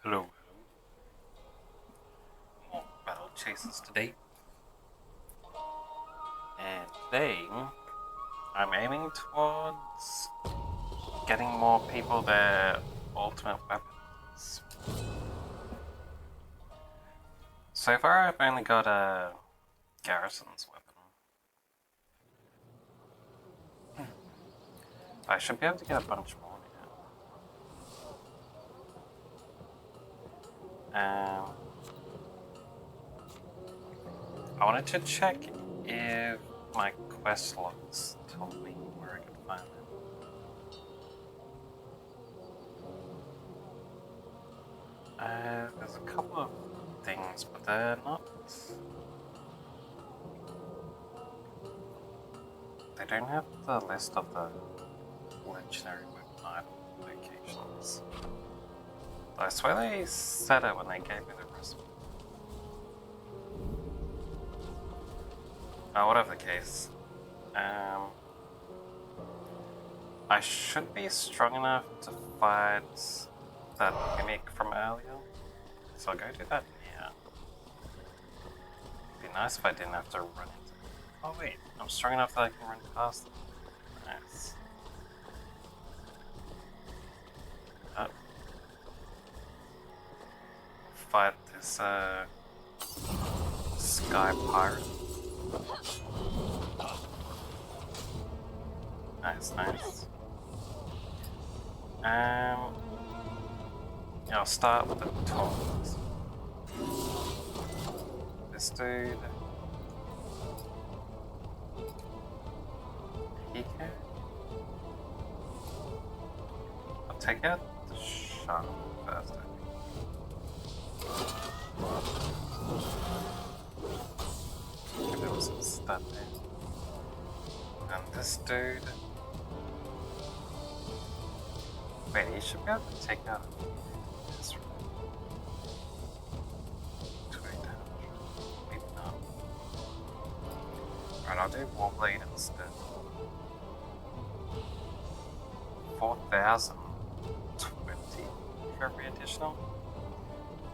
Hello, more battle chases today. And today, I'm aiming towards getting more people their ultimate weapons. So far, I've only got a garrison's weapon. I should be able to get a bunch more now. I wanted to check if my quest logs told me where I could find them. There's a couple of things, but they're not. They don't have the list of the legendary weapon item locations. I swear they said it when they gave me the recipe. Whatever the case. I should be strong enough to fight that mimic from earlier. So I'll go do that now. It'd be nice if I didn't have to run into it. Oh wait, I'm strong enough that I can run past them. Nice. Fight this sky pirate. Nice, nice. Yeah, I'll start with the taunt. This dude. He can. I'll take out the shark first, I think. Give him some stab there. And this dude. Wait, he should be able to take out this room. 2800. Maybe not. Alright, I'll do Warblade instead. 4,020 for every additional.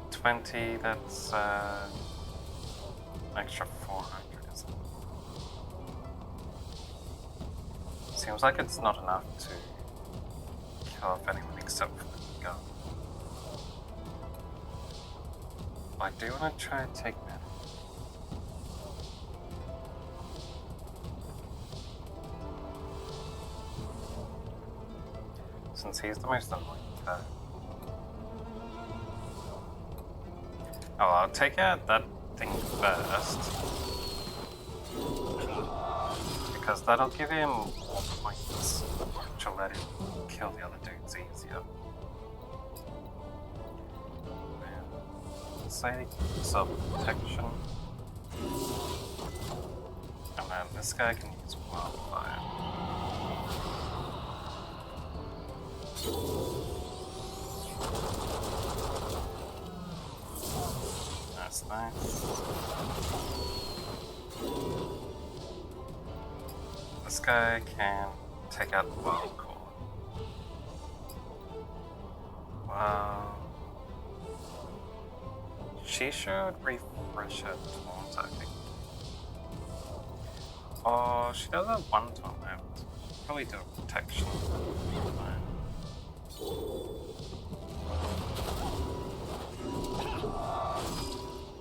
20, that's extra 400, isn't it? Seems like it's not enough to kill off anyone except for the gun. I do want to try and take that. Since he's the most annoying guy. Oh, I'll take out that thing first. Because that'll give him more points, which will let him kill the other dudes easier. Say self-protection. And then this guy can use wildfire. That's nice. This guy can take out the wild core. Wow. She should refresh her taunt, I think. Oh, she does have one taunt left. Probably do a protection. Fine.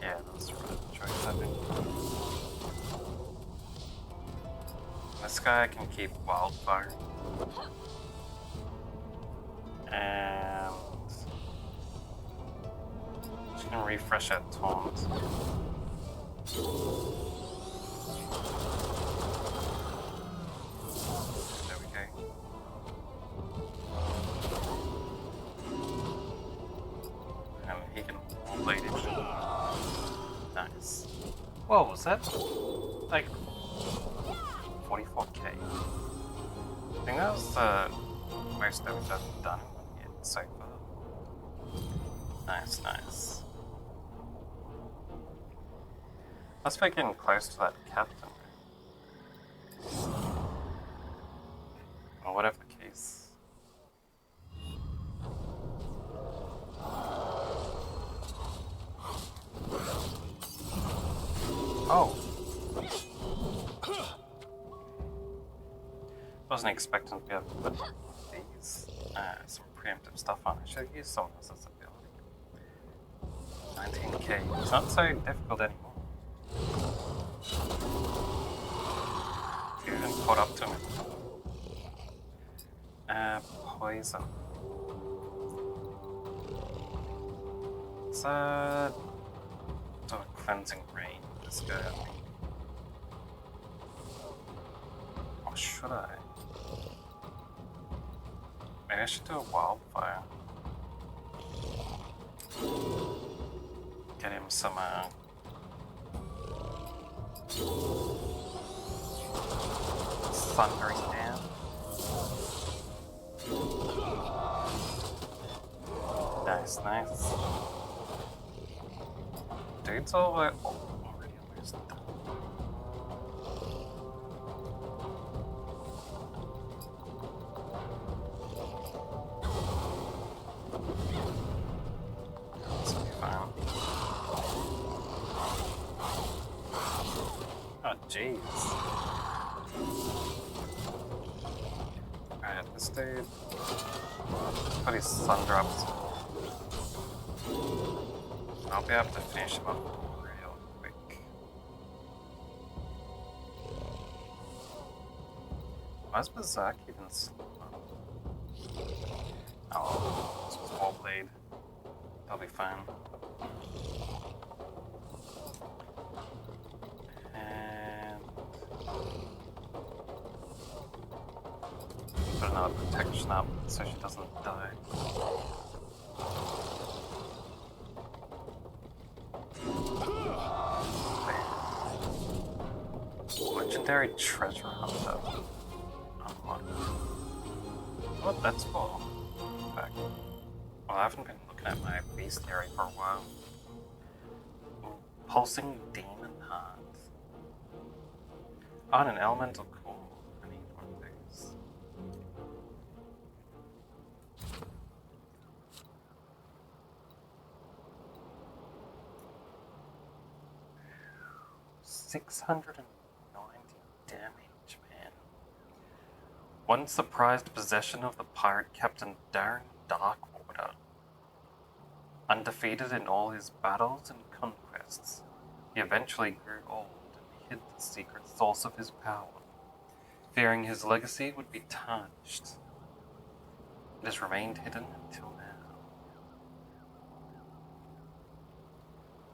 Yeah, that's right. Choice, I think. This guy can keep wildfire. And she can refresh her taunt. There we go. And he can blade it. Nice. Whoa, was that like 44k? I think that was the most that we've ever done yet so far. Nice, nice. Must be getting close to that captain. Or whatever the case. Oh! Wasn't expecting to be able to put these, some preemptive stuff on. I should have used someone else's ability. 19k. It's not so difficult anymore. You even caught up to me. Poison. It's do a cleansing rain. This guy, I think. Or should I? Maybe I should do a wildfire. Get him some thundering down. Nice, nice. Dude's already almost done. This will be fine. Oh, jeez. Alright, this dude. Put his sun drops. I'll be able to finish him up real quick. Why is Berserk even slow? Oh, this was Warblade. That'll be fine. And put another protection up so she doesn't die. Legendary treasure hunter. Unlocked. What that's for? Back. Well, I haven't been looking at my bestiary for a while. Ooh, pulsing demon heart. On an elemental core. I need one of these. $690 damage, man. Once the prized possession of the pirate Captain Darren Darkwater. Undefeated in all his battles and conquests, he eventually grew old and hid the secret source of his power, fearing his legacy would be tarnished. It has remained hidden until now.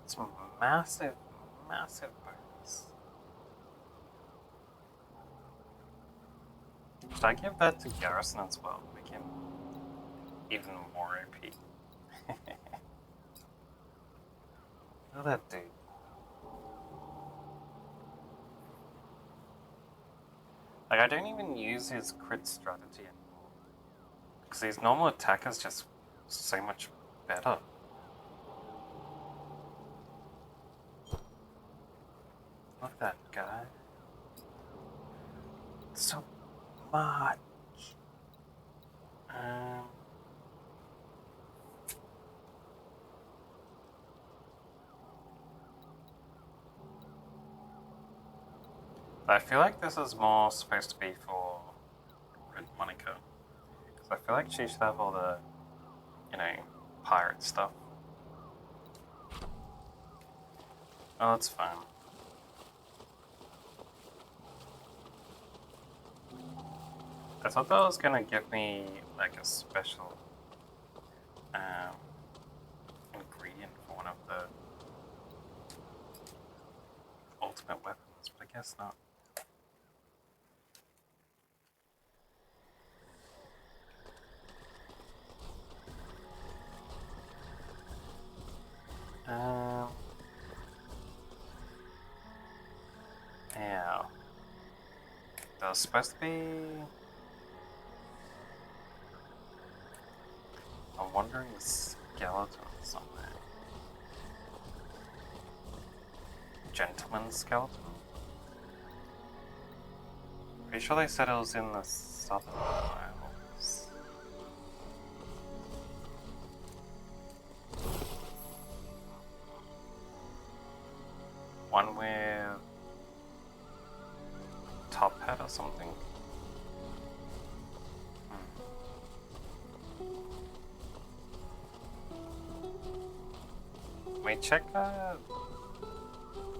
It's a massive, massive bonus. Should I give that to Garrison as well? Make him even more OP. Look at that dude. Like, I don't even use his crit strategy anymore. Because his normal attack is just so much better. Look at that guy. So much. I feel like this is more supposed to be for Red Monica. Because I feel like she should have all the, you know, pirate stuff. Oh, that's fine. I thought that was gonna give me like a special ingredient for one of the ultimate weapons, but I guess not. Yeah. That was supposed to be... I'm wondering the skeleton somewhere. Gentleman skeleton? Pretty sure they said it was in the southern isles. One where something. Wait, check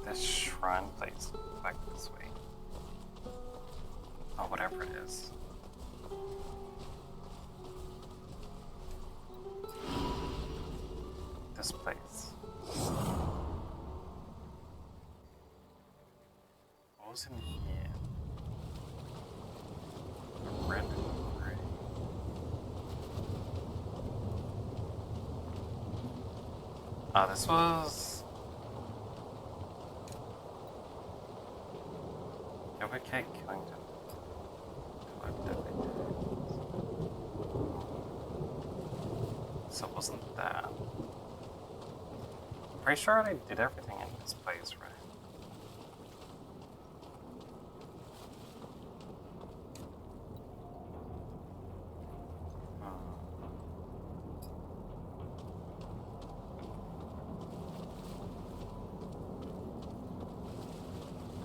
this shrine place back this way. Oh, whatever it is. This place. What was in here? A random gray. Ah, this was... Okay, killing them. So it wasn't that. Pretty sure I did everything in this place, right?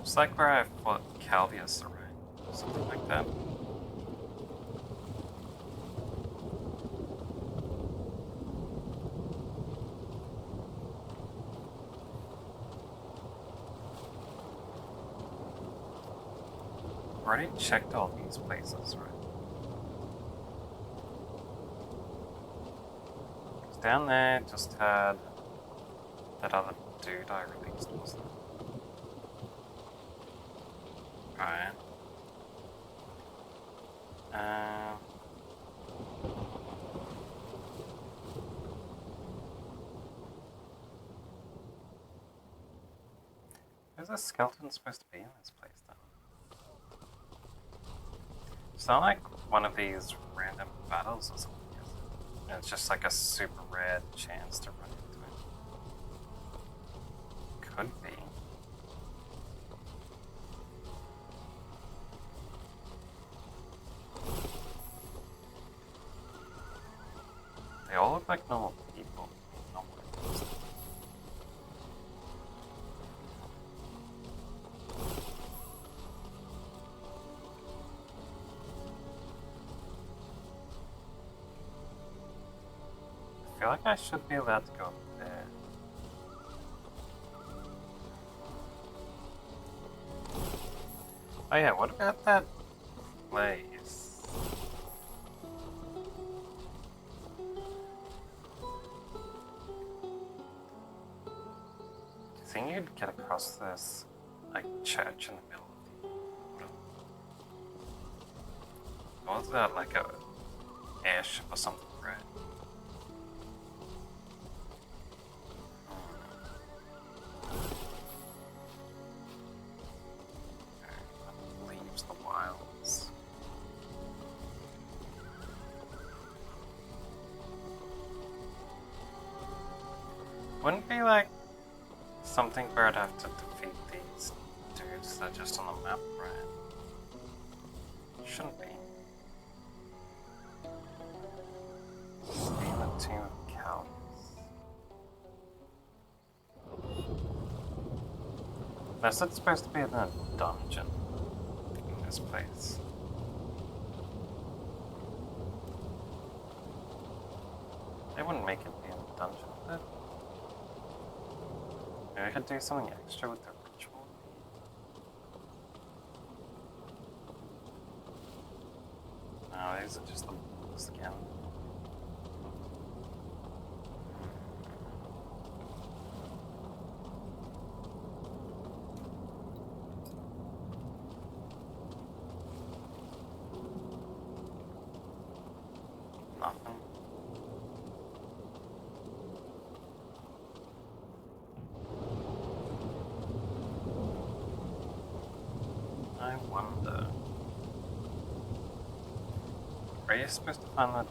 It's like where I fought Calvius, right? Something like that. Already checked all these places, right? Down there just had that other dude I released, wasn't it? Alright. Is a skeleton supposed to be in this place then? It's not like one of these random battles or something, is it? It's just like a super rare chance to run into it. Could be. They all look like normal people. I feel like I should be allowed to go up there. Oh yeah, what about that place? Do you think you'd get across this, like, church in the middle of the... What was that, like a airship or something, right? Leaves the wilds. Wouldn't be like something where I'd have to defeat these dudes that are just on the map, right? Shouldn't be. Being a team of cowards. Unless it's supposed to be in a dungeon in this place. They wouldn't make it be in a dungeon, would it? Maybe I could do something extra with the ritual. No, these are just the books again. Nothing. I wonder. Are you supposed to find that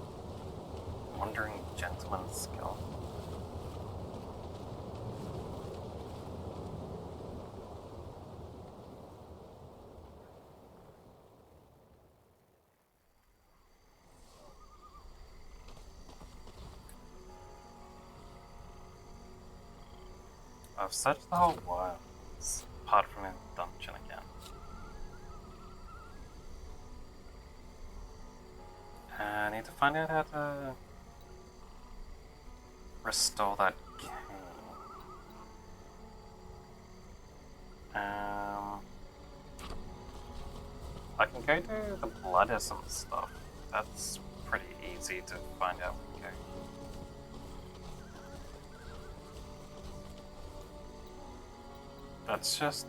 wandering gentleman's skeleton? I've searched the whole wilds, apart from in the dungeon again. to find out how to restore that cane. I can go to the bloodism stuff. That's pretty easy to find out where to go. That's just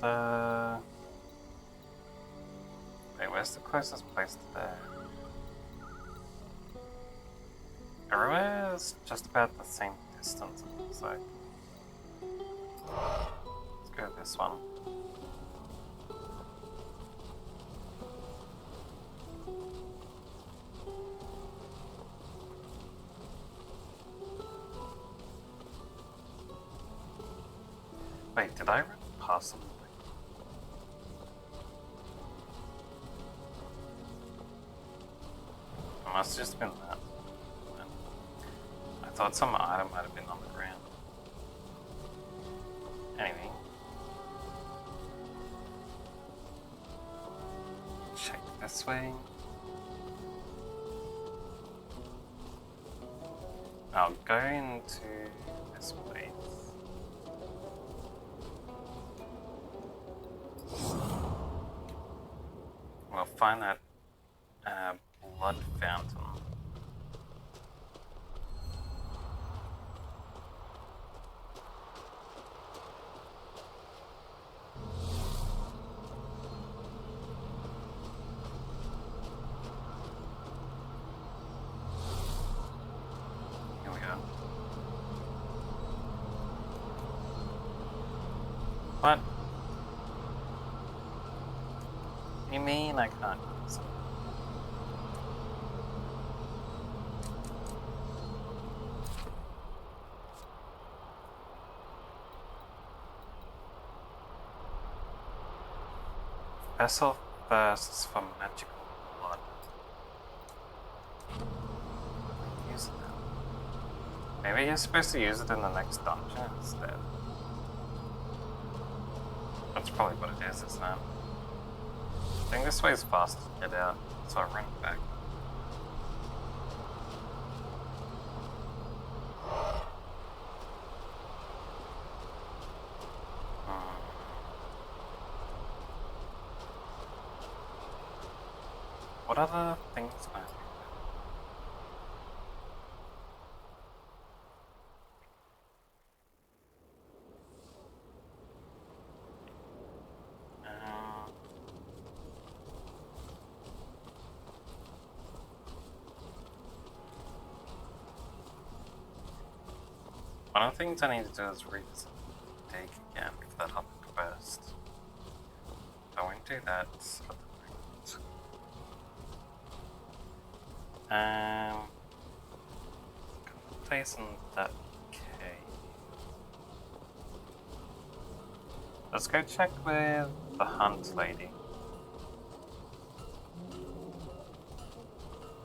wait, where's the closest place to there? Everywhere is just about the same distance, it looks like. Let's go this one. Wait, did I run past something? It must have just been that. I thought some item might have been on the ground. Anyway. Check this way. I'll go into this place. We'll find that blood fountain. Here we go. What? You mean I can't use it? Vessel thirsts for magical blood. Use it now. Maybe you're supposed to use it in the next dungeon instead. That's probably what it is, isn't it? I think this way is faster to get out, so I run back. What other things might be one of the things I need to do is read this dig again for that other quest. I won't do that at the moment. Place in that cave. Let's go check with the hunt lady.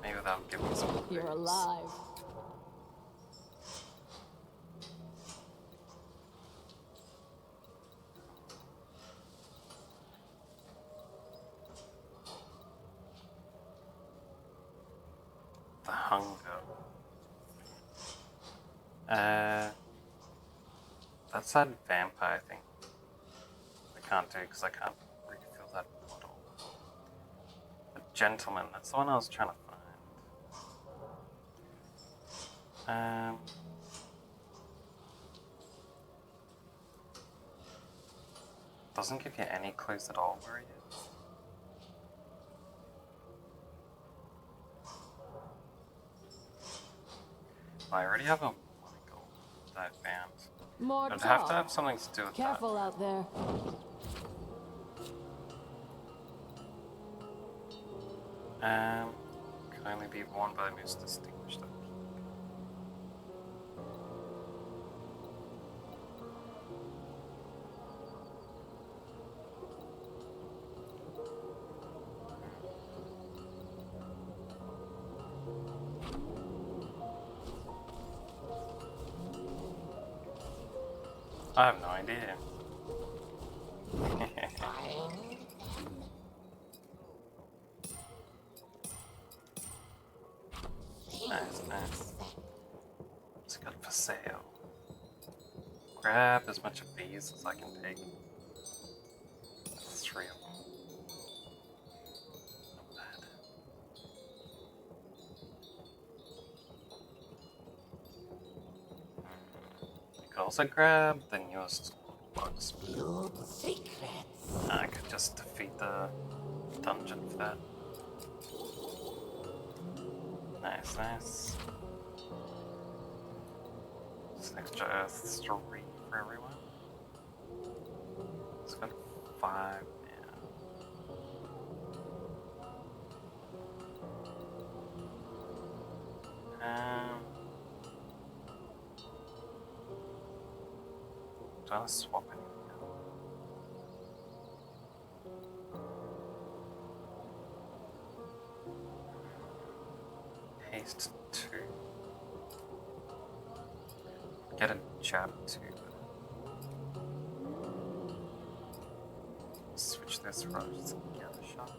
Maybe that'll give me some clues. You're alive. The hunger. That's that vampire thing. I can't do because I can't refill that bottle. The gentleman, that's the one I was trying to find. Doesn't give you any clues at all where he is. I already have a monocle that I found. More I'd have to have something to do with Careful out there. that. Can only be worn by the most distinguished of people. I have no idea. sale. Grab as much of these as I can take. 3 of them. Not bad. You could also grab the newest bugs. I could just defeat the dungeon for that. Nice, nice. It's extra Earth 3 for everyone. It's got 5 now. Do I want to swap anything out? Haste 2. Get a jab 2. Switch this for just get a shot.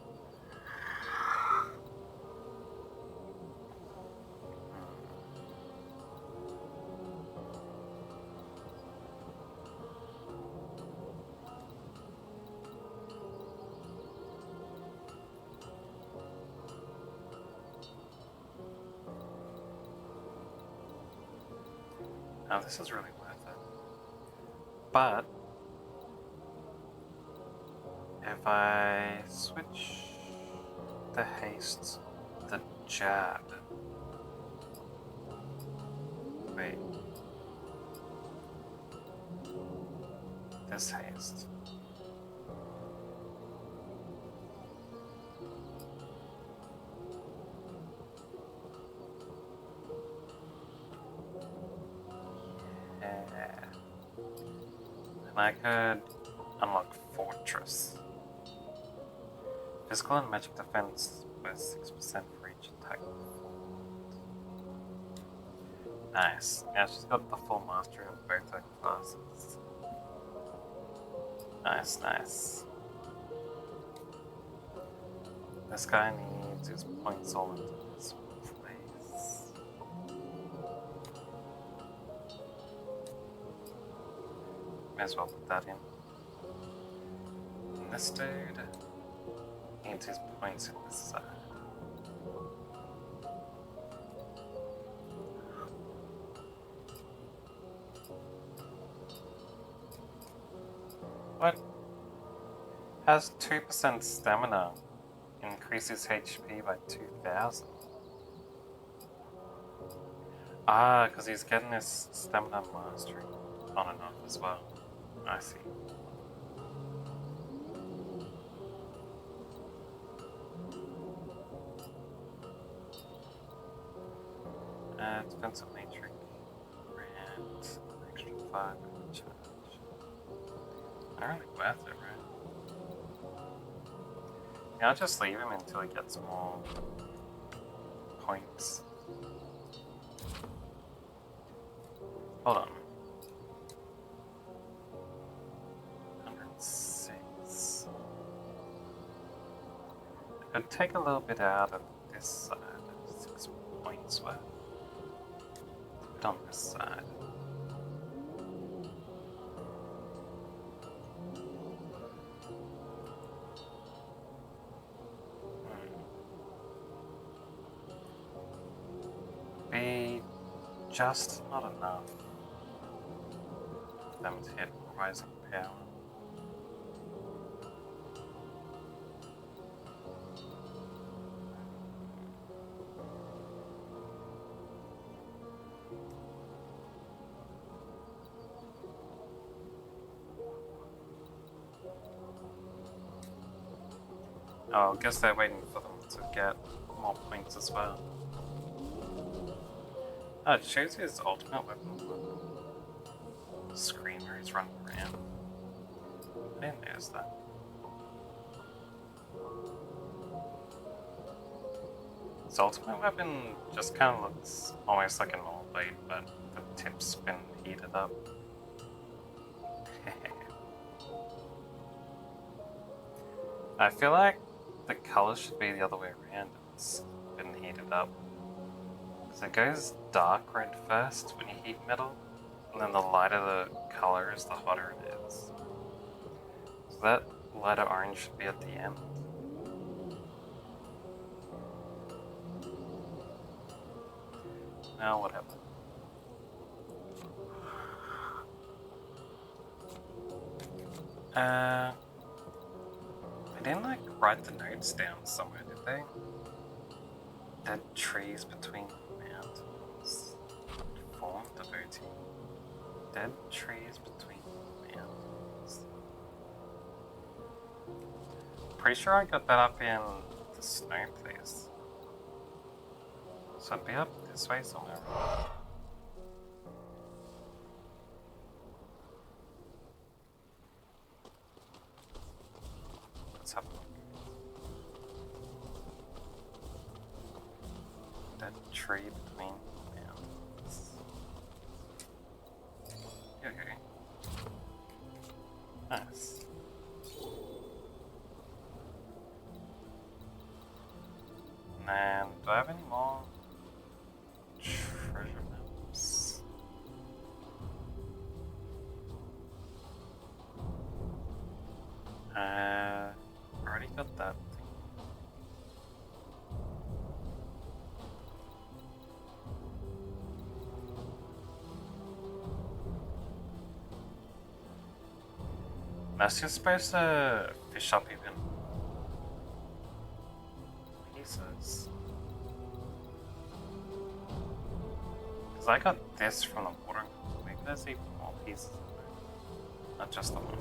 Now this is really worth it. But if I switch the haste, the jab. Wait. This haste. And I could unlock Fortress. Physical and magic defense with 6% for each attack. Nice. Yeah, she's got the full mastery of both her classes. Nice, nice. This guy needs his points all into this place. May as well put that in. And this dude needs his points in this side. What? Has 2% stamina. Increases HP by 2000. Ah, because he's getting his stamina mastery on and off as well. I see. Defensive matrix. Grant. Extra 5 charge. Not really worth it, right? Yeah, I'll just leave him until he gets more points. Hold on. 106. I could take a little bit out of this side. 6 points worth. Put on this side. Be just not enough for them to hit rising power. Oh, I guess they're waiting for them to get more points as well. Oh, it shows his ultimate weapon on the screen where he's running around. I didn't notice that. His ultimate weapon just kind of looks almost like a normal blade, but the tip's been heated up. I feel like the color should be the other way around. It's been heated up. So it goes dark red first when you heat metal, and then the lighter the colors, the hotter it is. So that lighter orange should be at the end. Now whatever. They didn't like write the notes down somewhere, did they? Dead trees between mountains formed the voting. Dead trees between mountains. Pretty sure I got that up in the snow place. So it'd be up this way somewhere. Let's have a look. Dead tree between mountains. Okay. Nice. And do I have any more treasure maps? Already got that thing. That's just supposed to fish up even pieces. Because I got this from the water. Maybe there's even more pieces in there. Not just the one.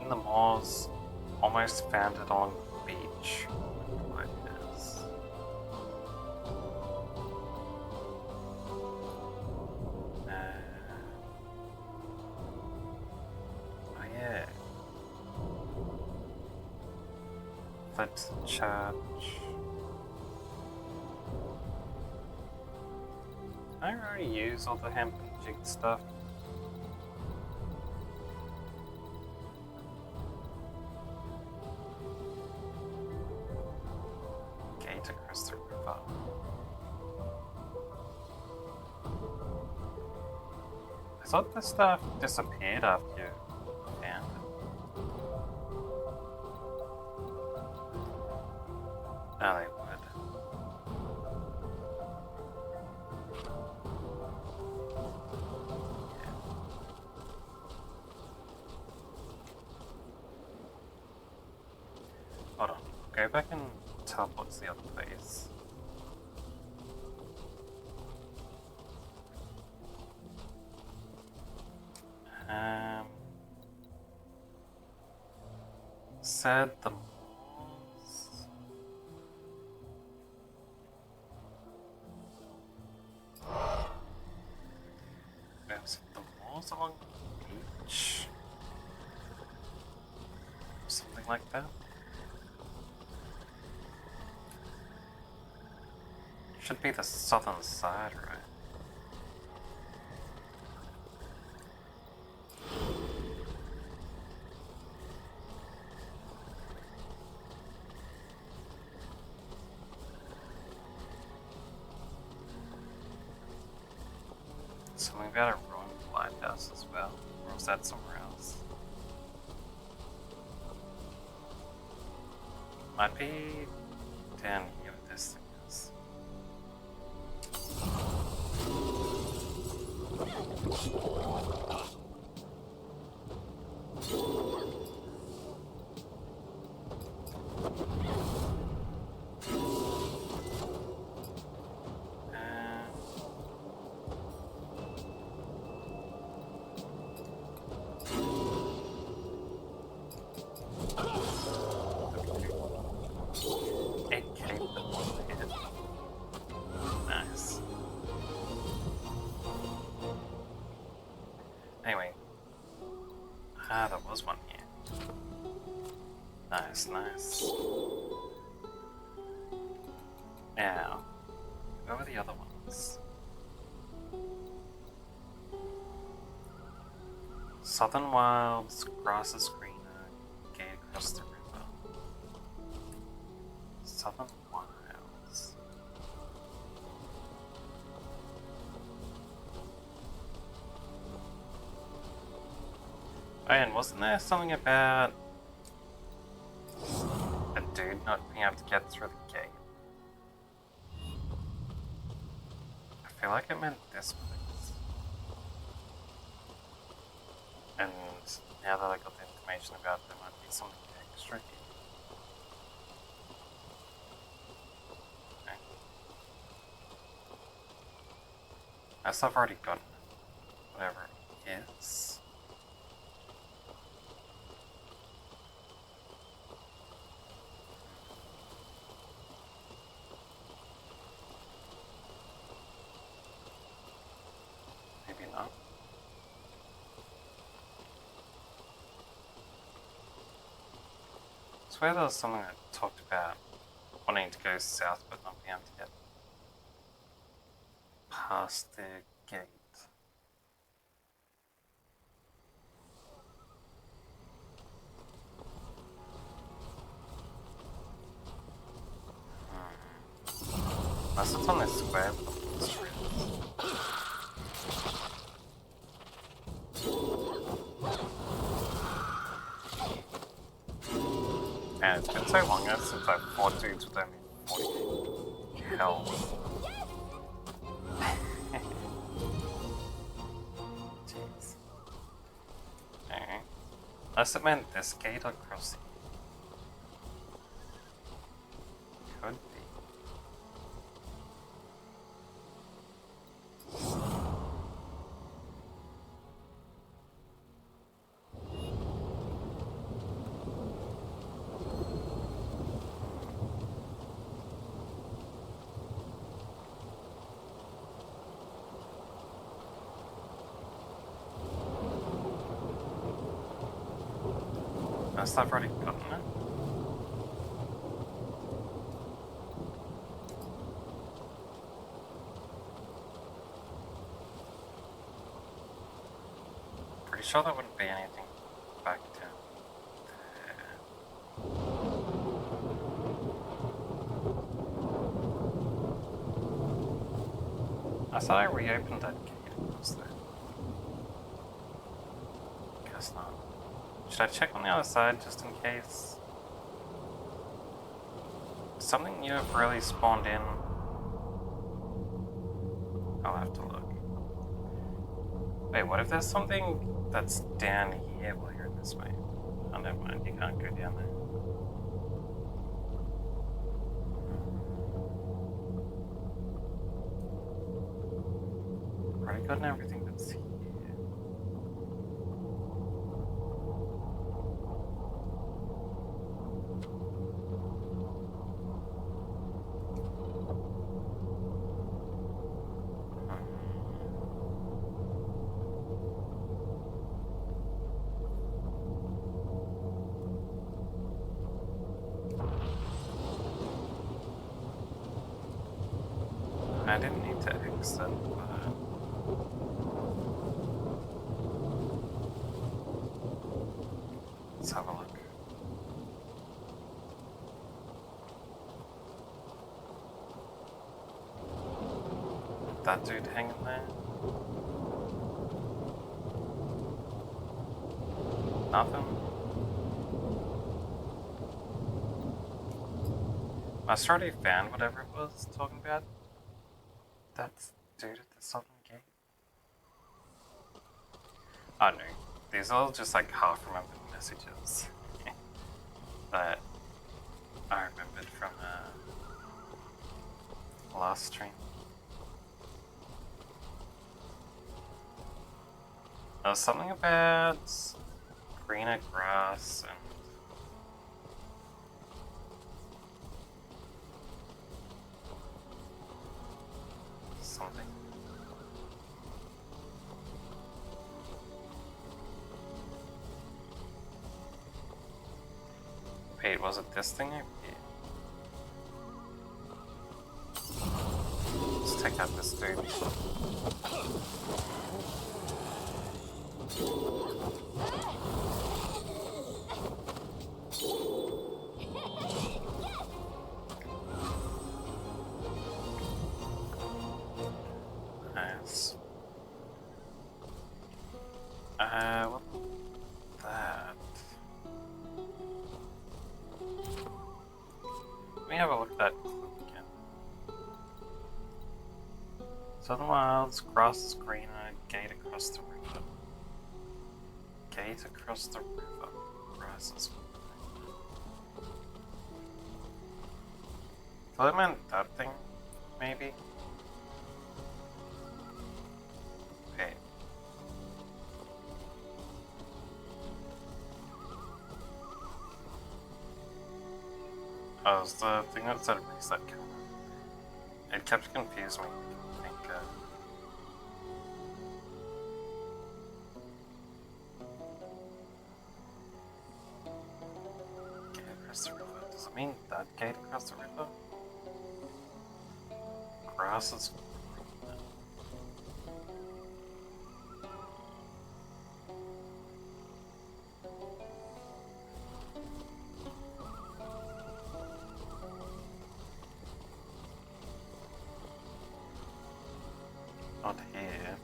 In the moors, almost found it along the beach. Like this. Oh yeah. Let's charge. I already use all the hemp and jig stuff. Gate across the river. I thought this stuff disappeared after you found it. Oh, they would. Yeah. Hold on. Go back and teleport to the other place. Said the moors. There's the moors along the beach. Something like that. Should be the southern side, right? Something about a ruined lighthouse as well. Or was that somewhere else? Might be down here with this thing is. Nice. Anyway. Ah, there was one here. Nice, nice. Now, where were the other ones? Southern wilds, grass is greener, gate across the river. Southern wilds. Oh, and wasn't there something about a dude not being able to get through the gate? I feel like it meant this place. And now that I got the information about there might be something extra here. Okay. As I've already gotten it, whatever it is. Maybe not. I swear there was something that talked about wanting to go south but not being able to get past the gate. Unless it's on this square. Man, it's been so long now since I've fought dudes with only 40 health. Jeez. Okay. Unless it meant this gate across here. Could be. Unless I've already gotten it. Pretty sure there wouldn't be anything back down there. I thought I reopened that gate across there. Guess not. Should I check on the other side just in case? Something new have really spawned in. I'll have to look. Wait, what if there's something that's down here while you're this way? Oh, never mind, you can't go down there. Already gotten everything that's here. I didn't need to exit, but... let's have a look. That dude hanging there? Nothing? I already found whatever it was talking about. That's dude at the southern gate. Oh no, these are all just like half remembered messages that I remembered from last stream. There was something about greener grass and something. Wait, was it this thing over here? Let's take out this dude. Nice. What that? Let me have a look at that again. Southern Wilds, crosses green and a gate across the river. Gate across the river. Crosses green. So I meant that thing, maybe? Wait. Oh, it's the thing that said reset counter. It kept confusing me. I think, gate across the river. Does it mean that gate across the river? Grass is green. Not here.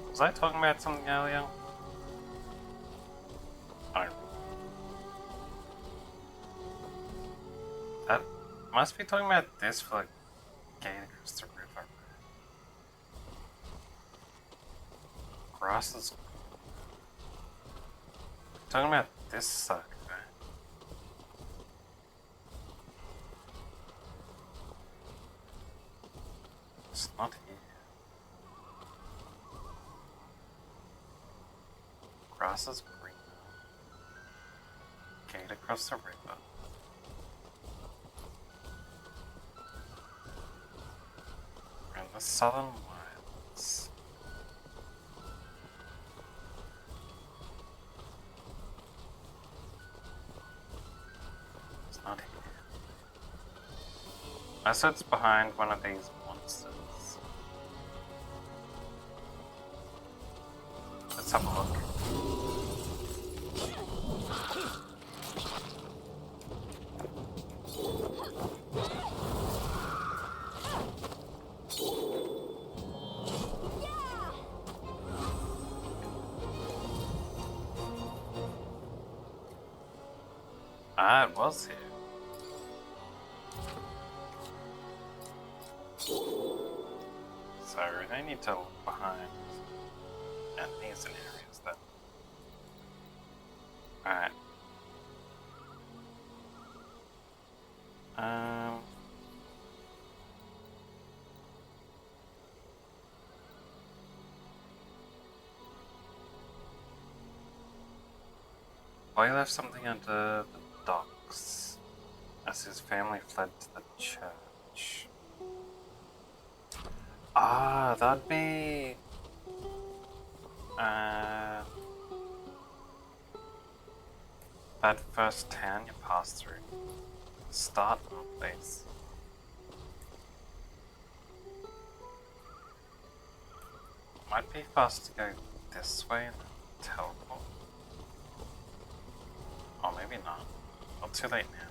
Was I talking about something earlier? I don't know. That must be talking about this for like gate across the river. Grass is talking about this sucker. It's not here. Grass is green. Gate across the river. We're in the Southern Wilds. It's not here. I said it's behind one of these monsters. Let's have a look. Ah, it was here. So I need to look behind and these areas then. Alright. Boy left something under the docks as his family fled to the church. Ah, that'd be... that first town you pass through. Start in a place. Might be fast to go this way and then teleport. Or maybe not. Not too late now.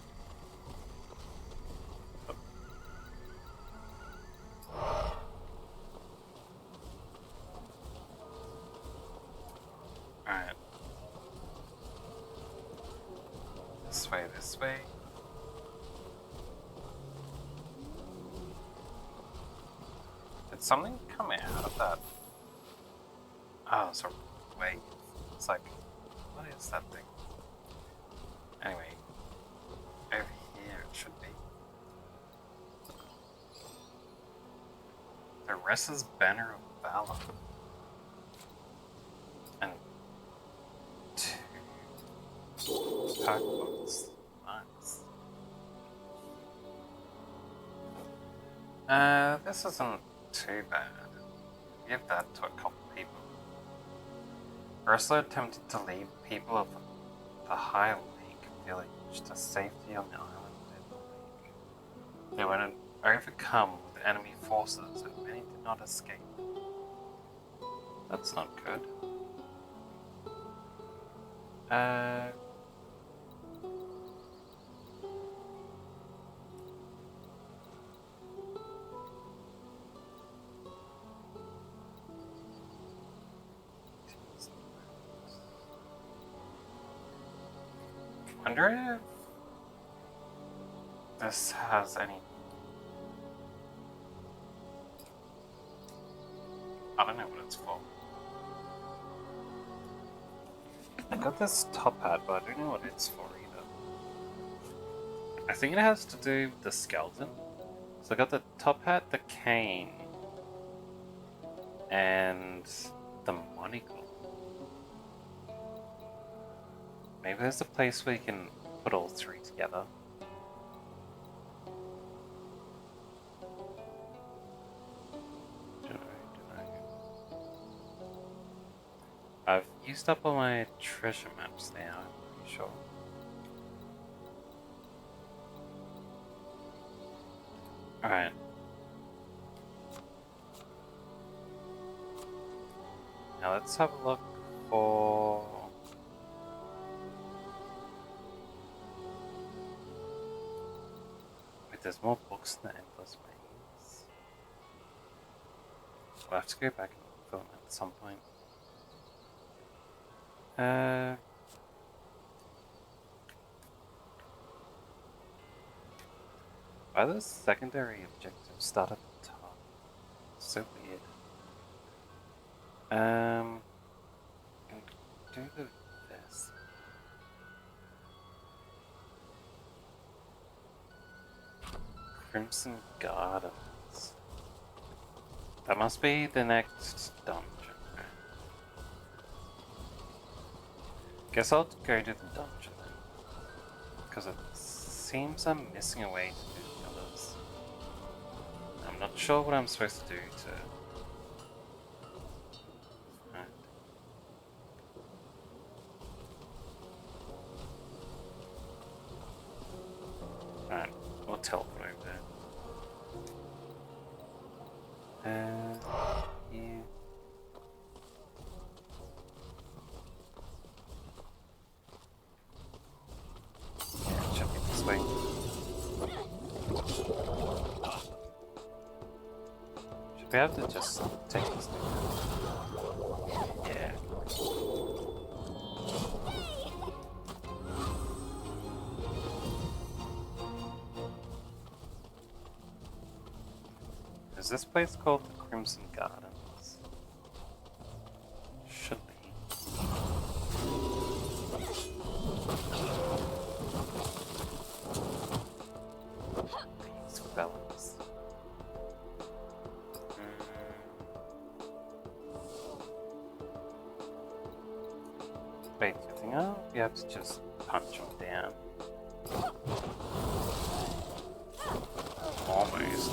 Alright. This way, this way. Did something come out of that? Oh, it's a wave. It's like, what is that thing? Anyway, over here it should be. The Ressa's Banner of Valor. And two Pokeballs. Nice. This isn't too bad. Give that to a couple people. Ursula attempted to lead people of the High Lake village to safety on the island in the lake. They went are overcome with enemy forces and many did not escape. That's not good. Wonder if this has any. I don't know what it's for. I got this top hat, but I don't know what it's for either. I think it has to do with the skeleton. So I got the top hat, the cane, and the monocle. Maybe there's a place where you can put all three together. Dunno. I've used up all my treasure maps now, I'm pretty sure. Alright. Now let's have a look for... Wait, there's more books in the Endless Maze. I'll have to go back and film at some point. Why does secondary objectives start at the top? So weird. And do this. Crimson Gardens. That must be the next dungeon. Guess I'll go to the dungeon then. Because it seems I'm missing a way to do the others. I'm not sure what I'm supposed to do to... Alright, we'll teleport over there. Yeah. Yeah, should be this way. Should be able to just take this thing. Yeah. Is this place called the Crimson Gardens? Should be. These fellas. Wait, you think you have to just punch them down? Almost.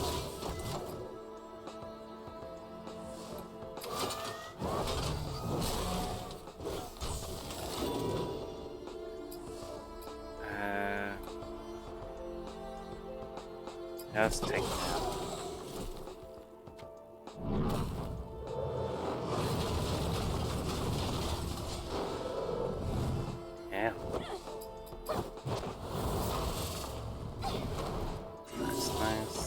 Let's take it out. Yeah. Nice, nice.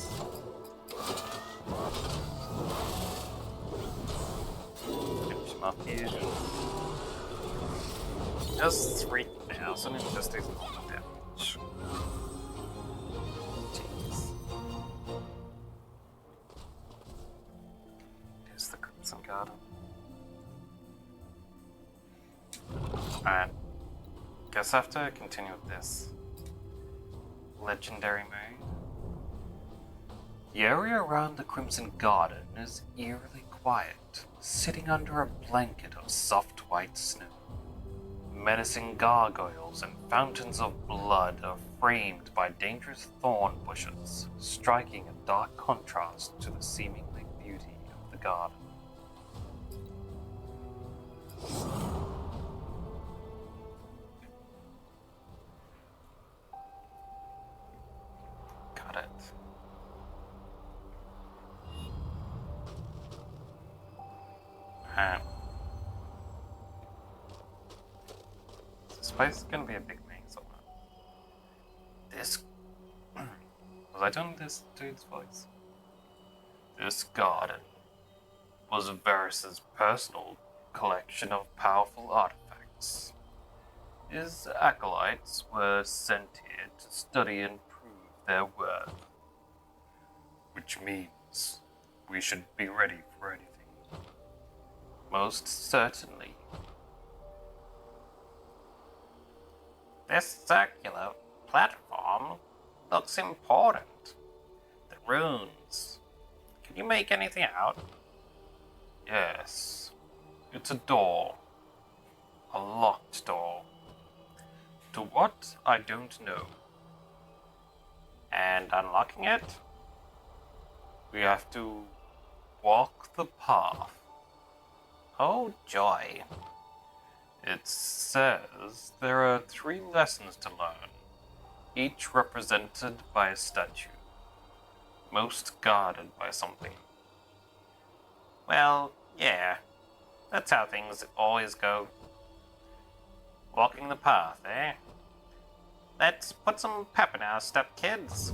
Finish him up here. Just 3,000 and just takes a lot of damage. Jeez. Here's the Crimson Garden. Alright. Guess I have to continue with this. Legendary mode. The area around the Crimson Garden is eerily quiet, sitting under a blanket of soft white snow. Menacing gargoyles and fountains of blood are framed by dangerous thorn bushes, striking a dark contrast to the seemingly beauty of the garden. Got it. Um, this place is gonna be a big maze somewhere. This. Was I doing this dude's voice? This garden was Varus's personal collection of powerful artifacts. His acolytes were sent here to study and prove their worth. Which means we should be ready for anything. Most certainly. This circular platform looks important. The runes. Can you make anything out? Yes. It's a door. A locked door. To what, I don't know. And unlocking it, we have to walk the path. Oh joy. It says there are 3 lessons to learn, each represented by a statue, most guarded by something. Well, yeah, that's how things always go. Walking the path, eh? Let's put some pep in our step, kids.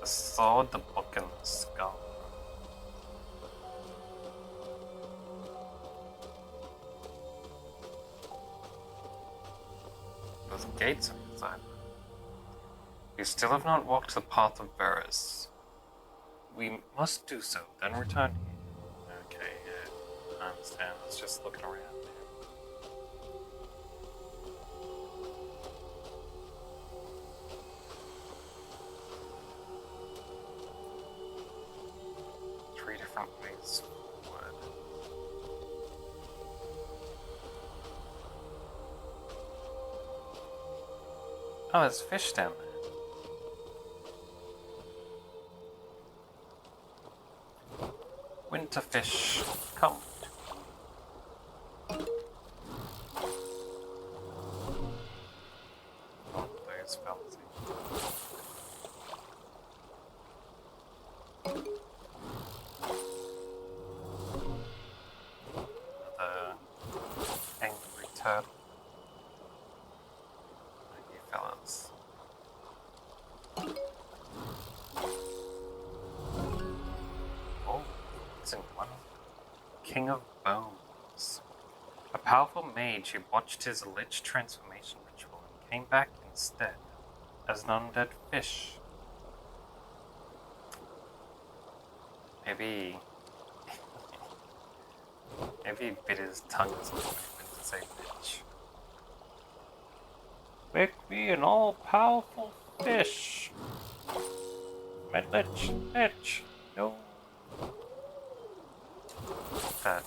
The sword, the book, and the skull. Those gates on the inside. We still have not walked the path of Varus. We must do so, then return here. Okay, yeah, I understand. It's just looking around. Different ways forward. Oh, there's fish down there. Winter fish, come. Oh, those fellas. Turtle. Thank you, fellas. Oh, it's in one. King of Bones. A powerful mage who botched his lich transformation ritual and came back instead as an undead fish. Maybe he bit his tongue or something. Say bitch. Make me an all-powerful fish. My lich, no. That.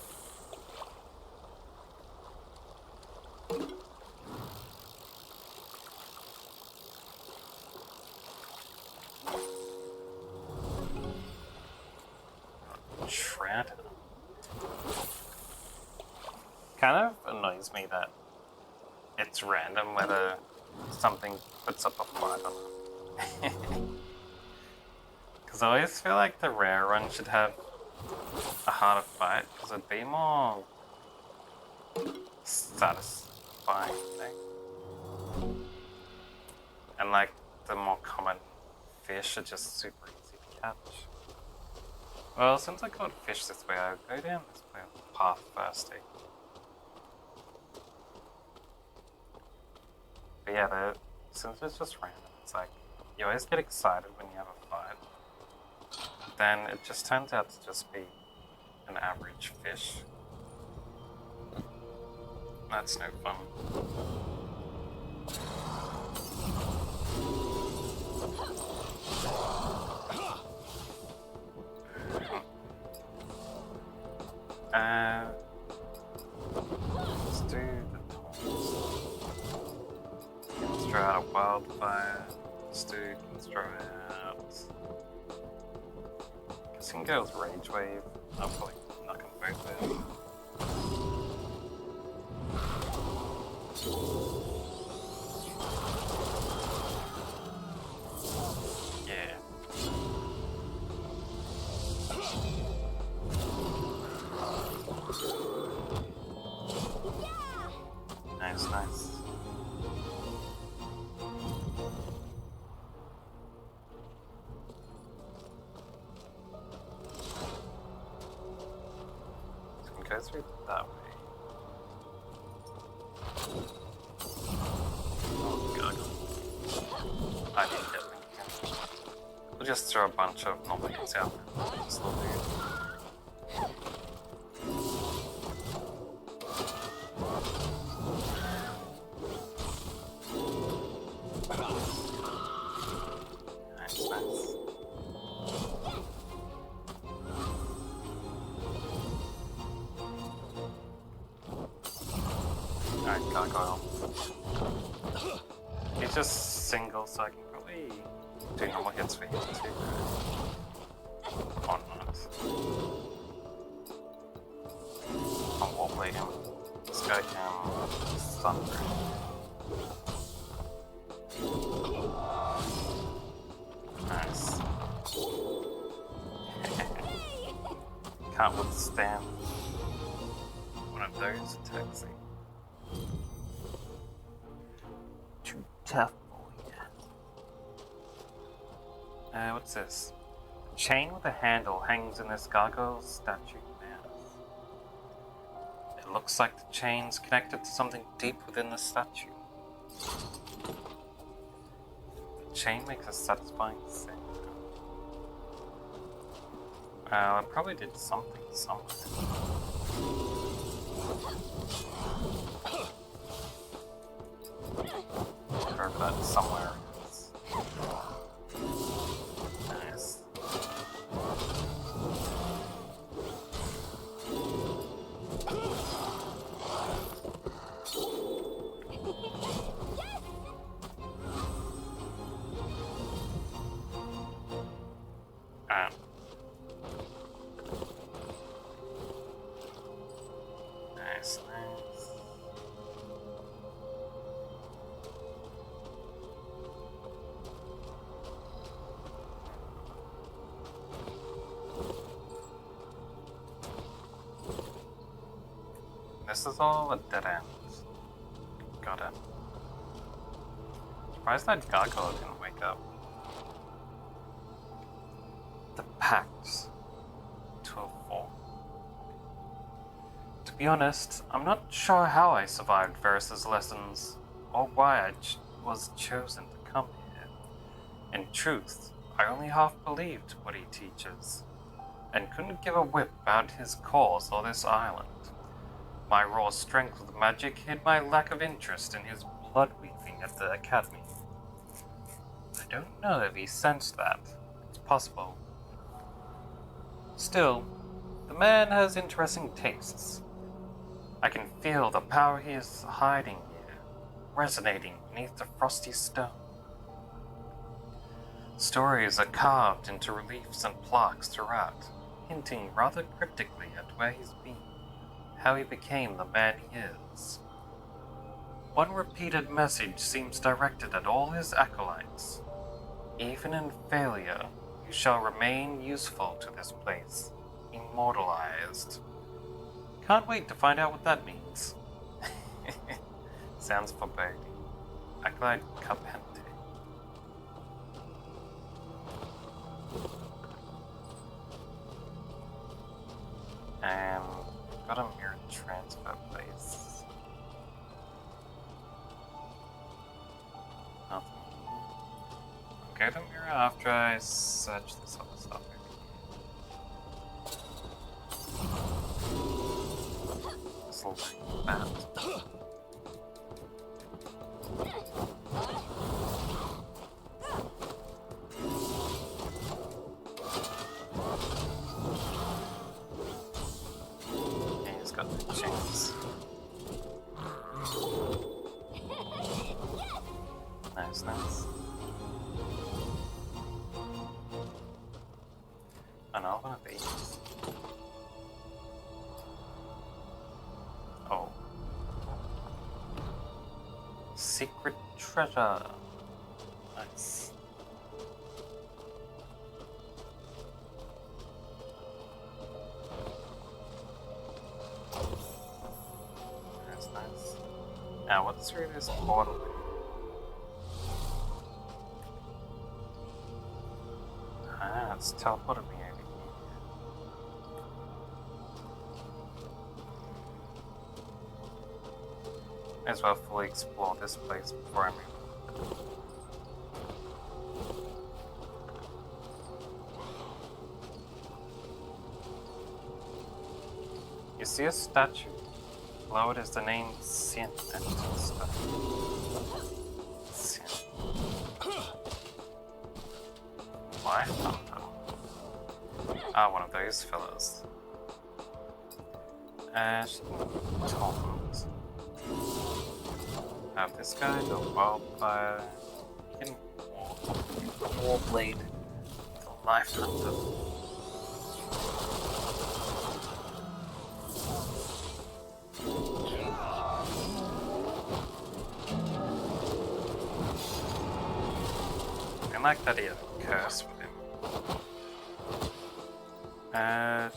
Shred. Kind of annoys me that it's random whether something puts up a fight or not. Because I always feel like the rare run should have a harder fight, because it'd be more satisfying, you know? And like the more common fish are just super easy to catch. Well, since I caught fish this way, I'll go down this way on the path first, eh? But yeah, since it's just random, it's like, you always get excited when you have a fight. Then it just turns out to just be an average fish. That's no fun. Let's do the taunts. Let's throw out a wildfire. Let's do let's throw out. Guess you can go with Rage Wave. I'm probably not gonna vote with. Yeah. through it that way. Oh god. I didn't get it. We'll just throw a bunch of normal hits out and slowly. Nice, nice. Alright, gargoyle. He's just single, so I can probably do normal hits for him too. Or not. I'll wallplay him. This guy can thunder. Nice. Can't withstand one of those attacks. Too tough, boy. What's this? A chain with a handle hangs in this gargoyle statue mass. It looks like the chain's connected to something deep within the statue. The chain makes a satisfying sound. Well, it probably did something somewhere. Wherever that somewhere is. Nice. Nice, nice. This is all a dead end. Got it. Surprised that gargoyle didn't wake up. The pact. 204. To be honest, I'm not sure how I survived Varus's lessons, or why I was chosen to come here. In truth, I only half believed what he teaches, and couldn't give a whip about his cause or this island. My raw strength with magic hid my lack of interest in his blood weaving at the academy. I don't know if he sensed that. It's possible. Still, the man has interesting tastes. I can feel the power he is hiding here, resonating beneath the frosty stone. Stories are carved into reliefs and plaques throughout, hinting rather cryptically at where he's been, how he became the man he is. One repeated message seems directed at all his acolytes. Even in failure, you shall remain useful to this place, immortalized. Can't wait to find out what that means. Sounds foreboding. Acolyte Capente. And got a mirror transfer place. Nothing. I'll go to mirror after I search this other stuff. This looks bad. He's got the chains. Nice, nice. Another one of these. Oh. Secret treasure. Nice. That's nice. Now, what's through this portal? Ah, it's teleported me over here. May as well fully explore this place before I move. You see a statue. Below it is the name Sin and stuff. Sin. Why Hunter? Ah, one of those fellas. Ash Toms. Have this guy, the wildfire. Hidden Warblade. The Life Hunter. I like that he had a curse with him.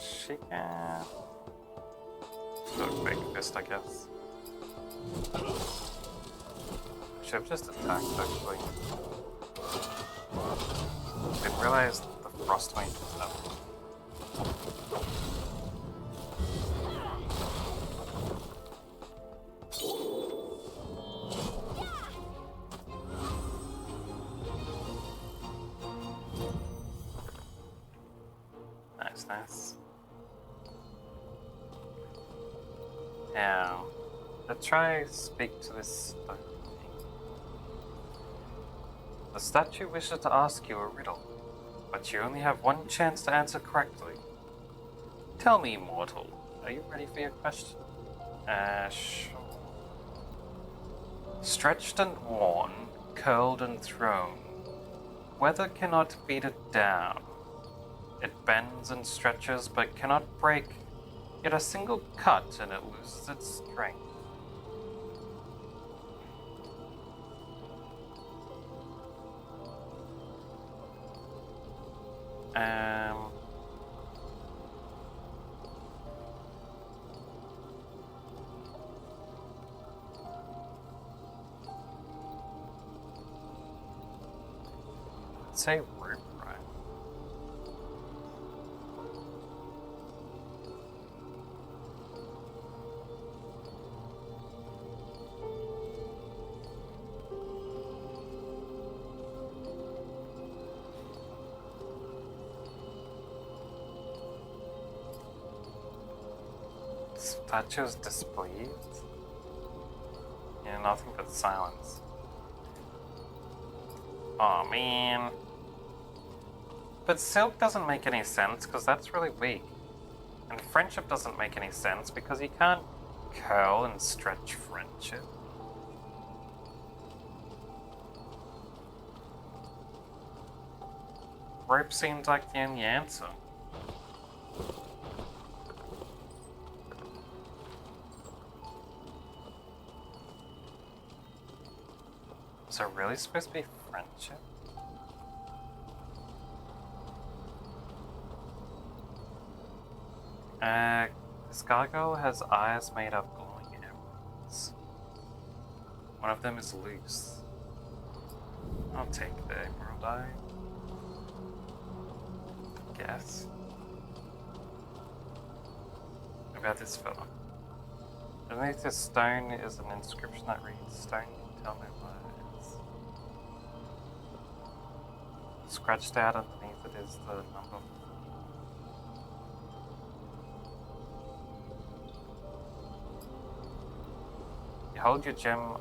She can... Got a big fist, I guess. Should have just attacked, actually. Didn't realize the frost wave was up. Nice. Now, let's try speak to this stone thing. The statue wishes to ask you a riddle, but you only have one chance to answer correctly. Tell me, mortal, are you ready for your question? Sure. Stretched and worn, curled and thrown, weather cannot beat it down. It bends and stretches but cannot break, yet a single cut and it loses its strength. Let's say root, right? Statue's displeased? Yeah, nothing but silence. Oh man. But silk doesn't make any sense because that's really weak. And friendship doesn't make any sense because you can't curl and stretch friendship. Rope seems like the only answer. Is it really supposed to be friendship? This gargoyle has eyes made of glowing emeralds. One of them is loose. I'll take the emerald eye. Guess. What about this fella? Underneath this stone is an inscription that reads, "Stone can tell me what it is." Scratched out underneath it is the number. You hold your gem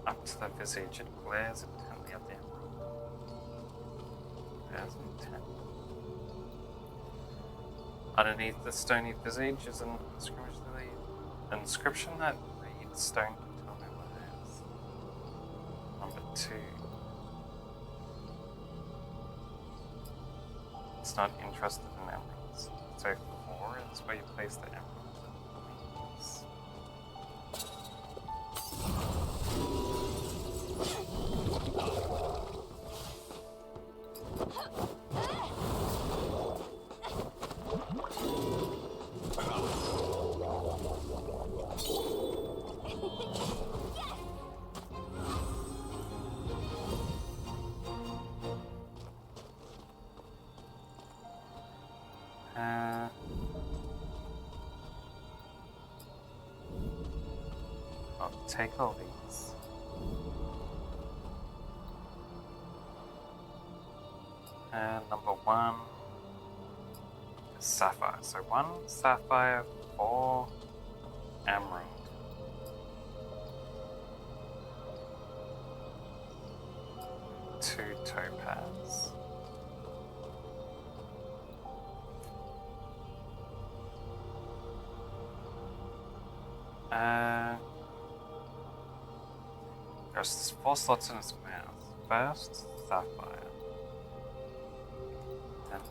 up to the visage, it glares intently at the emerald. Glares intent. Underneath the stony visage is an inscription that reads, "Stone can tell me what it is." Number 2. It's not interested in emeralds. So 4 is where you place the emerald. I'll take all these. And number 1 is sapphire. So 1 sapphire, 4 emerald. Two topaz. There's 4 slots in his mouth. First, sapphire. Then,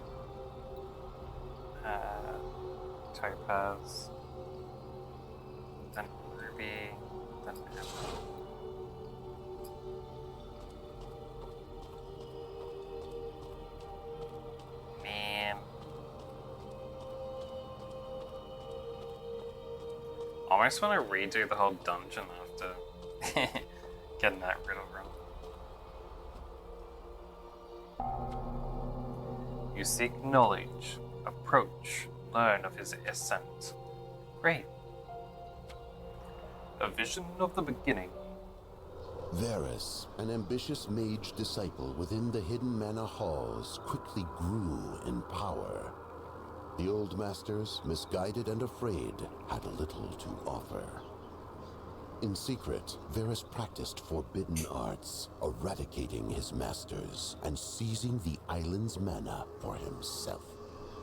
topaz. Then ruby. Then emerald. Man. I almost want to redo the whole dungeon after getting that riddle wrong. You seek knowledge, approach, learn of his ascent. Great. A vision of the beginning. Varus, an ambitious mage disciple within the hidden manor halls, quickly grew in power. The old masters, misguided and afraid, had little to offer. In secret, Varus practiced forbidden arts, eradicating his masters and seizing the island's mana for himself.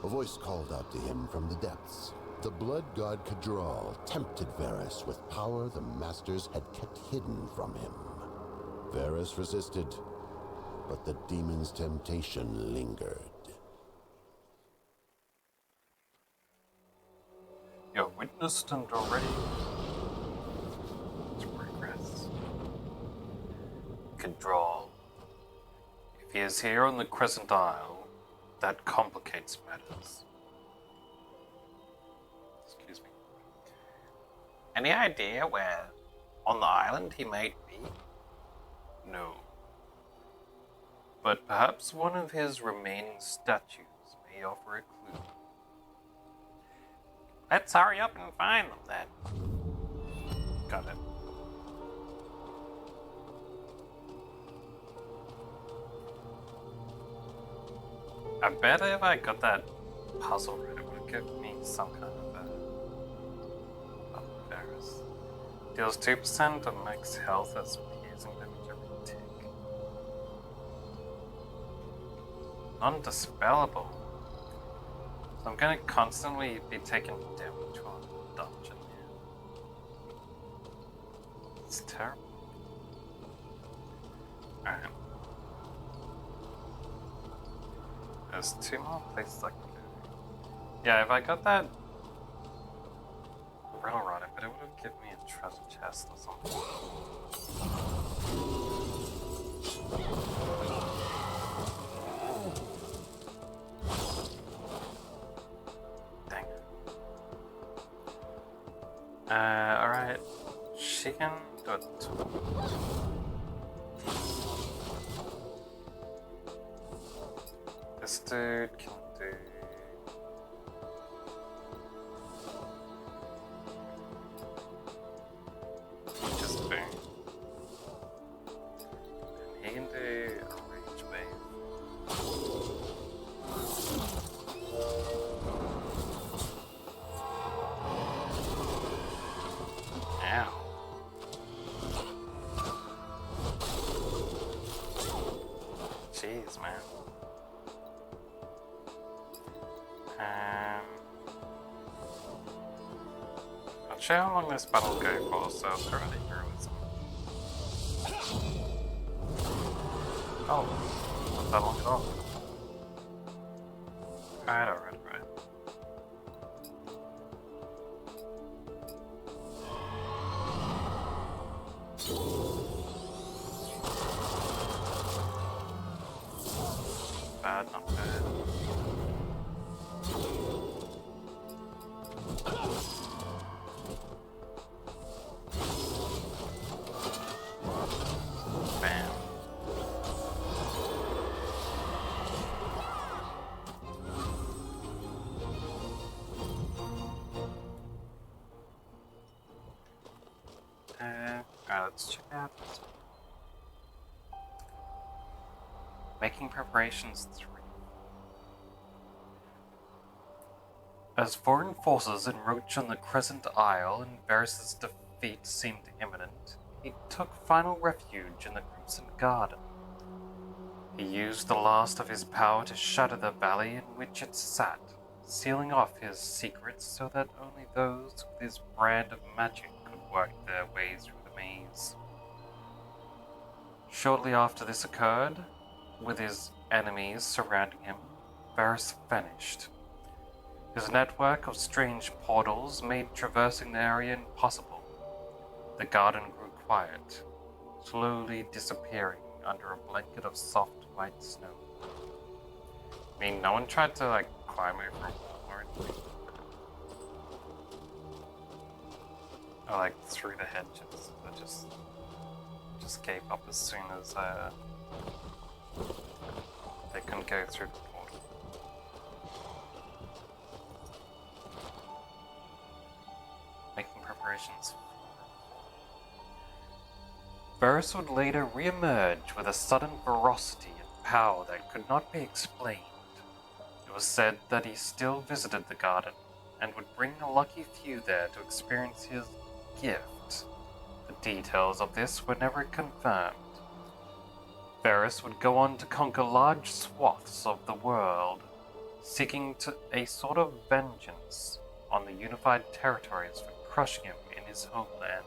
A voice called out to him from the depths. The blood god Kadral tempted Varus with power the masters had kept hidden from him. Varus resisted, but the demon's temptation lingered. You're witnessed and already to progress. Kadral. If he is here on the Crescent Isle, that complicates matters. Excuse me. Any idea where on the island he might be? No. But perhaps one of his remaining statues may offer a clue. Let's hurry up and find them then. Got it. I bet if I got that puzzle right, it would give me some kind of a Varus. Deals 2% of max health as piercing damage every tick. Non-dispellable. So I'm gonna constantly be taking damage on the dungeon here. It's terrible. Alright. There's 2 more places I can go. Yeah, if I got that riddle rod, I bet it would have given me a treasure chest or something. Dang it. Alright. She can do it. This dude can do... just boom. And he can do a rage wave. Ow. Jeez, man. Not sure how long this battle will go for, so I'll throw the heroism. Oh, not that long at all. Alright. Bad, not bad. Bam. Alright, let's check out. Making preparations 3. As foreign forces encroached on the Crescent Isle and Varys' defeat seemed imminent, he took final refuge in the Crimson Garden. He used the last of his power to shatter the valley in which it sat, sealing off his secrets so that only those with his brand of magic could work their way through the maze. Shortly after this occurred, with his enemies surrounding him, Varys vanished. His network of strange portals made traversing the area impossible. The garden grew quiet, slowly disappearing under a blanket of soft white snow. I mean, no one tried to, climb over a wall or anything. Or, through the hedges. They just gave up as soon as, they couldn't go through the portal. Making preparations. Varys would later re-emerge with a sudden ferocity and power that could not be explained. It was said that he still visited the garden, and would bring a lucky few there to experience his gift. The details of this were never confirmed. Varys would go on to conquer large swaths of the world, seeking a sort of vengeance on the unified territories for crushing him in his homeland.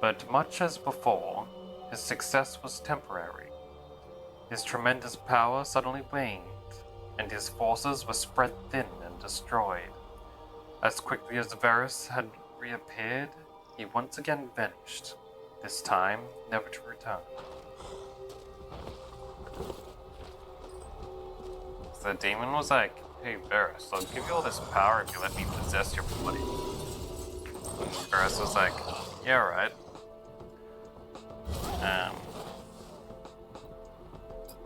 But much as before, his success was temporary. His tremendous power suddenly waned, and his forces were spread thin and destroyed. As quickly as Varys had reappeared, he once again vanished, this time never to return. So the demon was like, "Hey Varys, I'll give you all this power if you let me possess your body." And Varys was like, "Yeah, right.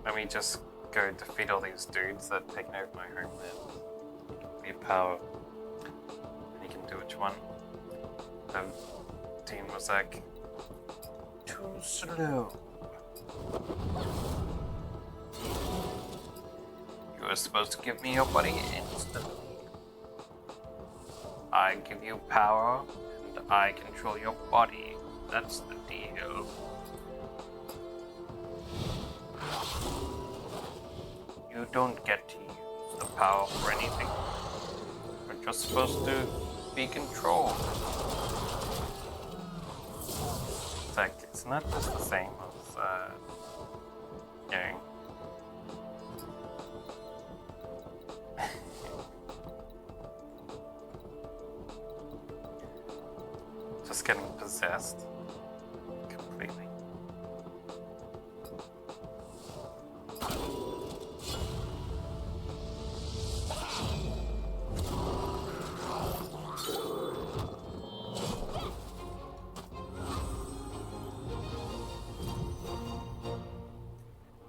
Let me just go defeat all these dudes that have taken over my homeland. Be a power. And you can do what you want." The team was like, "Too slow. You were supposed to give me your body instantly. I give you power, and I control your body. That's the deal. You don't get to use the power for anything. You're just supposed to be controlled." It's like, it's not just the same as, you know, just getting possessed completely.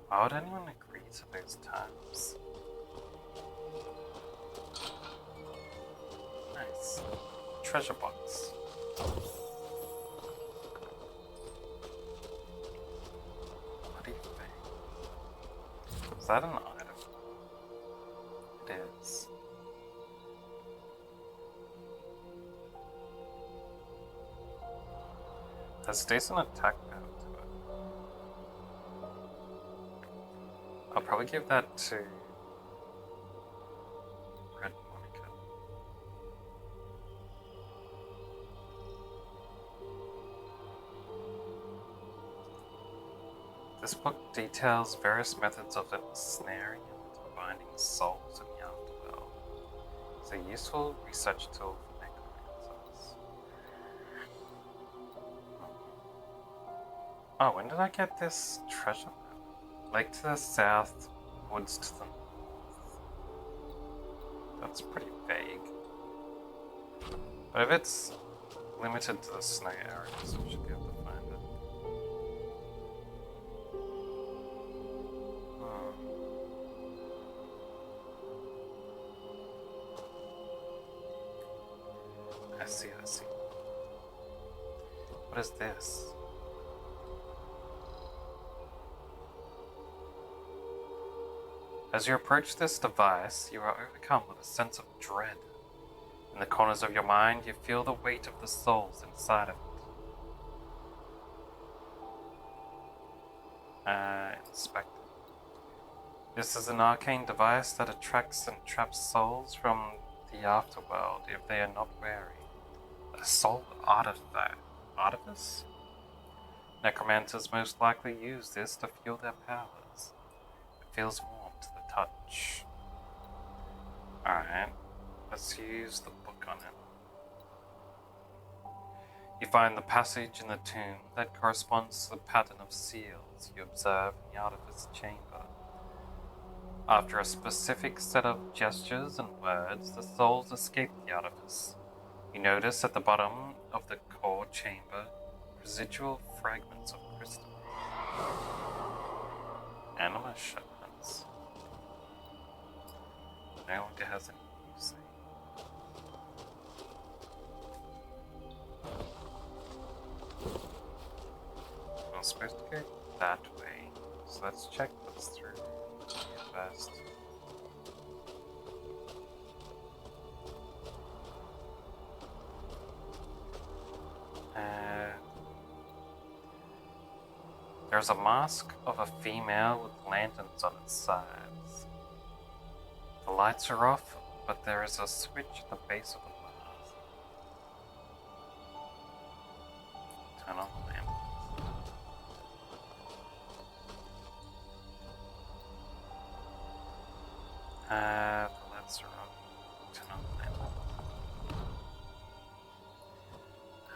Why would anyone agree to those terms? Nice. Treasure box. What do you think? Is that an item? It is. Has decent attack power to it. I'll probably give that to Red Monica. This book details various methods of ensnaring and binding souls in the afterworld. It's a useful research tool for necromancers. Oh, when did I get this treasure map? Lake to the south, woods to the north. That's pretty vague. But if it's limited to the snow areas, we should be able to find it. I see. What is this? As you approach this device, you are overcome with a sense of dread. In the corners of your mind, you feel the weight of the souls inside of it. Inspect. This is an arcane device that attracts and traps souls from the afterworld if they are not wary. A soul artifice? Necromancers most likely use this to fuel their powers. It feels warm to the touch. Alright, let's use the book on it. You find the passage in the tomb that corresponds to the pattern of seals you observe in the artifice chamber. After a specific set of gestures and words, the souls escape the artifice. You notice at the bottom of the core chamber residual fragments of crystal. Anima shards. No longer has any use. I'm supposed to go that way, so let's check what's through first. There's a mask of a female with lanterns on its sides. The lights are off, but there is a switch at the base of the mask. Turn on the lanterns. The lights are off. Turn on the lanterns.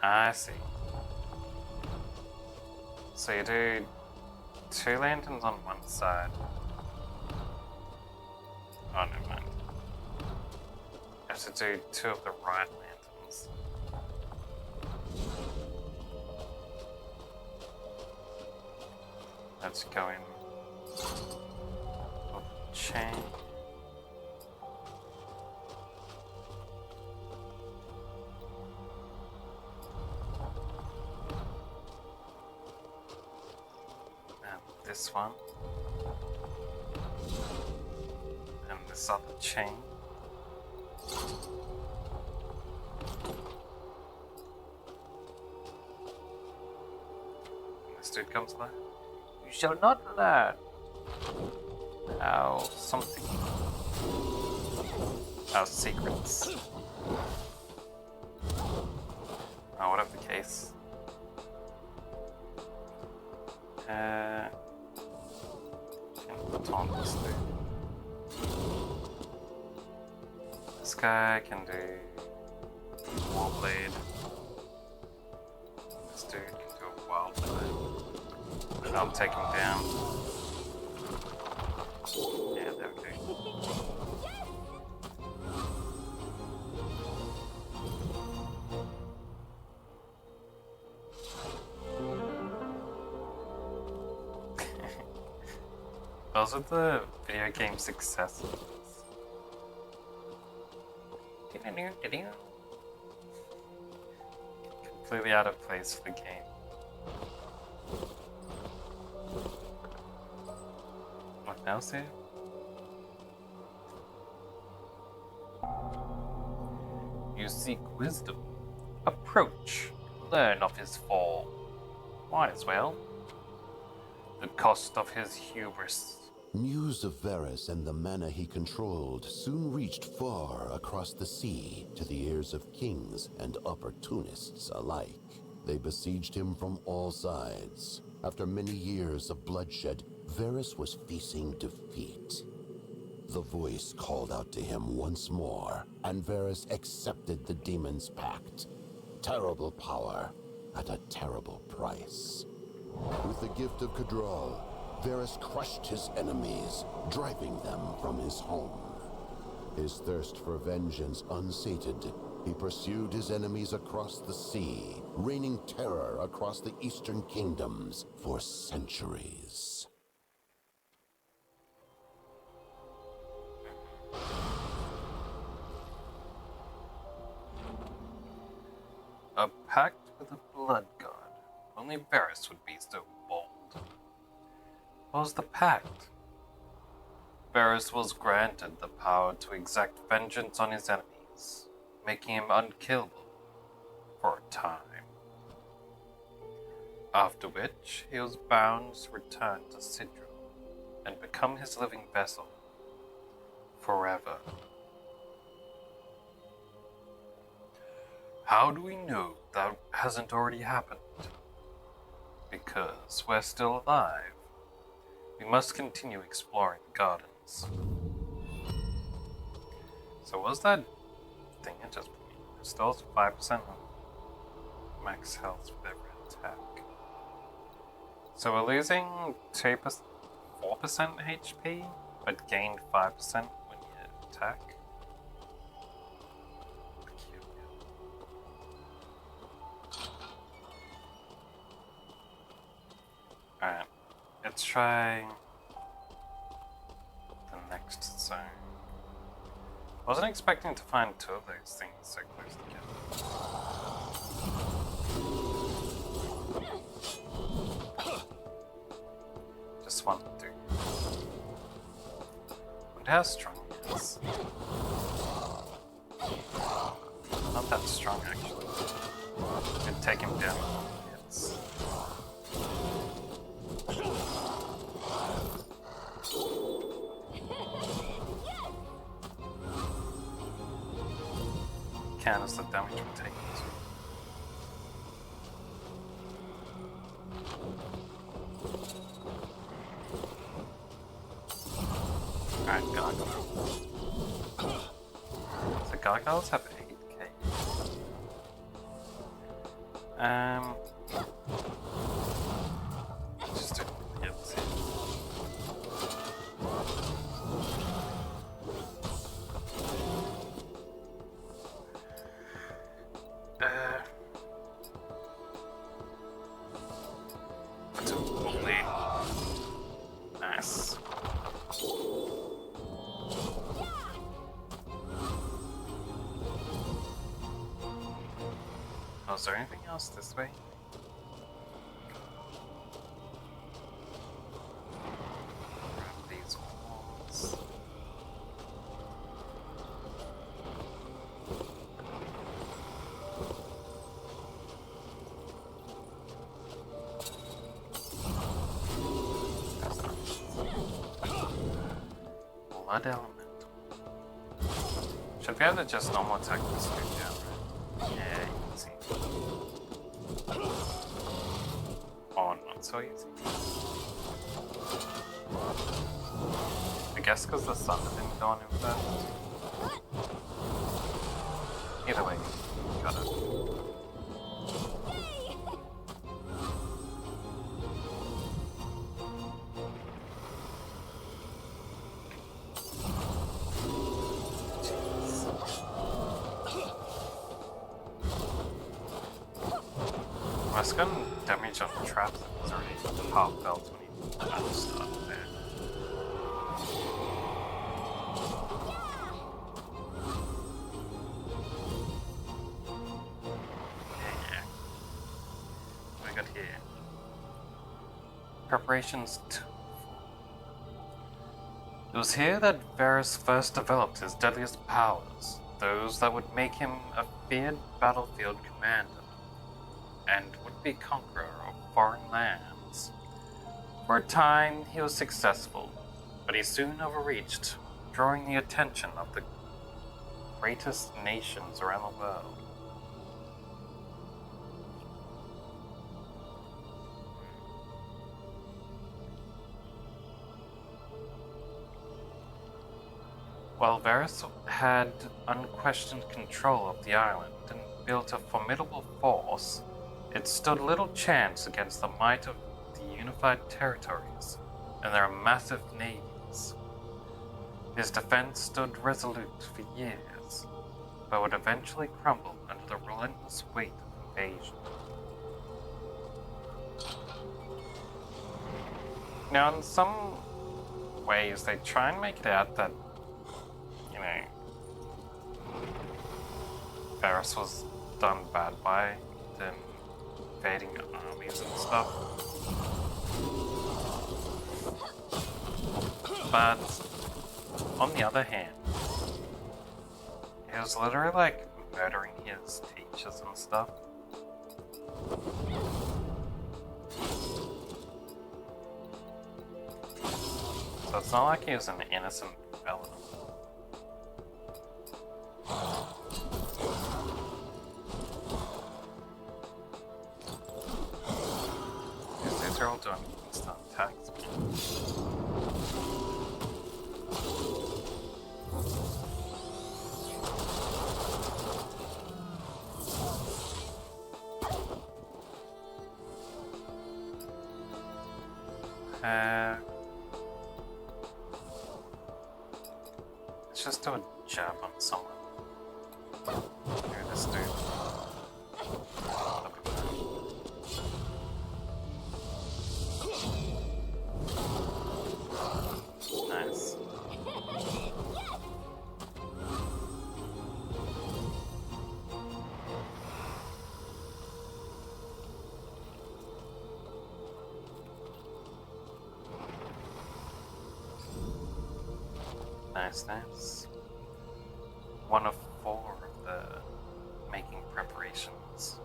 I see. So you do 2 lanterns on one side. Oh, never mind. You have to do 2 of the right lanterns. Let's go in with the chain. This one and this other chain. And this dude comes there. You shall not learn how something, our secrets. Oh, whatever the case. This guy can do Warblade. This dude can do a Wild Blade. I'll take him down. Yeah, there we go. Those are the video game successes. Completely out of place for the game. What else here? You seek wisdom. Approach. Learn of his fall. Might as well. The cost of his hubris. News of Varus and the mana he controlled soon reached far across the sea to the ears of kings and opportunists alike. They besieged him from all sides. After many years of bloodshed, Varus was facing defeat. The voice called out to him once more, and Varus accepted the demon's pact. Terrible power at a terrible price. With the gift of Kadral, Varus crushed his enemies, driving them from his home. His thirst for vengeance unsated, he pursued his enemies across the sea, raining terror across the eastern kingdoms for centuries. A pact with a blood god. only Varys would be so bold. What was the pact? Varys was granted the power to exact vengeance on his enemies, making him unkillable for a time. After which, he was bound to return to Sidra and become his living vessel forever. How do we know that hasn't already happened? Because we're still alive. We must continue exploring the gardens. So what was that thing it just put me? Restores 5% of max health with every attack. So we're losing 4% HP, but gained 5% when you attack. Alright, let's try the next zone. I wasn't expecting to find two of those things so close together. Just one to do. Wonder how strong he is. Not that strong actually. Could take him down with hits. Counters the damage we're taking. Alright, gargoyle. So gargoyles have 8k. Just do hits. Nice. Oh, is there anything else this way? Grab these walls. Blood element. Should be able to just normal attack this dude down, right? Yeah, easy. Oh, not so easy. I guess because the sun didn't go on him first. Either way, got it. I was gonna damage on the traps that was already half belt when he started there. Yeah. What do we got here? Preparations 2. It was here that Varys first developed his deadliest powers, those that would make him a feared battlefield commander and would-be conqueror of foreign lands. For a time, he was successful, but he soon overreached, drawing the attention of the greatest nations around the world. While Varys had unquestioned control of the island and built a formidable force, it stood little chance against the might of the unified territories and their massive navies. His defense stood resolute for years, but would eventually crumble under the relentless weight of invasion. Now, in some ways, they try and make it out that, you know, Varys was done bad by, then invading armies and stuff. But on the other hand, he was literally like murdering his teachers and stuff. So it's not like he was an innocent felon. These are all doing instant attacks. Let's just do a jab on someone. Here, this dude. Look at that. Nice. Nice, nice. One of 4 of the making preparations.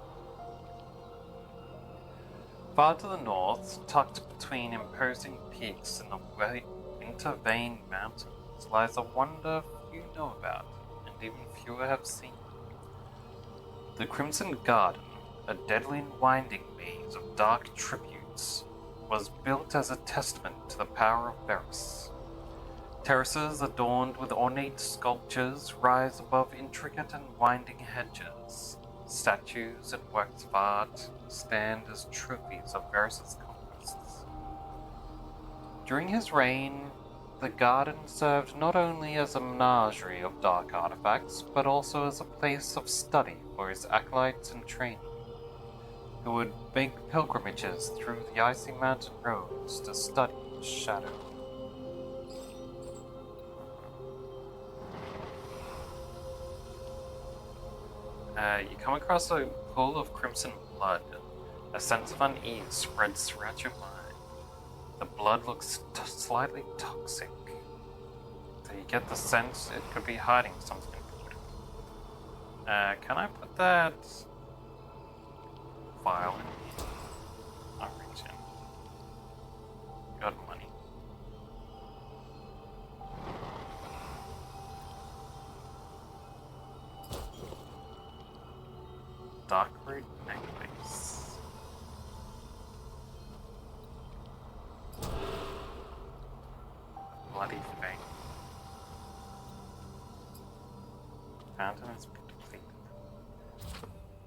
Far to the north, tucked between imposing peaks in the winter-veined mountains, lies a wonder few know about, and even fewer have seen. The Crimson Garden, a deadly and winding maze of dark tributes, was built as a testament to the power of Varus. Terraces adorned with ornate sculptures rise above intricate and winding hedges. Statues and works of art stand as trophies of Varus's conquests. During his reign, the garden served not only as a menagerie of dark artifacts, but also as a place of study for his acolytes and training, who would make pilgrimages through the icy mountain roads to study its shadow. You come across a pool of crimson blood. A sense of unease spreads throughout your mind. The blood looks slightly toxic, so you get the sense it could be hiding something important. Can I put that vial in here? I'll reach in. Got money. Dark root necklace. Bloody thing. Fountain is depleted.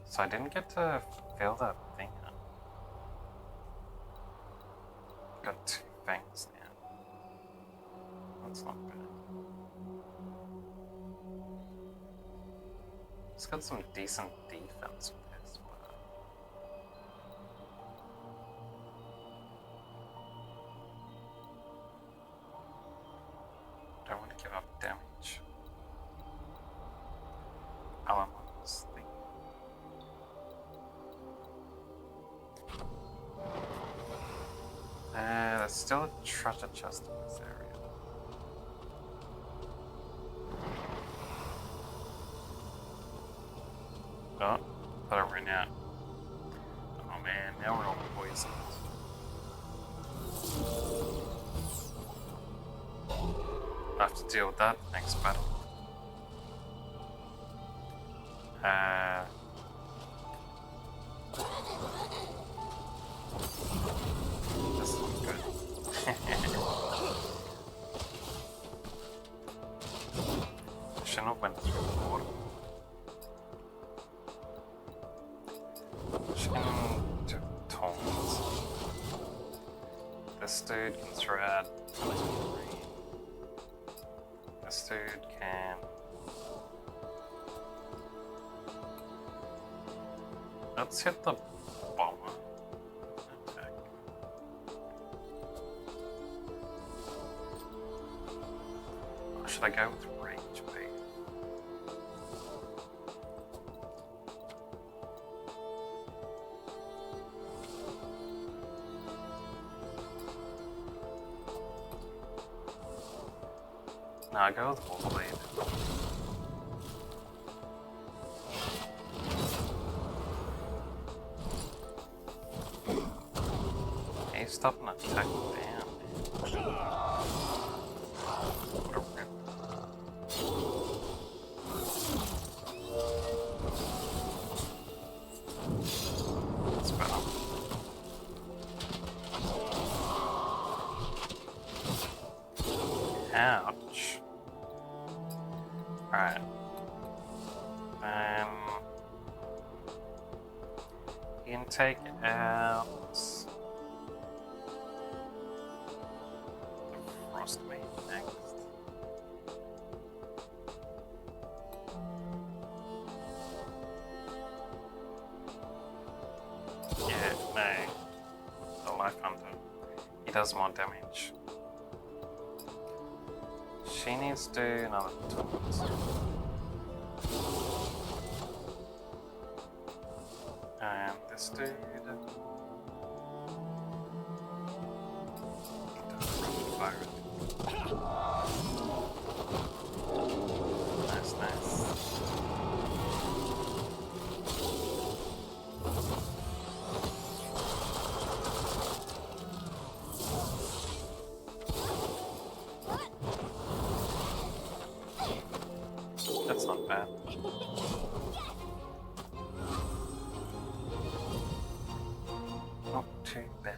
So I didn't get to fill that thing up. Got 2 things now. That's not bad. It's got some decent defense with this, but I don't want to give up damage. Oh, I'm on this thing. There's still a treasure chest in this area. Oh, thought I ran out. Oh man, now we're all poisoned. I'll have to deal with that next battle. This looks good. Shouldn't have went through the water. Into tones. This dude can throw out legendary. This dude can. Let's hit the bomber attack. Or should I go with range bait? Now I go with Wolf Blade. Hey, stop not attacking damn. What a rip. That's better. Ouch. Alright. You can take out the Frostmate next. Yeah, no. The Life Hunter. He does more damage. She needs to do another taunt. And this dude. Fire. Nice, nice. That's not bad. Not too bad.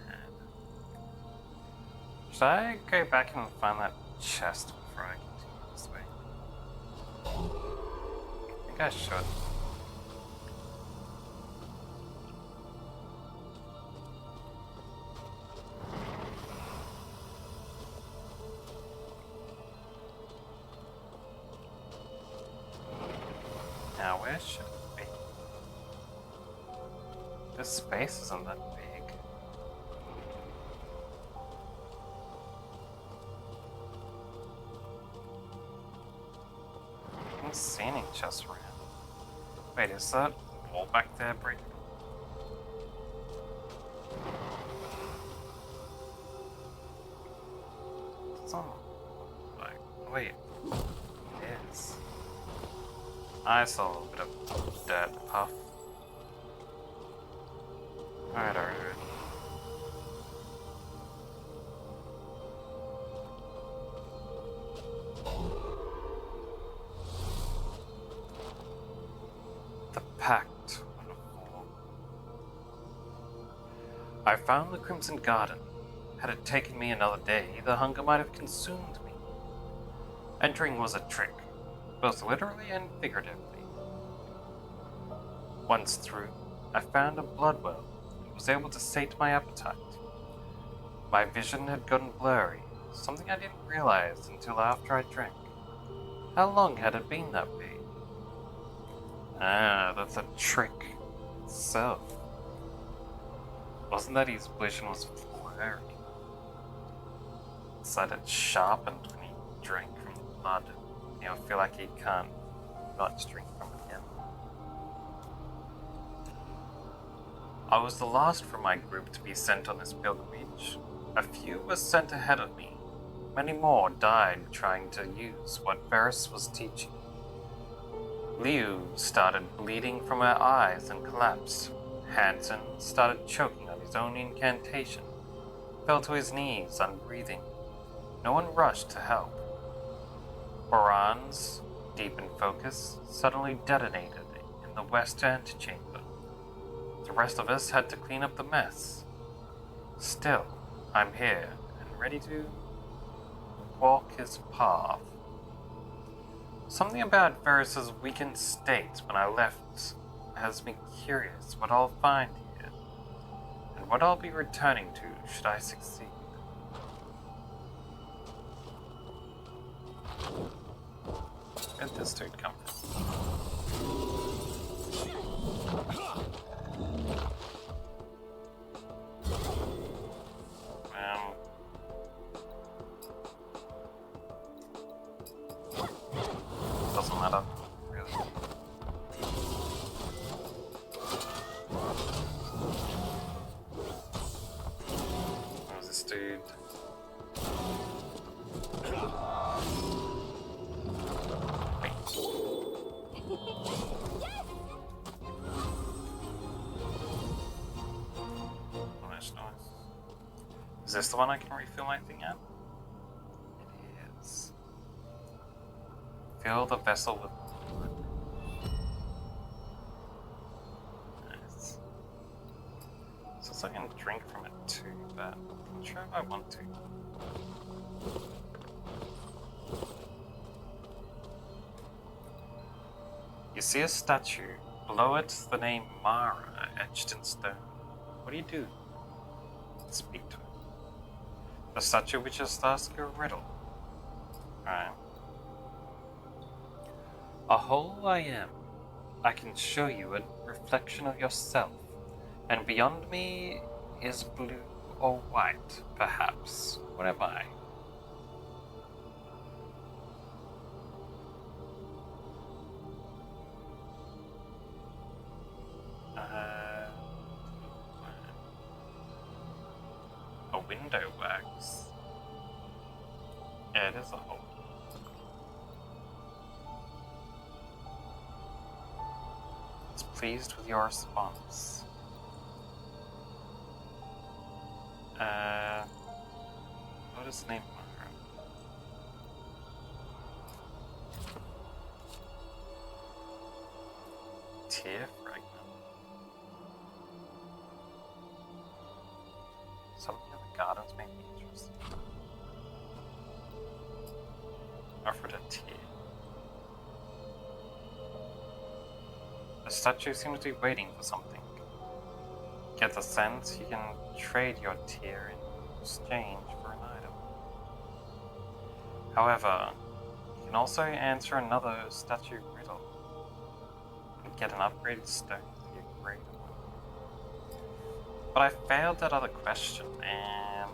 Should I go back and find that chest before I continue this way? I think I should. Now, where should it be? This space isn't that big. I haven't seen any chests around. Wait, is that wall back there breaking? It's not like, wait, it is. I saw a little bit of dirt puff. Alright, alright. The Pact. Wonderful. I found the Crimson Garden. Had it taken me another day, the hunger might have consumed me. Entering was a trick, both literally and figuratively. Once through, I found a blood well and was able to sate my appetite. My vision had gotten blurry, something I didn't realize until after I drank. How long had it been that way? Ah, that's a trick itself. Wasn't that his vision was blurry? It's that it sharpened when he drank from the blood. I feel like he can't not drink from it again. I was the last from my group to be sent on this pilgrimage. A few were sent ahead of me. Many more died trying to use what Varys was teaching. Liu started bleeding from her eyes and collapsed. Hansen started choking on his own incantation. Fell to his knees, unbreathing. No one rushed to help. Boran's, deep in focus, suddenly detonated in the west antechamber. The rest of us had to clean up the mess. Still, I'm here and ready to walk his path. Something about Varys' weakened state when I left has me curious what I'll find here, and what I'll be returning to should I succeed. Where'd this dude come from? Doesn't matter, really. Where's this dude? Is this the one I can refill my thing at? It is. Fill the vessel with water. Nice. So I can drink from it too, but I'm not sure if I want to. You see a statue. Below it, the name Mara etched in stone. What do you do? Speak to it. The statue which just asked you a riddle. Right. A hole I am. I can show you a reflection of yourself, and beyond me is blue or white, perhaps. What am I? A window wax. Yeah, it is a hole. It's pleased with your response. What is the name of her? Tear fragment. Something in the gardens may be interesting. Offered a tear. The statue seems to be waiting for something. Get the sense you can trade your tear in exchange for an item. However, you can also answer another statue riddle and get an upgraded stone for your greater one. But I failed that other question, and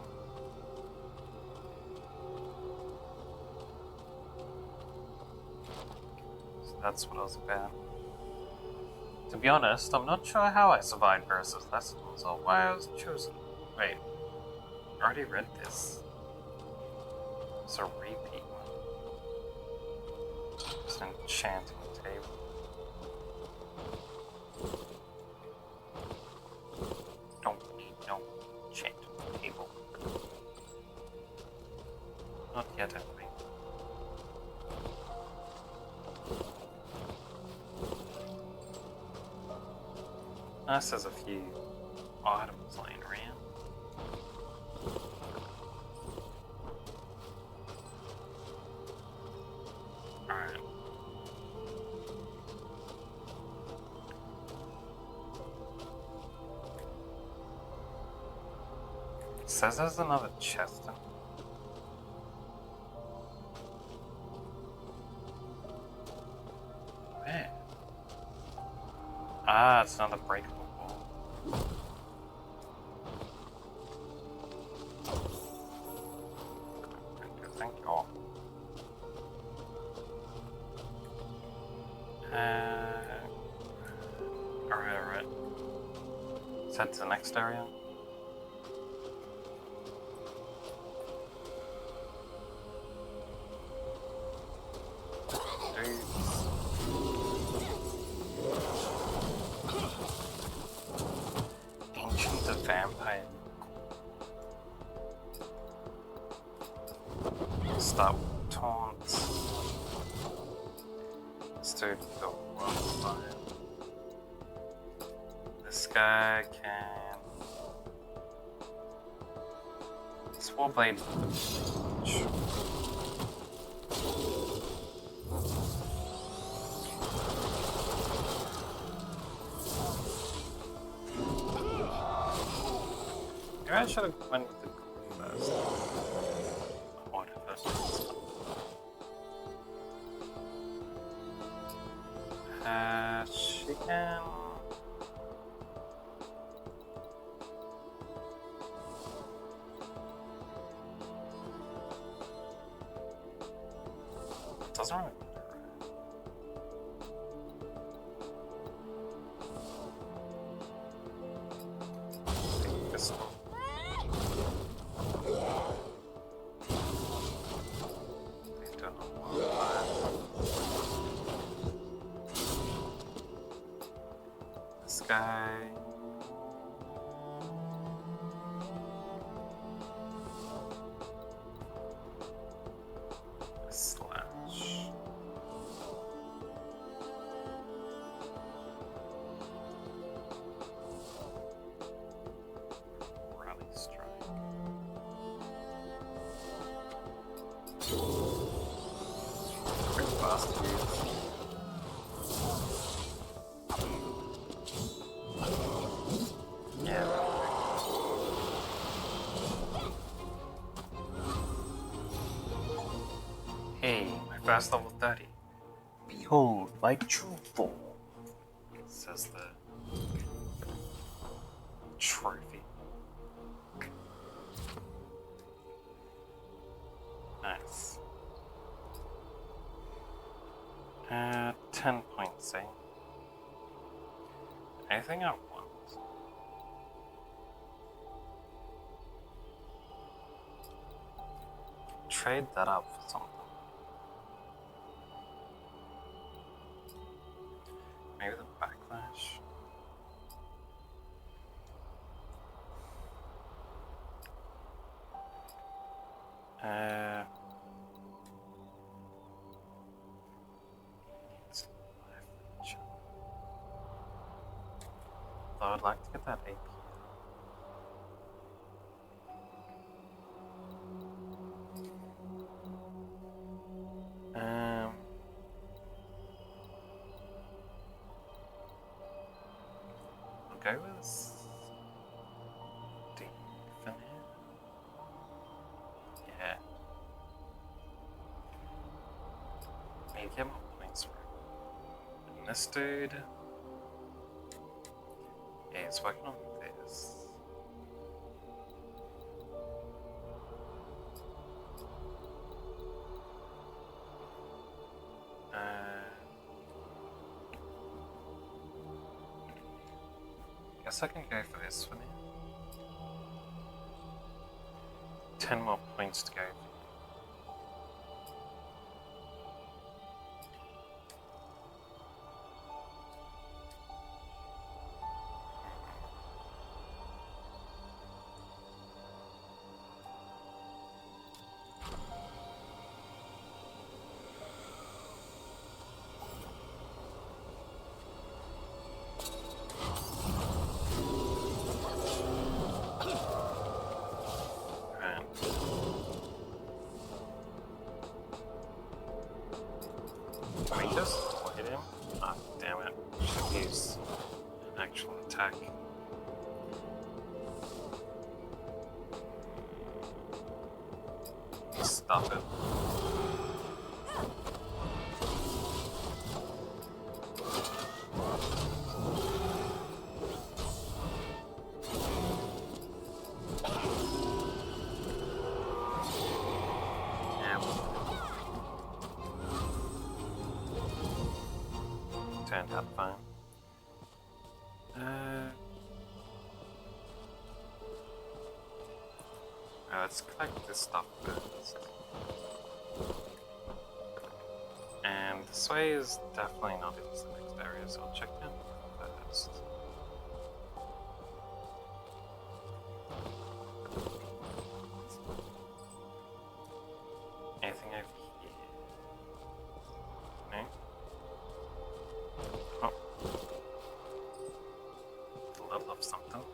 so that's what I was about. To be honest, I'm not sure how I survived versus lessons or why I was chosen. Wait, I already read this. It's a repeat one. It's an enchanting table. Don't need no enchanting table. Not yet, anyway. This has a few items laying around. Alright. It says there's another chest in. Where? Ah, it's another breakable wall. Thank you all. Alright. Let's head to the next area. Ancient vampire. Start with taunts. Let's do the wildfire. This guy can. This warblade with the bleach. Maybe I should have went with the gold first. Whatever. She can. Doesn't really matter. Take this one. They don't know this guy. last use. Yeah. Hey, my first level 30. Behold my true form, says the trophy. Nice. 10 points, eh? Anything I want? Trade that up for something. Maybe the backlash? Though I'd like to get that AP. I'll go with D for now. Yeah. Need to get more points for it. And this dude. Yeah, he's working on this. Guess I can go for this for now. 10 more points to go. Can we just hit him? Ah, damn it. Should use an actual attack. Stop it. Turned out fine. Let's collect this stuff first. And this way is definitely not into the next area, so I'll check them first. Anything over here? No? Oh. A level of something.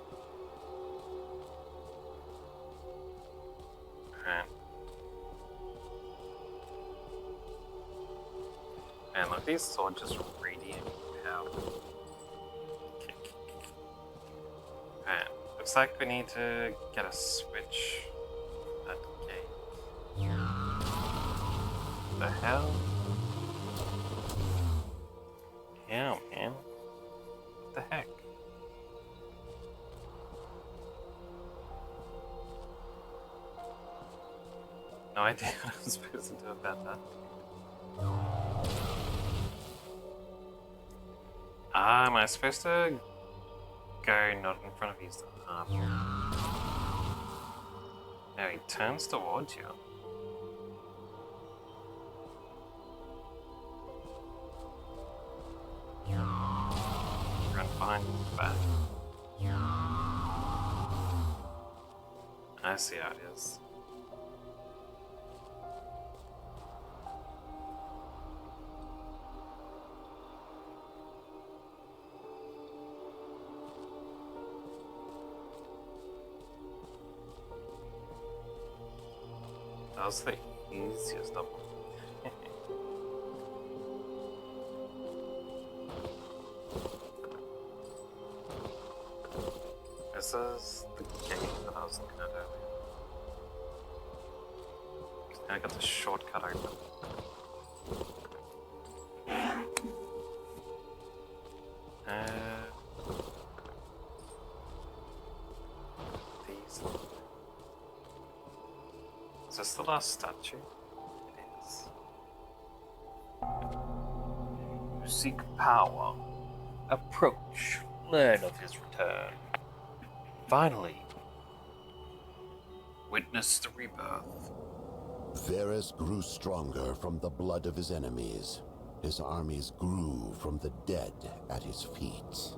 Alright. And look, these swords just radiate power. Alright, looks like we need to get a switch at the gate. The hell? Yeah, man. What the heck? No idea what I'm supposed to do about that. Ah, am I supposed to go not in front of his arm? Now he turns towards you. Run behind him back. I see how it is. That was the easiest of them. This is the game that I was looking at earlier. I got the shortcut open. These. Is this the last statue? It is. You seek power. Approach. Learn of his return. Finally, witness the rebirth. Varus grew stronger from the blood of his enemies. His armies grew from the dead at his feet.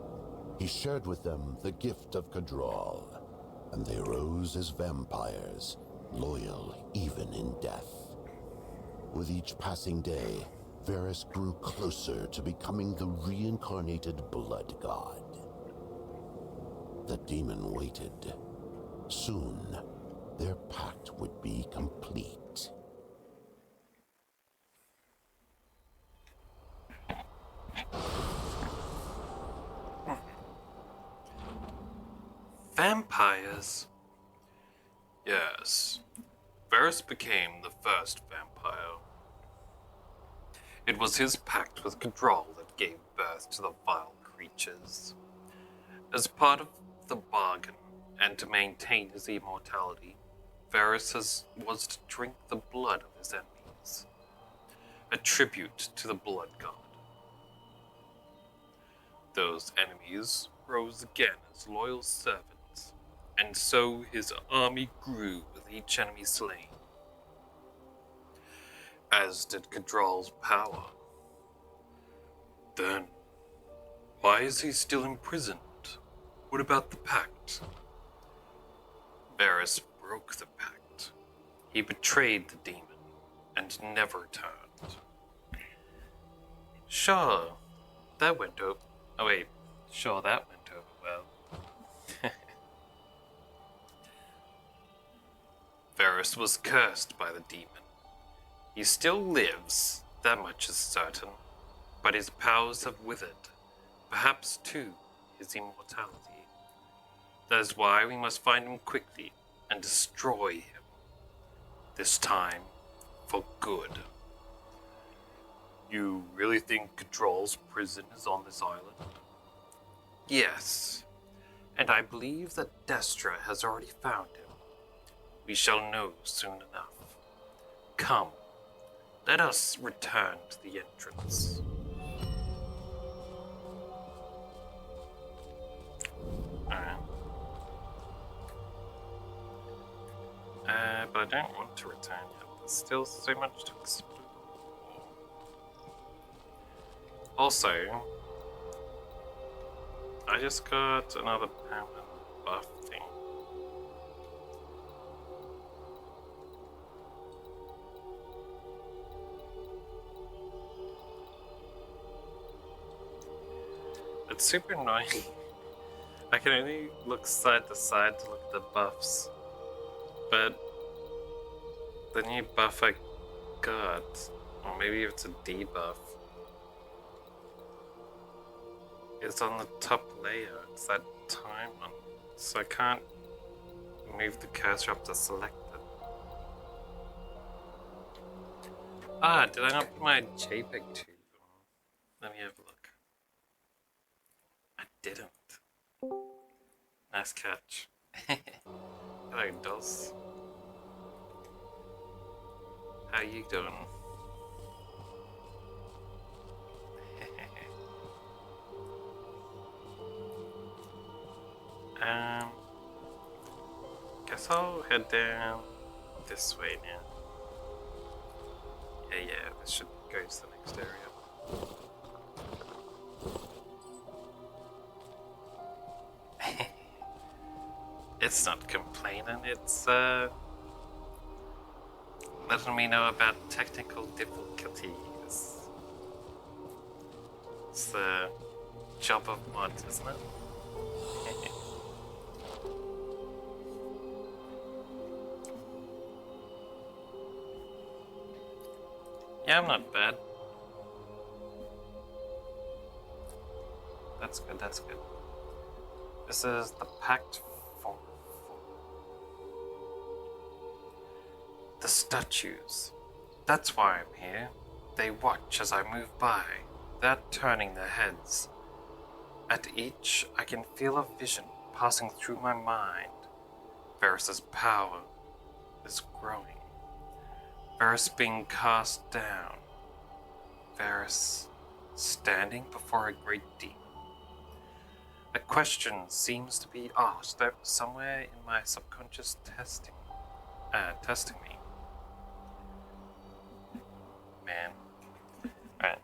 He shared with them the gift of Kadral, and they rose as vampires, loyal even in death. With each passing day, Varus grew closer to becoming the reincarnated blood god. The demon waited. Soon, their pact would be complete. Vampires? Yes. Varus became the first vampire. It was his pact with Kadral that gave birth to the vile creatures. As part of the bargain, and to maintain his immortality, Varus was to drink the blood of his enemies, a tribute to the blood god. Those enemies rose again as loyal servants, and so his army grew with each enemy slain. As did Kadral's power. Then, why is he still imprisoned? What about the pact? Varus broke the pact. He betrayed the demon and never turned. Sure, that went over. Oh wait, sure that went over well. Varus was cursed by the demon. He still lives, that much is certain, but his powers have withered, perhaps too his immortality. That is why we must find him quickly and destroy him. This time, for good. You really think Kadral's prison is on this island? Yes, and I believe that Destra has already found him. We shall know soon enough. Come, let us return to the entrance. Alright. But I don't want to return yet. There's still so much to explore. Also, I just got another permanent buff thing. It's super annoying. I can only look side to side to look at the buffs. But the new buff I got, or maybe it's a debuff, is on the top layer. It's that time one. So I can't move the cursor up to select it. Ah, did I not put my JPEG tube on? Let me have a look. I didn't. Nice catch. Hello, dolls. How you doing? Guess I'll head down this way now. Yeah, this should go to the next area. It's not complaining, it's letting me know about technical difficulties. It's the job of mod, isn't it? Yeah, I'm not bad. That's good, that's good. This is the Pact The statues. That's why I'm here. They watch as I move by, without turning their heads. At each, I can feel a vision passing through my mind. Varus's power is growing. Varus being cast down. Varus standing before a great demon. A question seems to be asked somewhere in my subconscious testing me. Man. Alright.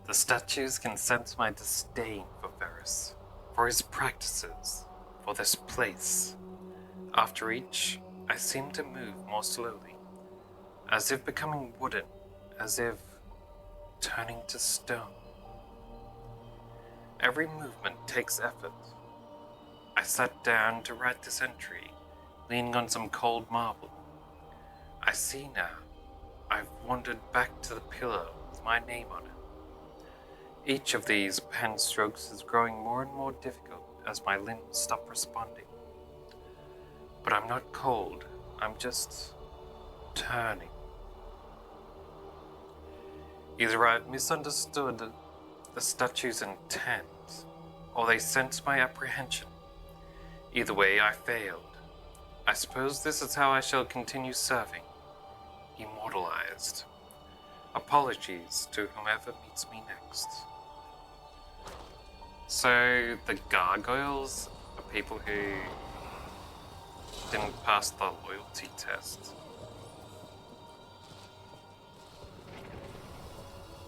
The statues can sense my disdain for Varus, for his practices, for this place. After each, I seem to move more slowly, as if becoming wooden, as if turning to stone. Every movement takes effort. I sat down to write this entry, leaning on some cold marble. I see now. I've wandered back to the pillar with my name on it. Each of these pen strokes is growing more and more difficult as my limbs stop responding. But I'm not cold, I'm just turning. Either I've misunderstood the statue's intent, or they sense my apprehension. Either way, I failed. I suppose this is how I shall continue serving. Immortalized. Apologies to whomever meets me next. So, the gargoyles are people who didn't pass the loyalty test.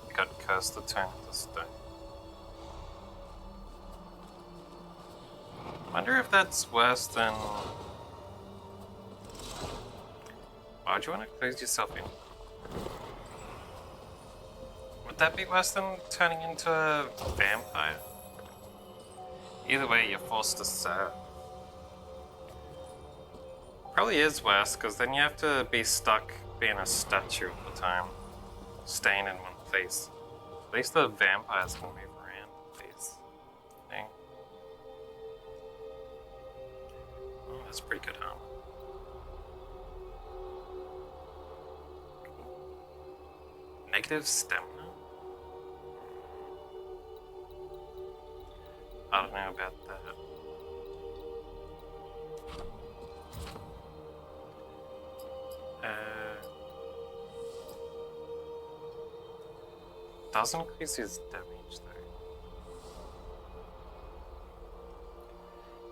They got cursed to turn into stone. Wonder if that's worse than... Why would you want to close yourself in? Would that be worse than turning into a vampire? Either way, you're forced to serve. Probably is worse, because then you have to be stuck being a statue all the time, staying in one place. At least the vampires can move around, please. Dang. Oh, that's pretty good, huh? Negative stamina? I don't know about that. Doesn't increase his damage though.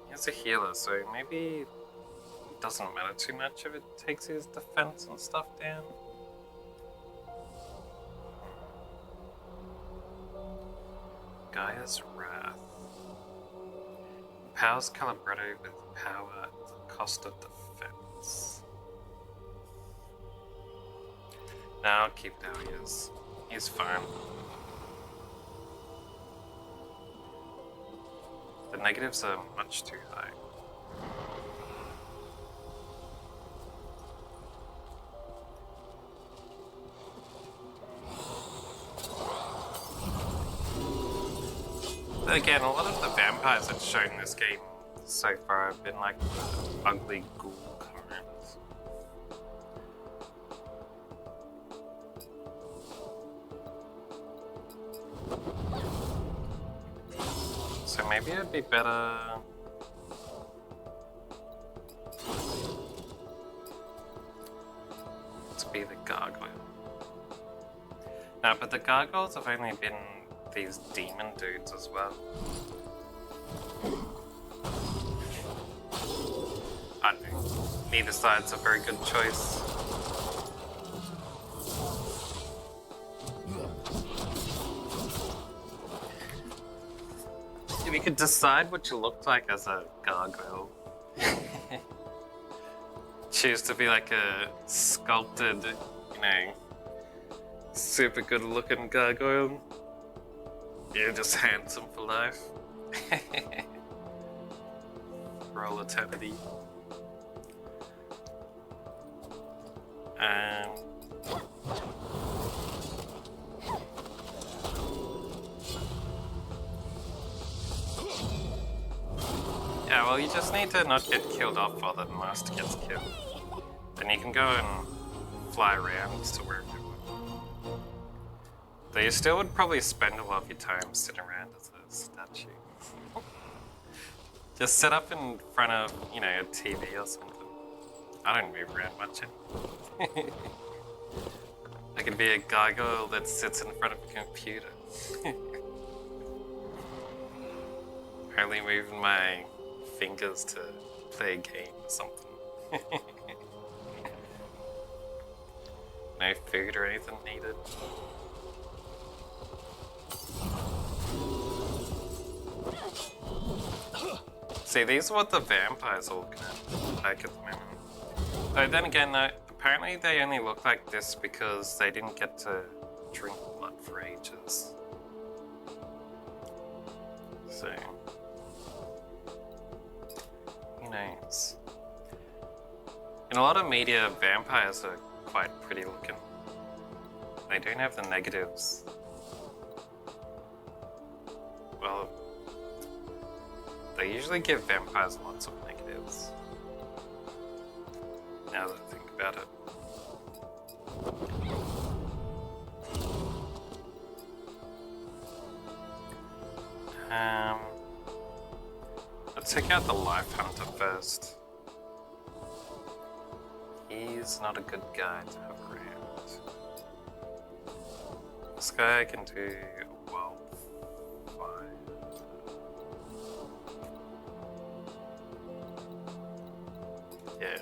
He's a healer, so maybe it doesn't matter too much if it takes his defense and stuff down. Gaia's Wrath. Powers Calibretto with power at the cost of defense. No, I'll keep it how he is. He's fine. The negatives are much too high. But again, a lot of the vampires that's shown in this game so far have been like ugly ghoul kinds. So maybe it'd be better to be the gargoyle. No, but the gargoyles have only been these demon dudes as well. I don't know. Neither side's a very good choice. If you could decide what you looked like as a gargoyle, choose to be like a sculpted, you know, super good looking gargoyle. You're just handsome for life. For all eternity. Yeah, well, you just need to not get killed off while the master gets killed. Then you can go and fly around to wherever you want. Though you still would probably spend a lot of your time sitting around as a statue. Just set up in front of, you know, a TV or something. I don't move around much anymore. I could be a gargoyle that sits in front of a computer. Only moving my fingers to play a game or something. No food or anything needed. See, these are what the vampires are looking like at the moment. Though then again, apparently they only look like this because they didn't get to drink blood for ages. So, who knows? In a lot of media, vampires are quite pretty looking. They don't have the negatives. Well, they usually give vampires lots of negatives. Now that I think about it. Let's check out the Life Hunter first. He's not a good guy to have around. This guy can do well. Yeah.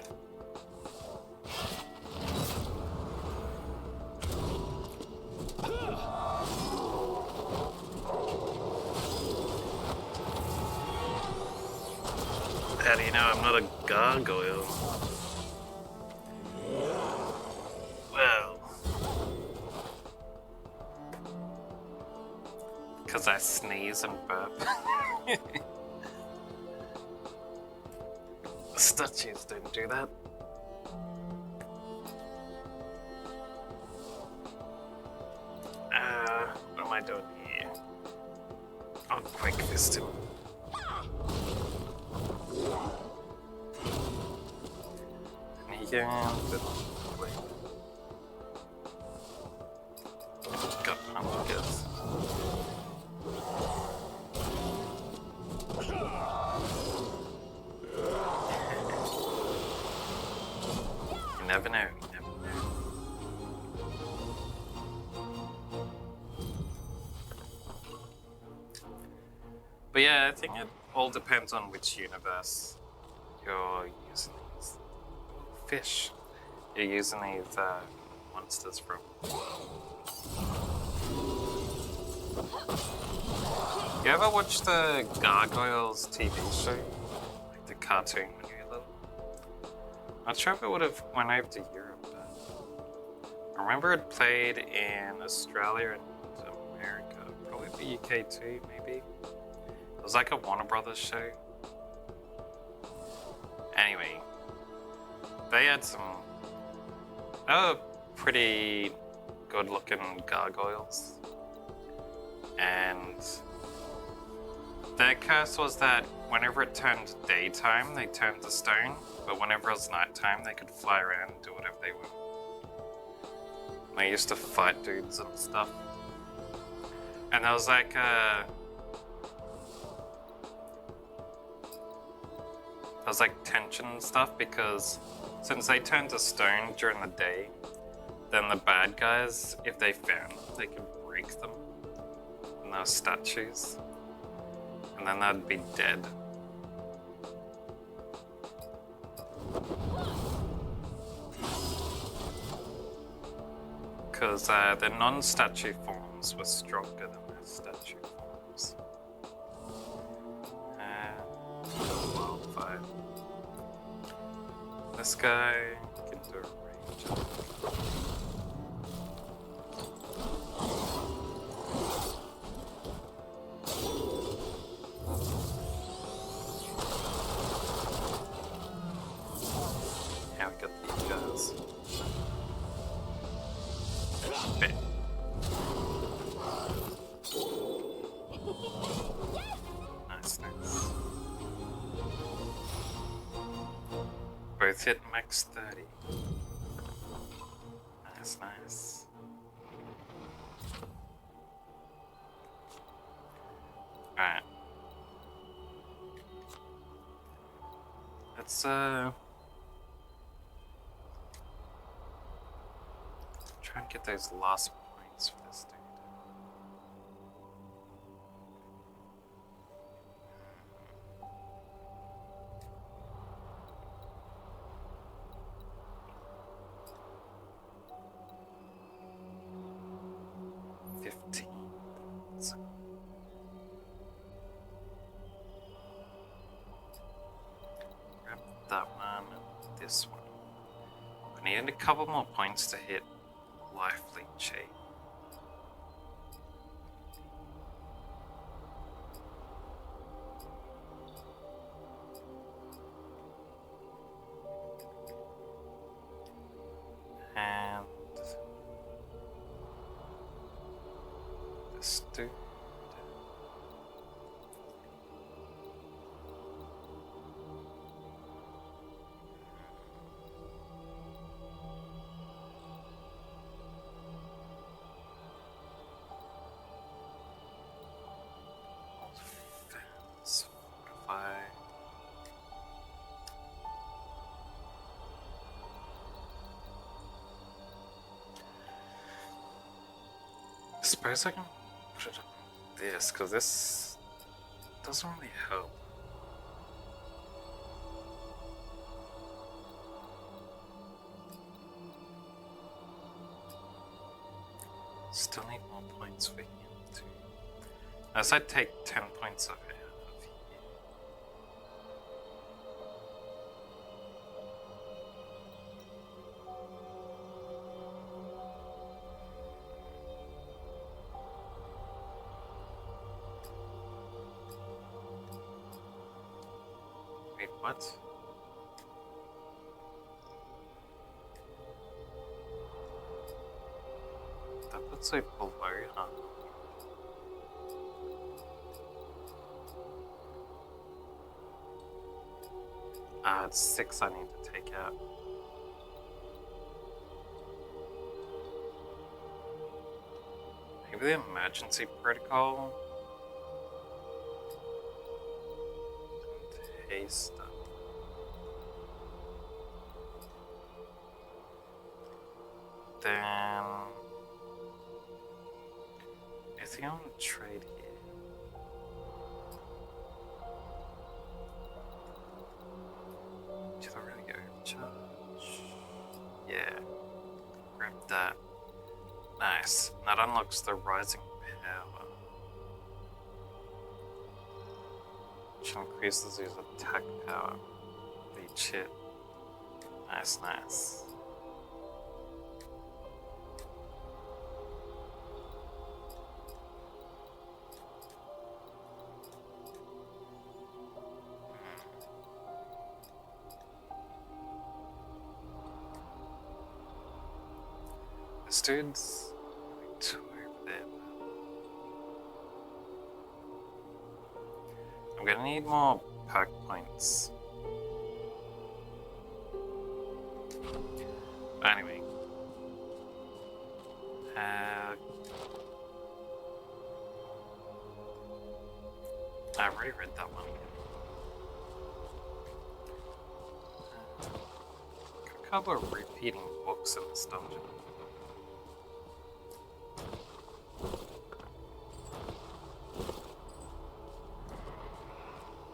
How do you know I'm not a gargoyle? Well, because I sneeze and burp. Statues don't do that. What am I doing here? I'll quick fist him. And he can... Got pumped, I guess. You never know, you never know. But yeah, I think it all depends on which universe you're using these fish. You're using these monsters from. You ever watch the Gargoyles TV show? Like the cartoon when you were little? Not sure if it would have went over to Europe, but I remember it played in Australia and America, probably the UK too, maybe. It was like a Warner Brothers show. Anyway, they had some pretty good looking gargoyles. And their curse was that whenever it turned daytime, they turned to stone, but whenever it was nighttime, they could fly around and do whatever they wanted. They used to fight dudes and stuff. And there was like tension and stuff because since they turned to stone during the day, then the bad guys, if they found them, they could break them. And those statues. And then they'd be dead. Because the non-statue forms were stronger than their statue forms. Wildfire. This guy can do a range. Yeah, we got these guys. Bit. Nice, nice. both hit max 30. Nice, nice. Alright. Let's try and get those last points for this dude. Grab that one and this one. I needed a couple more points to hit life leeching. And this dude. Fence, fortify. I suppose I can put it on this, because this doesn't really help. Still need more points for him too. As I take 10 points of it out of here. Wait, what? That puts it below, huh? It's 6 I need to take out. Maybe the emergency protocol? And haste up. Then is he on trade here? Did I really go overcharge? Yeah. Grab that. Nice. That unlocks the rising power, which increases his attack power with each hit. Nice, nice. This dude's two over there. I'm gonna need more perk points. Anyway. I already read that one. A couple of repeating books in this dungeon.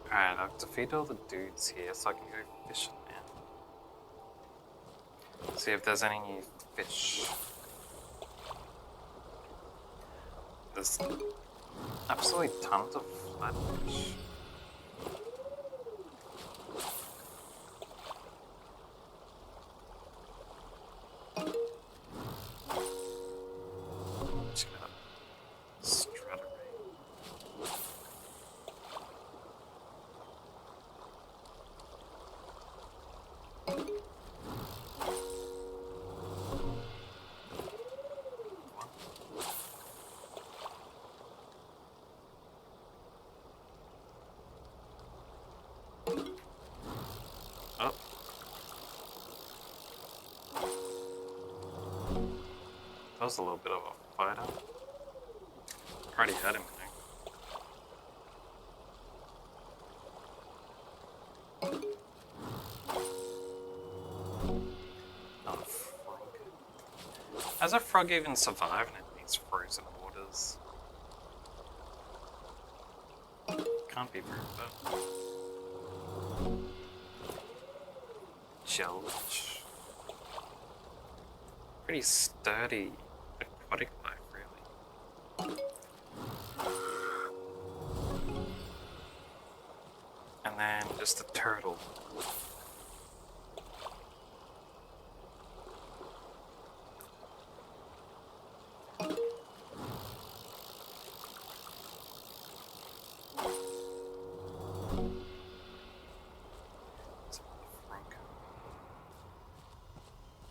Alright, I've defeated all the dudes here, so I can go fishing now. See if there's any new fish. There's absolutely tons of flatfish. Check it out. Strata ray. was a little bit of a fighter. Already had him though. Not a frog. Has a frog even survived in these frozen waters? Can't be very good. Jellyfish. Pretty sturdy aquatic life, really. And then just a turtle.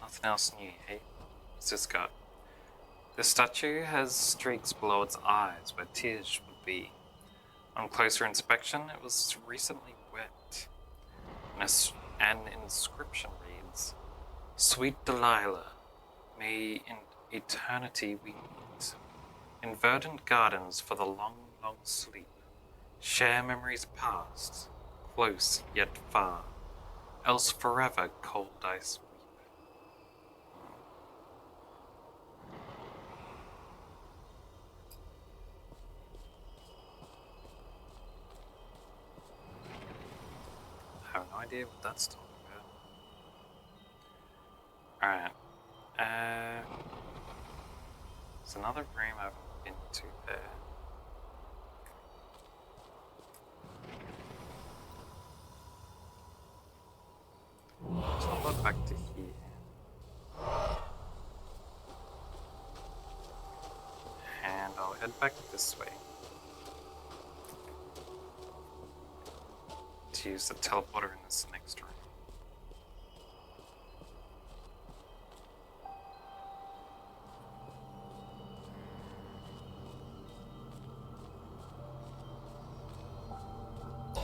Nothing else new, hey? What's this got? The statue has streaks below its eyes where tears would be. On closer inspection, it was recently wet. An inscription reads, "Sweet Delilah, may in eternity we meet. In verdant gardens for the long, long sleep. Share memories past, close yet far. Else forever cold ice weep." I have no idea what that's talking about. Alright. There's another room I haven't been to there. So I'll go back to here. And I'll head back this way. To use the teleporter in this next room.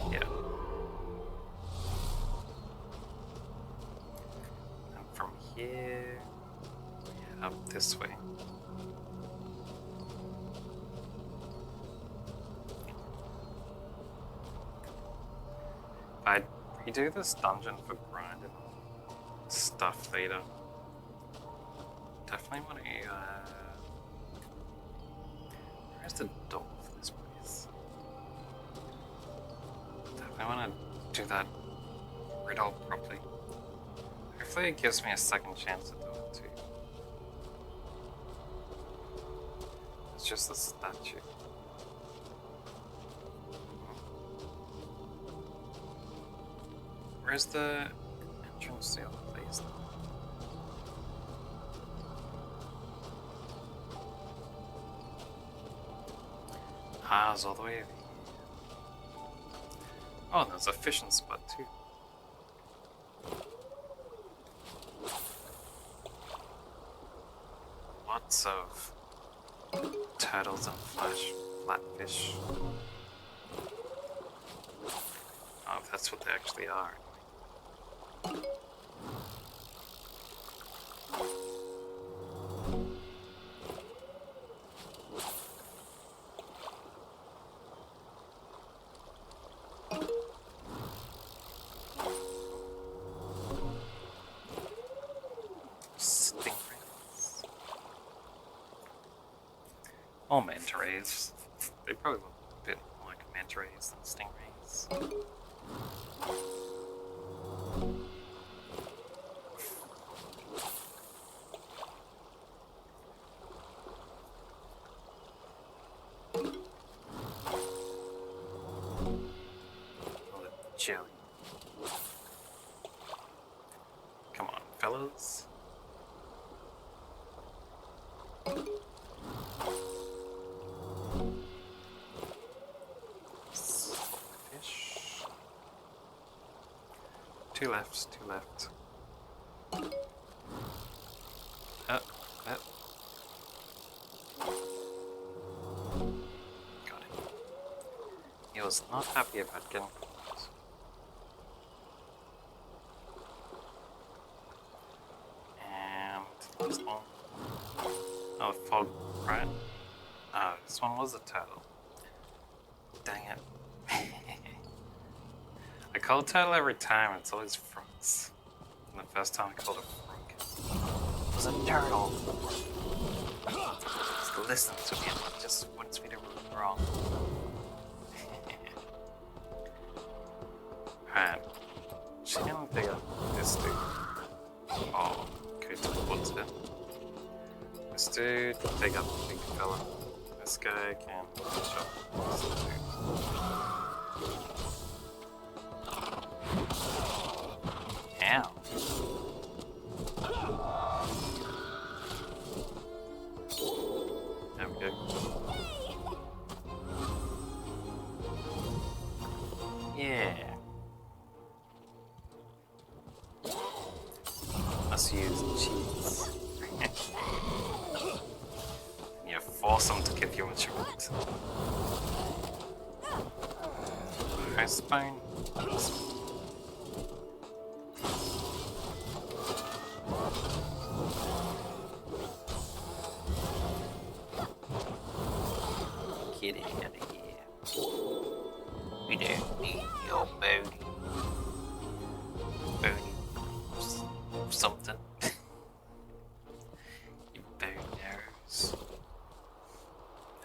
Yeah. And from here, yeah, up this way. I'd redo this dungeon for grinding stuff later. Definitely want to. Where's the door for this place? Definitely want to do that riddle properly. Hopefully, it gives me a second chance to do it too. It's just a statue. Where's the entrance to the other place though? Ah, it's all the way over here. Oh, there's a fishing spot too. Lots of turtles and flatfish. Oh, if that's what they actually are. Stingrays. Or manta rays. They probably look a bit more like manta rays than stingrays. Jelly. Come on, fellas. Fish. Two left, two left. Got it. He was not happy about getting caught. And last one. Oh, default, right? Oh, this one was a turtle. Dang it. I call it turtle every time, it's always fruits. And the first time I called it frog. It was a turtle. Just listen to me and it just wants me to root wrong. Alright. She didn't dig up this dude. Oh, could teleport it. This dude can dig up the big fella. This guy can chop this dude. Ow. There we go. Yeah. Let's use cheese. You force them to give you what you want. Ice spoon. Get it out of here. We don't need your booty. Booty something. You bone arrows.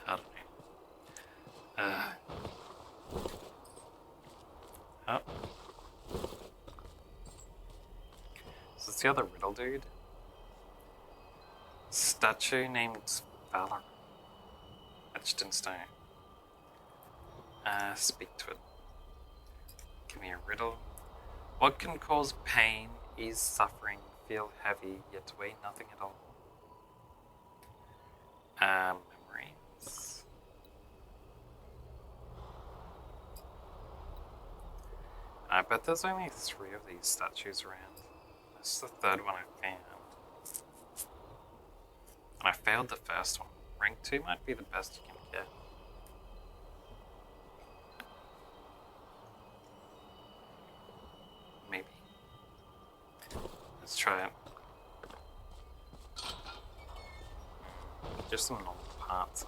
I don't know. Oh. So it's the other riddle dude. Statue named Valor. Etched in stone. Speak to it. Give me a riddle. What can cause pain, ease suffering, feel heavy, yet weigh nothing at all? Memories. I bet there's only 3 of these statues around. This is the 3rd one I found. And I failed the first one. Rank 2 might be the best you can get. Maybe. Let's try it. Just some normal parts.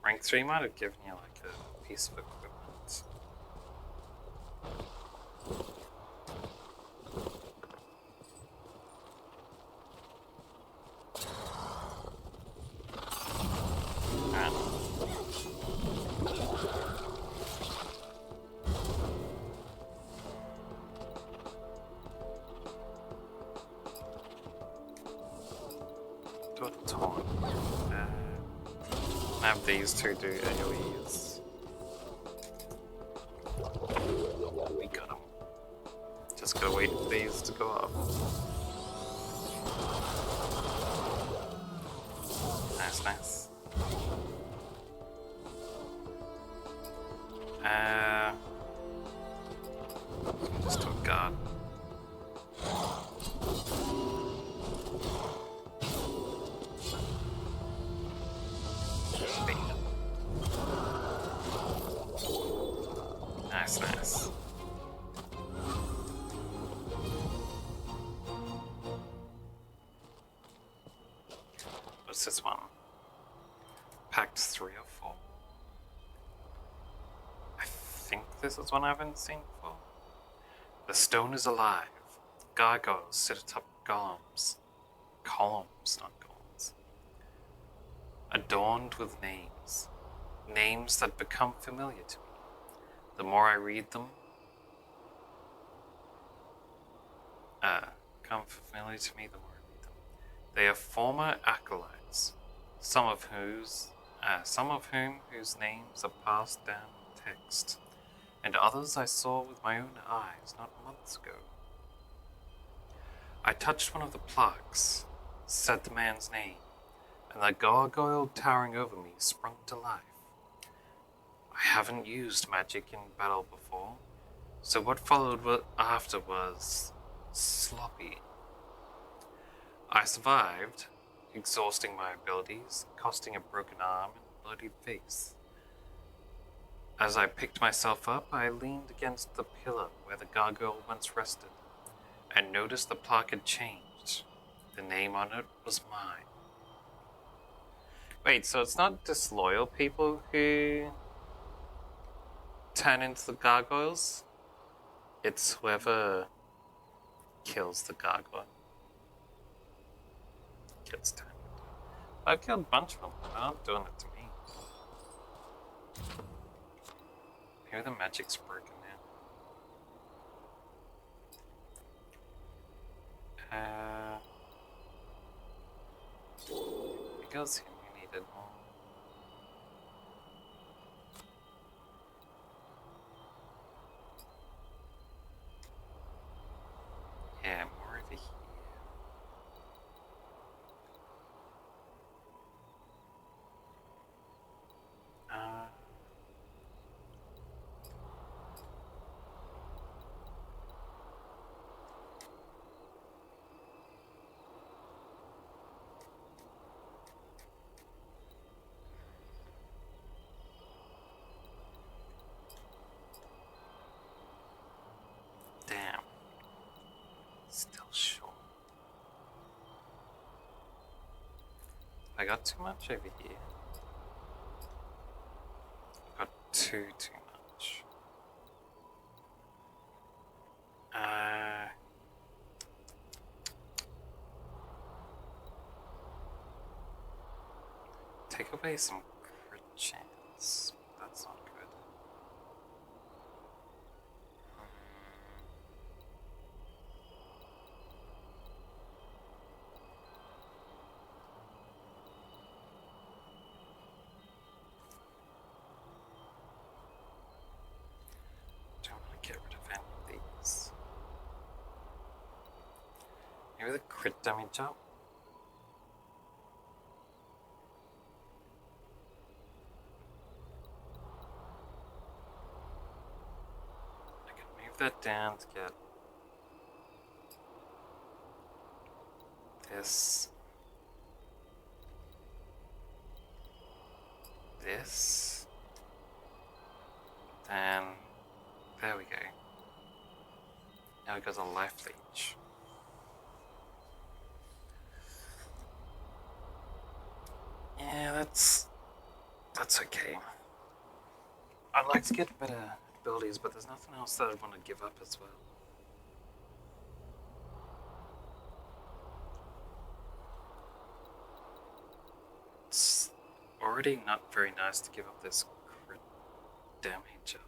Rank 3 might have given you like a piece of equipment. Have these two do AoEs. We got them. Just gotta wait for these to go up. Nice, nice. Just do a guard. Nice, nice. What's this one? Pact 3 or 4. I think this is one I haven't seen before. The stone is alive. Gargoyles sit atop columns. Columns, not columns. Adorned with names. Names that become familiar to me. The more I read them, become familiar to me, the more I read them. They are former acolytes, some of whom whose names are passed down in text, and others I saw with my own eyes not months ago. I touched one of the plaques, said the man's name, and the gargoyle towering over me sprung to life. I haven't used magic in battle before, so what followed after was sloppy. I survived, exhausting my abilities, costing a broken arm and bloodied face. As I picked myself up, I leaned against the pillar where the gargoyle once rested, and noticed the plaque had changed. The name on it was mine. Wait, so it's not disloyal people who turn into the gargoyles? It's whoever kills the gargoyle gets turned. I've killed a bunch of them. They're not doing it to me. Maybe the magic's broken now. It goes him who needed more. Yeah, more over here. Damn. Still short. I got too much over here. I got too much. Take away some crit chance. That's not good. Don't want to get rid of any of these. Maybe the crit damage up? I can move that down to get this. This. And there we go. Now it goes a life leech. Yeah, that's okay. I'd like to get better abilities, but there's nothing else that I'd want to give up as well. It's already not very nice to give up this crit damage up.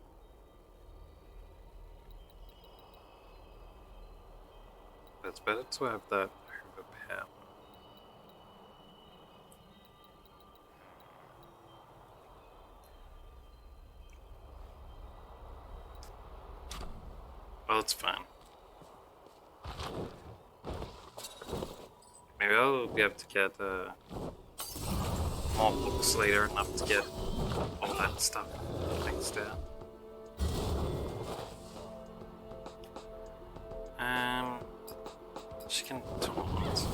But it's better to have that overpower. Well, it's fine. Maybe I'll be able to get more books later, enough to get all that stuff next down. She can taunt.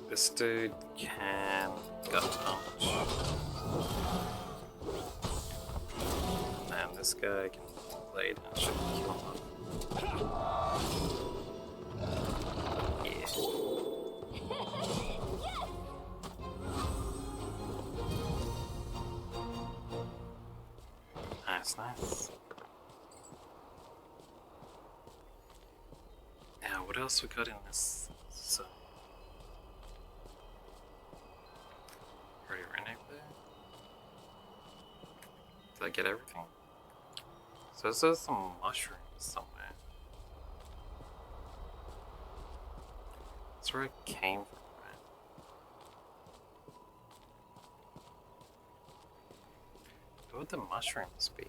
This dude can gut punch. And this guy can blade and should kill him. Yeah. Nice. Now, what else we got in this zone? Already ran over there? Did I get everything? So there's some mushrooms somewhere. That's where it came from, right? What would the mushrooms be?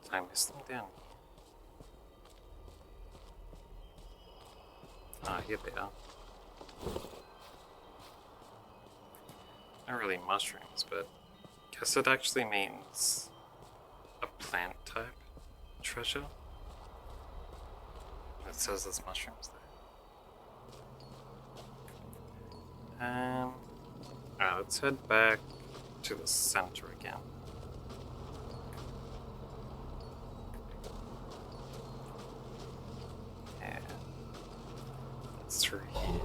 Did I miss them down here? Ah, here they are. Not really mushrooms, but I guess it actually means a plant type treasure. It says there's mushrooms there. Alright, let's head back to the center again. Yeah. That's through here.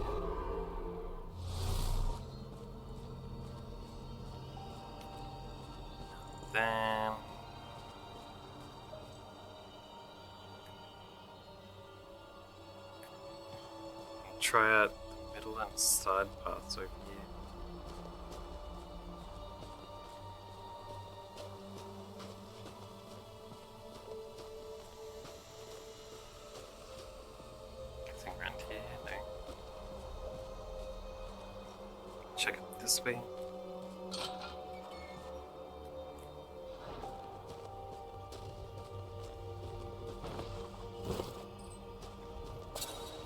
Then try out the middle and side paths over here. Nothing around here, no. Check it this way.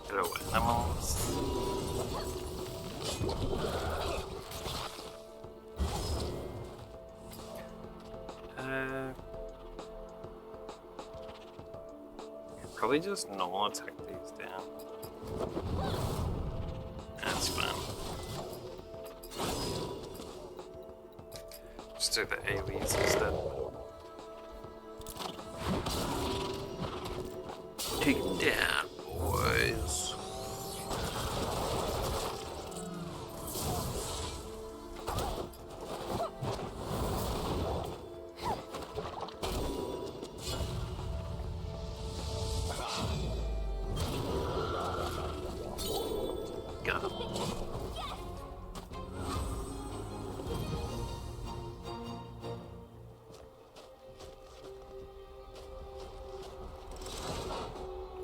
Hello, animals. Probably just normal attack these down. That's fine. Just do the AoEs instead. Take it down, boys. Got him.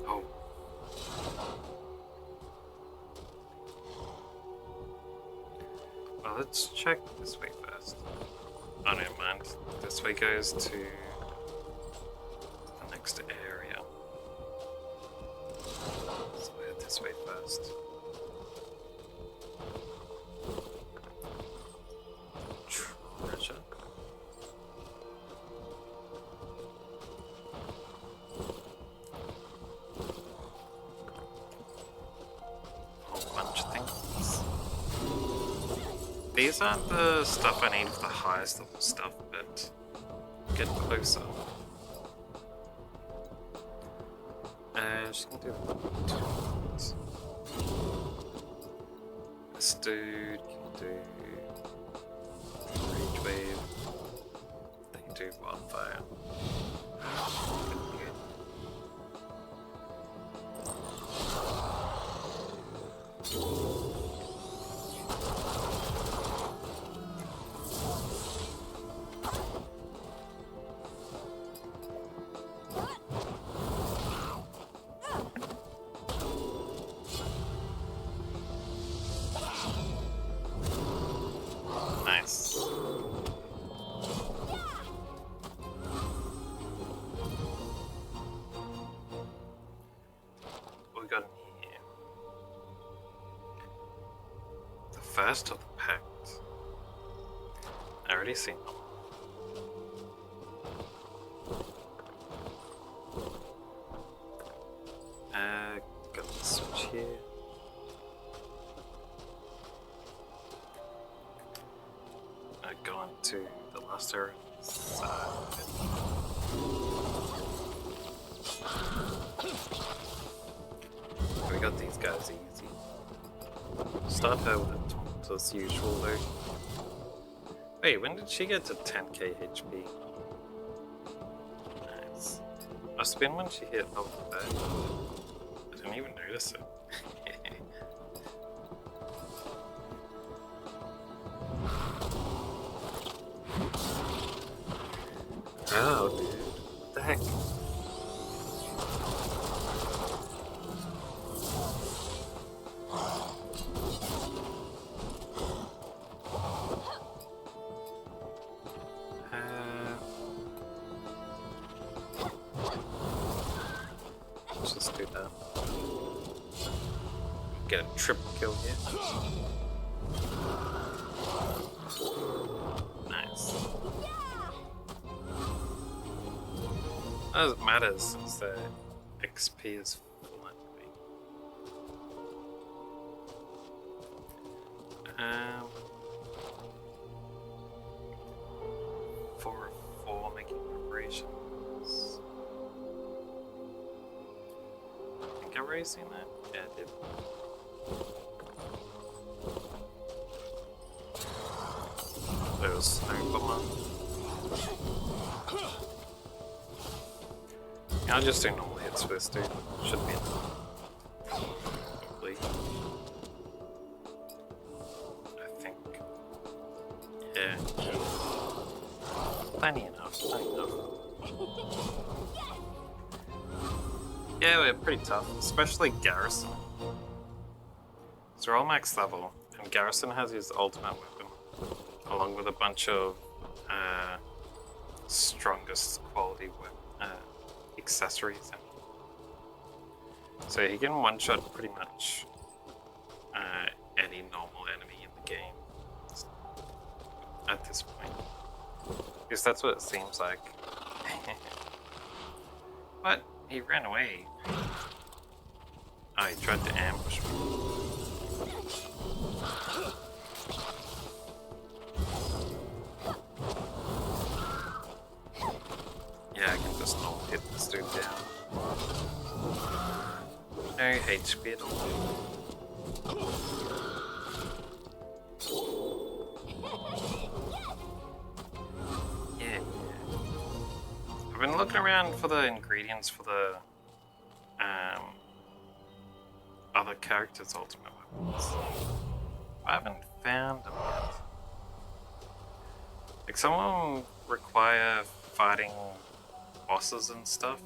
Oh. Well, let's check this way first. Oh, never mind. This way goes to the next area. So we'll head this way first. Treasure. Whole bunch of things. These aren't the stuff I need for the highest level stuff, but get closer. Just gonna do that. This dude can do rage wave. They can do wildfire. Nice. What we got in here? The first of the pact. I already seen them. Got the switch here. Going to the luster side. We got these guys easy. Start her with a taunt as usual though. Wait, when did she get to 10k HP? Nice. Must have been when she hit level 30. I didn't even notice it. Oh, dude. What the heck? Let's just do that. Get a triple kill here. Nice. All that matters is that XP is full. Um, 4 making preparations. I think I already seen that. Yeah, I did. There was Snowbomber. I'll just do normal hits first, dude. Should be enough. Hopefully. I think. Yeah. Plenty enough. Plenty enough. Yeah, we're pretty tough, especially Garrison. So we're all max level, and Garrison has his ultimate weapon, along with a bunch of strongest quality accessories. So he can one-shot pretty much any normal enemy in the game at this point. Because that's what it seems like. But he ran away. Oh, he tried to ambush me. Yeah, I can just not hit this dude down. No HP at all. Yeah. I've been looking around for the ingredients for the other characters' ultimate weapons. I haven't found them yet. Like, some of them require fighting bosses and stuff,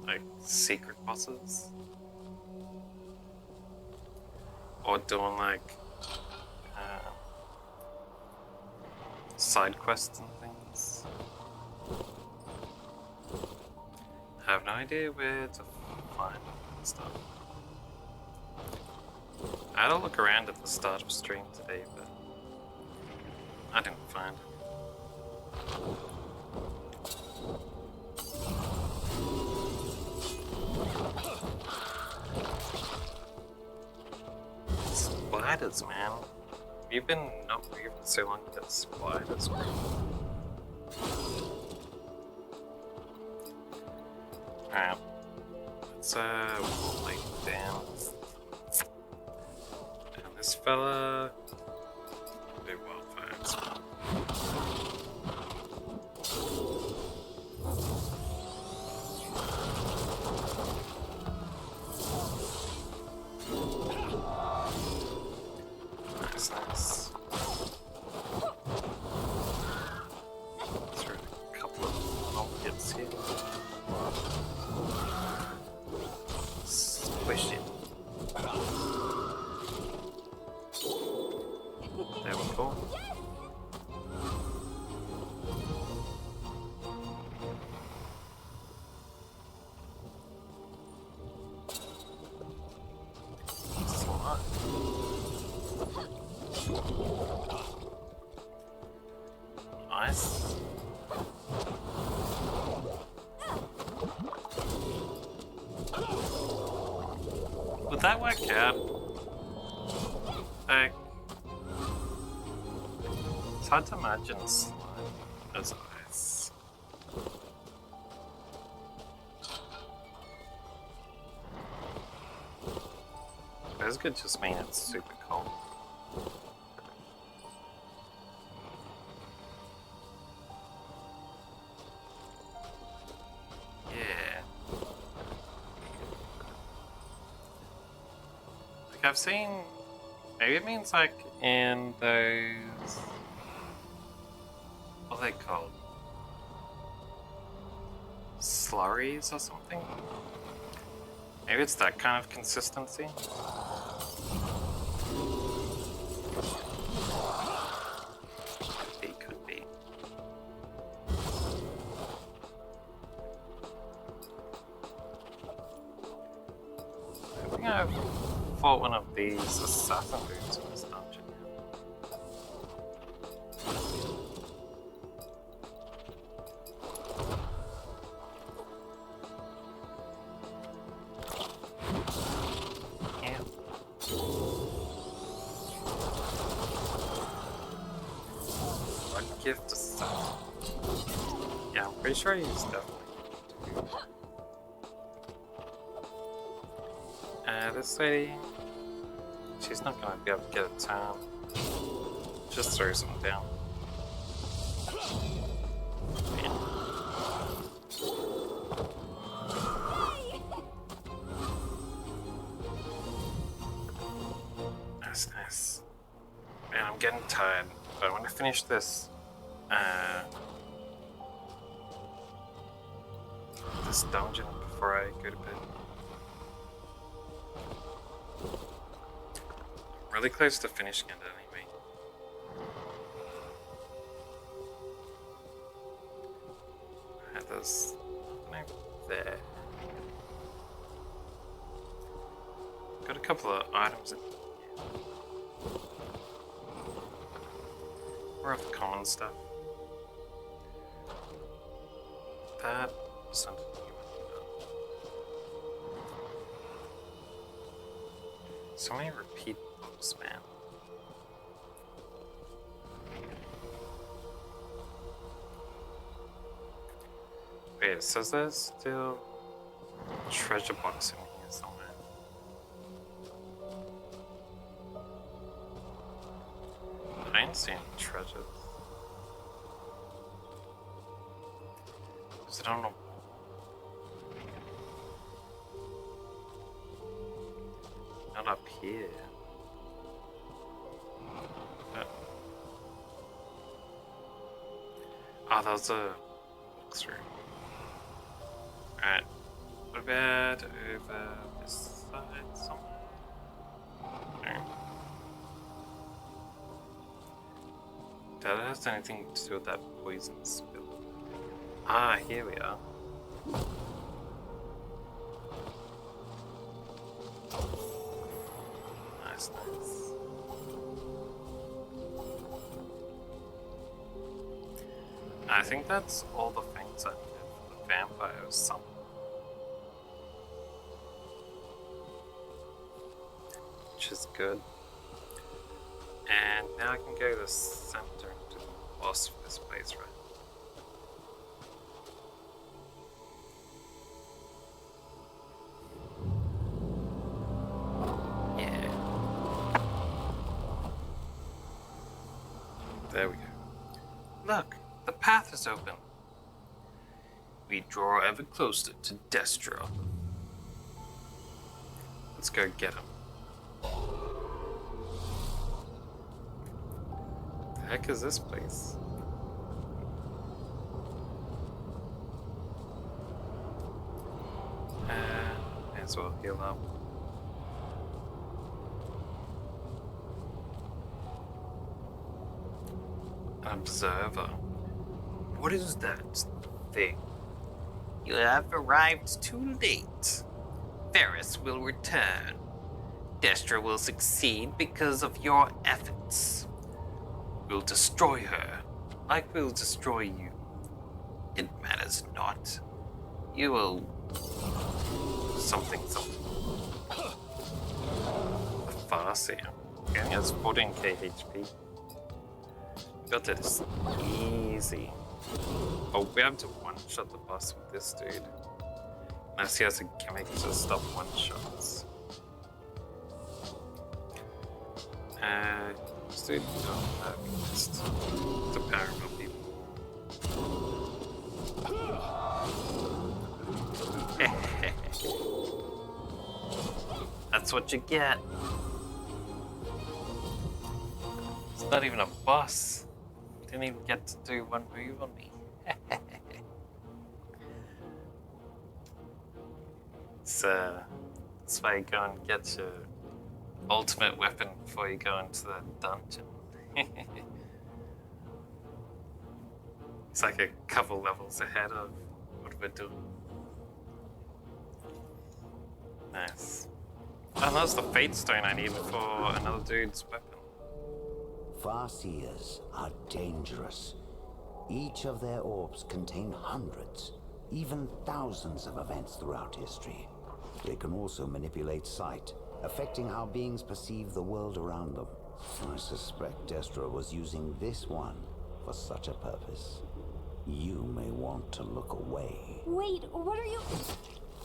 like secret bosses, or doing like side quests and things. I have no idea where to find stuff. I had a look around at the start of stream today, but I didn't find it. Spiders, man. You've been not moving so long to get spiders, man. Alright. Let's lay down. And this fella do wildfires. Nice. Through a couple of long hits here. Squish it. There we go. Nice. Would that work out? Like, it's hard to imagine slime as ice. This could just mean it's super cold. I've seen, maybe it means like in those, what are they called? Slurries or something? Maybe it's that kind of consistency. Could be. I think I've fought one of these assassin dudes in this dungeon. Yeah. gift to Seth. Yeah, I'm pretty sure he's definitely. This lady, she's not gonna be able to get a turn. Just throw some down. Yeah. That's nice. Man, I'm getting tired, but I want to finish this. This dungeon before I go to bed. I'm really close to finishing it anyway. There's nothing over there. Got a couple of items in here. More of the common stuff. That isn't new. So many repeat books, man. Wait, so there's still a treasure box in here somewhere. I ain't seen any treasures. Because I don't know. Not up here. Oh, that was a look-through. Alright. What about over this side somewhere? No. That has anything to do with that poison spill. Ah, here we are. Nice, nice. I think that's all the things I needed for the vampire summon. Which is good. And now I can go to the center to the boss of this place, right? Yeah. There we go. Look, the path is open. We draw ever closer to Destro. Let's go get him. The heck is this place? May as well heal up. An observer. What is that thing? You have arrived too late. Ferris will return. Destra will succeed because of your efforts. We'll destroy her, like we'll destroy you. It matters not. You will... something. A Farseer. He only has 14k HP. Got this easy. Oh, we have to one-shot the boss with this dude. Unless he has a gimmick to stop one-shots. This dude don't have just to power up people. That's what you get. It's not even a boss. Didn't even get to do one move on me. That's why you go and get your ultimate weapon before you go into the dungeon. It's like a couple levels ahead of what we're doing. Nice. And that's the Fate Stone I needed for another dude's weapon. Farseers are dangerous. Each of their orbs contain hundreds, even thousands of events throughout history. They can also manipulate sight, affecting how beings perceive the world around them. I suspect Destra was using this one for such a purpose. You may want to look away. Wait, what are you...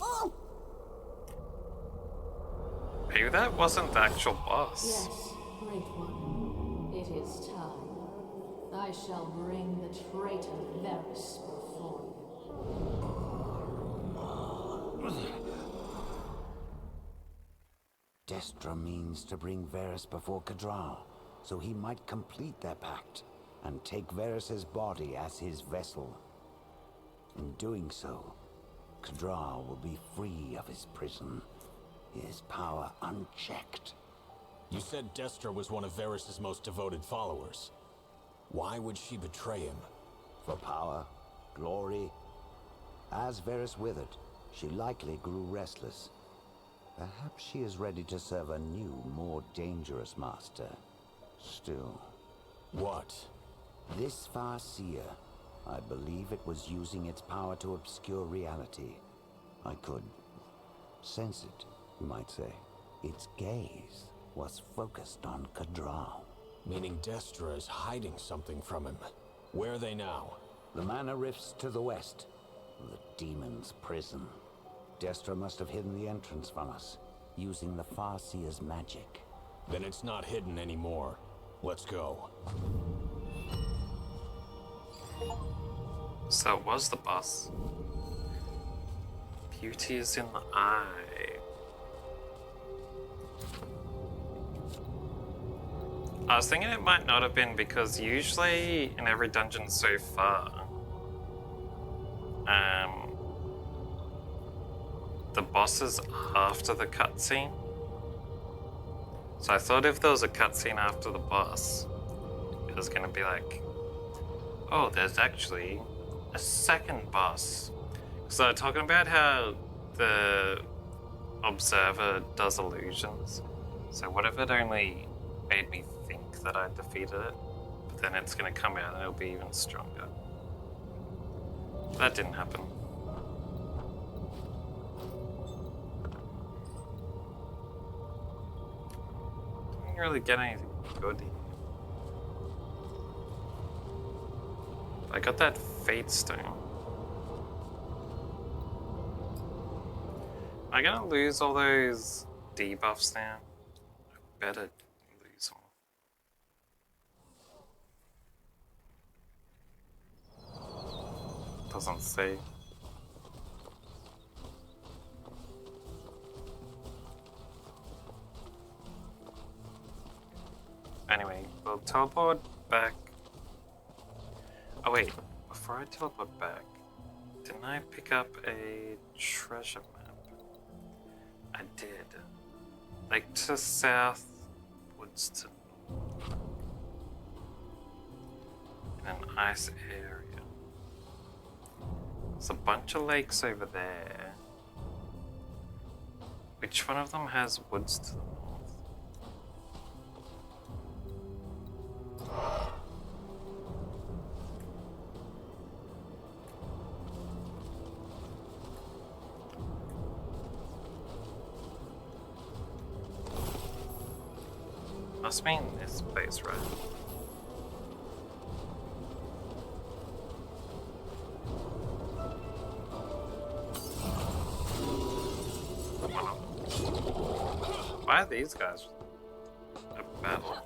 Oh! Maybe that wasn't the actual boss. Yes, great one. It is time. I shall bring the traitor Varys before you. Destra means to bring Varys before Kadral, so he might complete their pact and take Varys's body as his vessel. In doing so, Kadral will be free of his prison, his power unchecked. You said Destra was one of Varys' most devoted followers. Why would she betray him? For power, glory. As Varys withered, she likely grew restless. Perhaps she is ready to serve a new, more dangerous master. Still, What? this Farseer, I believe it was using its power to obscure reality. I could sense it, you might say. Its gaze was focused on Kadral. Meaning Destra is hiding something from him. Where are they now? The manor rifts to the west. The demon's prison. Destra must have hidden the entrance from us, using the Farseer's magic. Then it's not hidden anymore. Let's go. So it was the boss. Beauty is in the eye. I was thinking it might not have been because usually in every dungeon so far, the boss is after the cutscene. So I thought if there was a cutscene after the boss, it was gonna be like, oh, there's actually a second boss. So they're talking about how the observer does illusions. So what if it only made me think that I defeated it, but then it's gonna come out and it'll be even stronger. That didn't happen. Didn't really get anything good here. I got that Fate Stone. Am I gonna lose all those debuffs now? I better lose them. Doesn't say. Anyway, we'll teleport back. Oh wait, before I teleport back, didn't I pick up a treasure map? I did. Like to south, woods to north. In an ice area. There's a bunch of lakes over there. Which one of them has woods to the north? Must mean this place, right? Why are these guys a battle?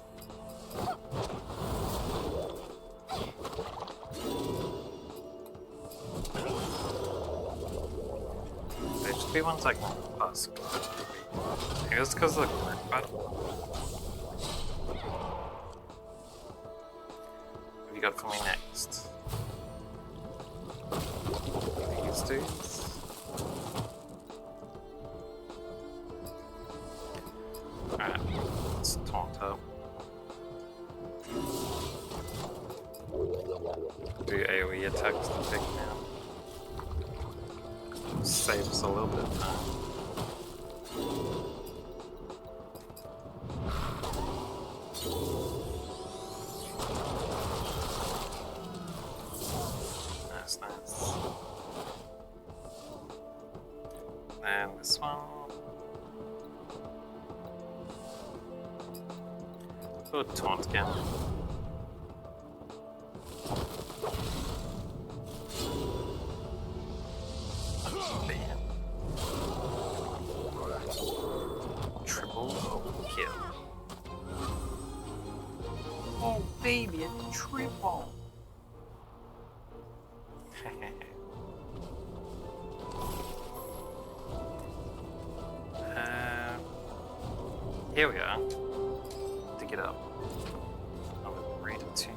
They should be ones like us. Maybe it's because of the group battle. What have you got for me next? These dudes? Alright, let's taunt up. Do AoE attacks to take him out. Save us a little bit of time. Nice. And this one. Oh, taunt again. baby, a triple. Here we are. Dig it up. I'll read it too.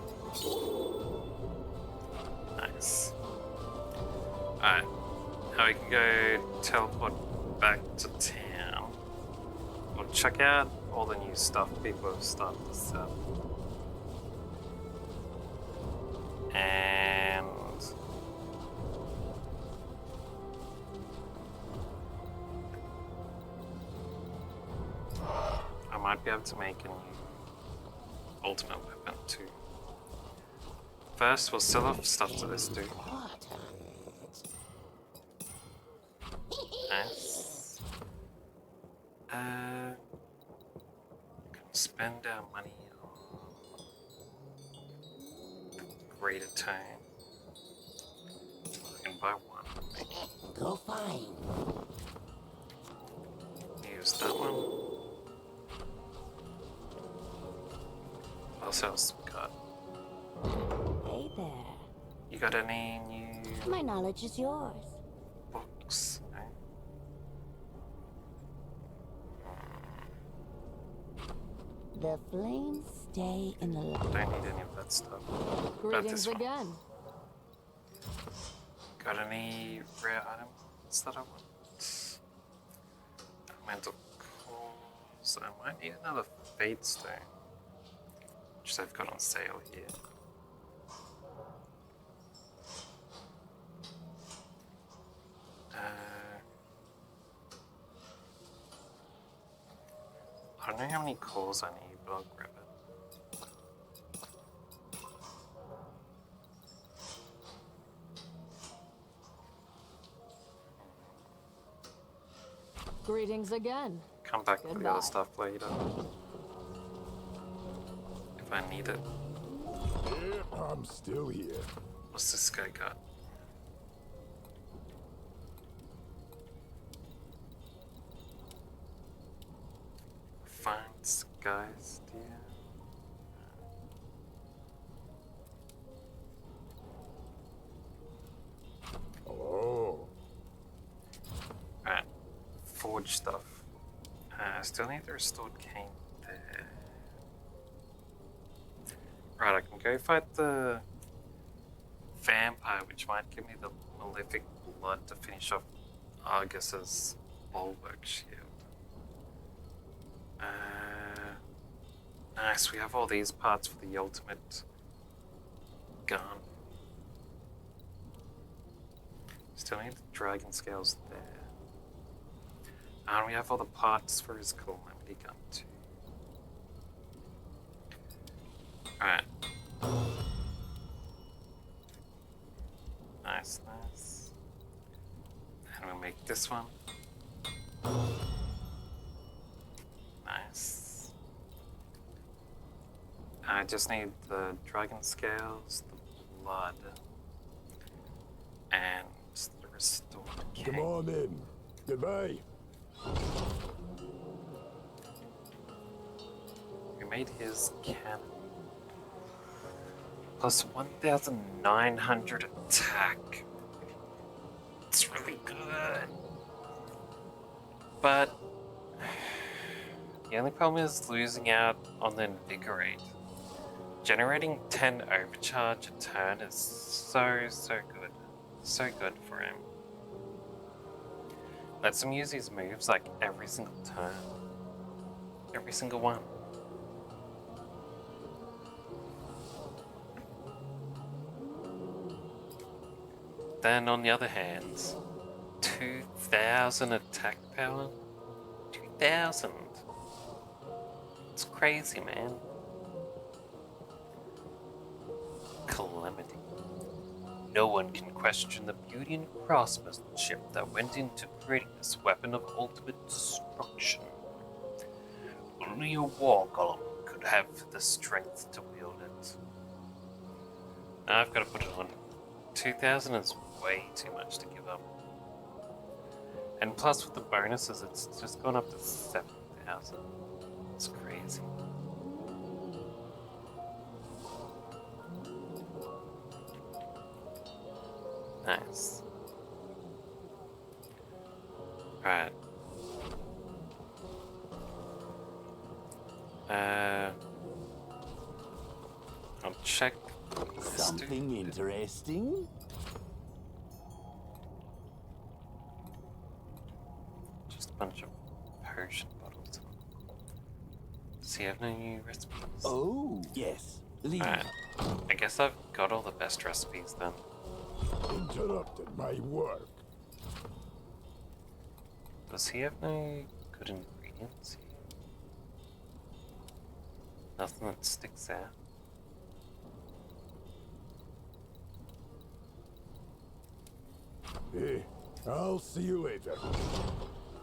Nice. Alright. Now we can go teleport back to town. We'll check out all the new stuff people have started to sell. And I might be able to make a new ultimate weapon too. First, we'll sell off stuff to this dude. Nice. Can spend our money on greater tone. I can buy one. Go find. Use that one. What else we got? Hey there. You got any new My knowledge is yours. books? No? The flames stay in the light. Don't need any of that stuff. Greetings this one. again. Got any rare items that I want? Elemental cores. I might need another Fate Stone, which they've got on sale here. I don't know how many cores I need, but I'll grab it. Greetings again. Come back with the Goodbye. other stuff later. If I need it. I'm still here. What's this guy got? Find guys, dear. Oh, Alright. Forge stuff. Still need the restored cane there. Right, I can go fight the vampire, which might give me the malefic blood to finish off Argus's bulwark shield. Nice, we have all these parts for the ultimate gun. Still need the dragon scales there. And we have all the parts for his calamity gun too. Alright. Nice, nice. And we'll make this one. Nice. I just need the dragon scales, the blood, and the restored cane. come on in. Goodbye. We made his cannon. Plus 1,900 attack. It's really good. But the only problem is losing out on the invigorate. Generating 10 overcharge a turn is so good. So good for him. Lets him use his moves like every single turn. Every single one. Then on the other hand, 2,000 attack power? 2,000! It's crazy, man. Calamity. No one can question the beauty and craftsmanship that went into creating this weapon of ultimate destruction. Only a war golem could have the strength to wield it. Now I've got to put it on. 2,000 is way too much to give up. And plus with the bonuses, it's just gone up to 7,000. It's crazy. Right. I'll check this Something dude. interesting? Just a bunch of potion bottles. Does he have no new recipes? Oh, yes. Leave. Alright. I guess I've got all the best recipes then. Interrupted my work. Does he have no good ingredients here? Nothing that sticks out. Hey, I'll see you later.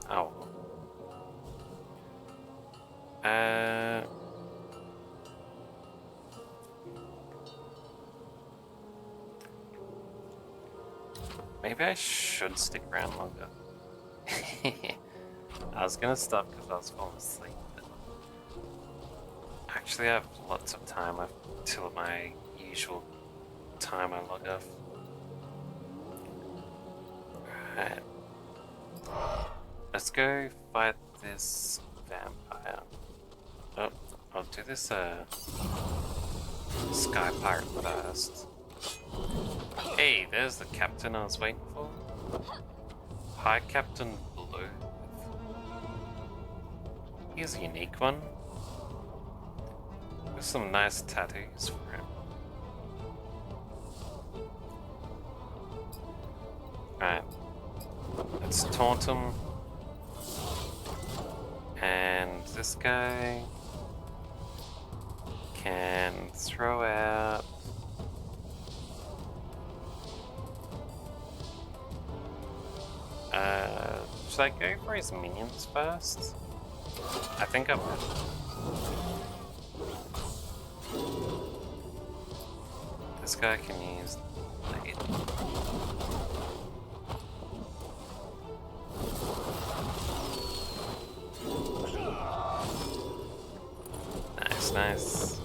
Oh. Maybe I should stick around longer. I was gonna stop because I was falling asleep, but actually I have lots of time left till my usual time I log off. Alright. Let's go fight this vampire. Oh, I'll do this sky pirate first. Hey, there's the captain I was waiting for. Hi, Captain Blue. He's a unique one. There's some nice tattoos for him. Alright. Let's taunt him. And this guy can throw out. Should I go for his minions first? I think I will. This guy can use blade. Nice, nice.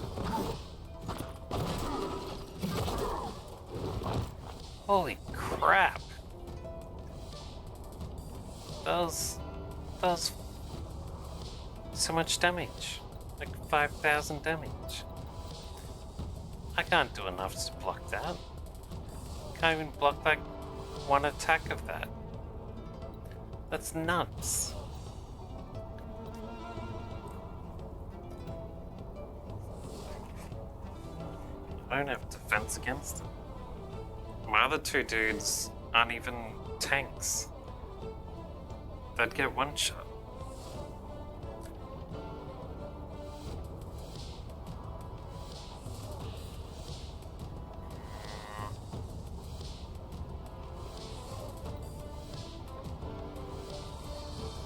Holy crap! That was so much damage. Like 5,000 damage. I can't do enough to block that. Can't even block like one attack of that. That's nuts. I don't have defense against it. My other two dudes aren't even tanks. They'd get one shot.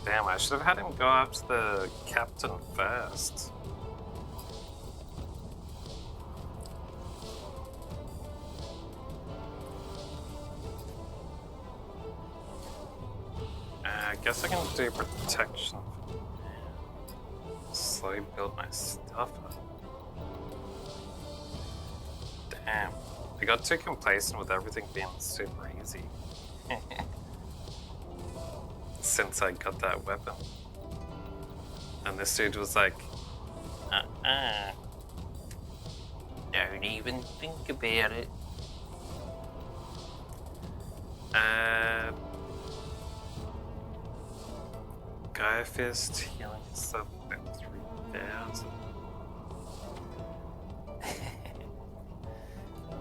Damn, I should have had him go after the captain first. I guess I can do protection. Slowly build my stuff up. Damn. I got too complacent with everything being super easy. Since I got that weapon. And this dude was like, don't even think about it. Gaia Fist healing stuff at 3,000.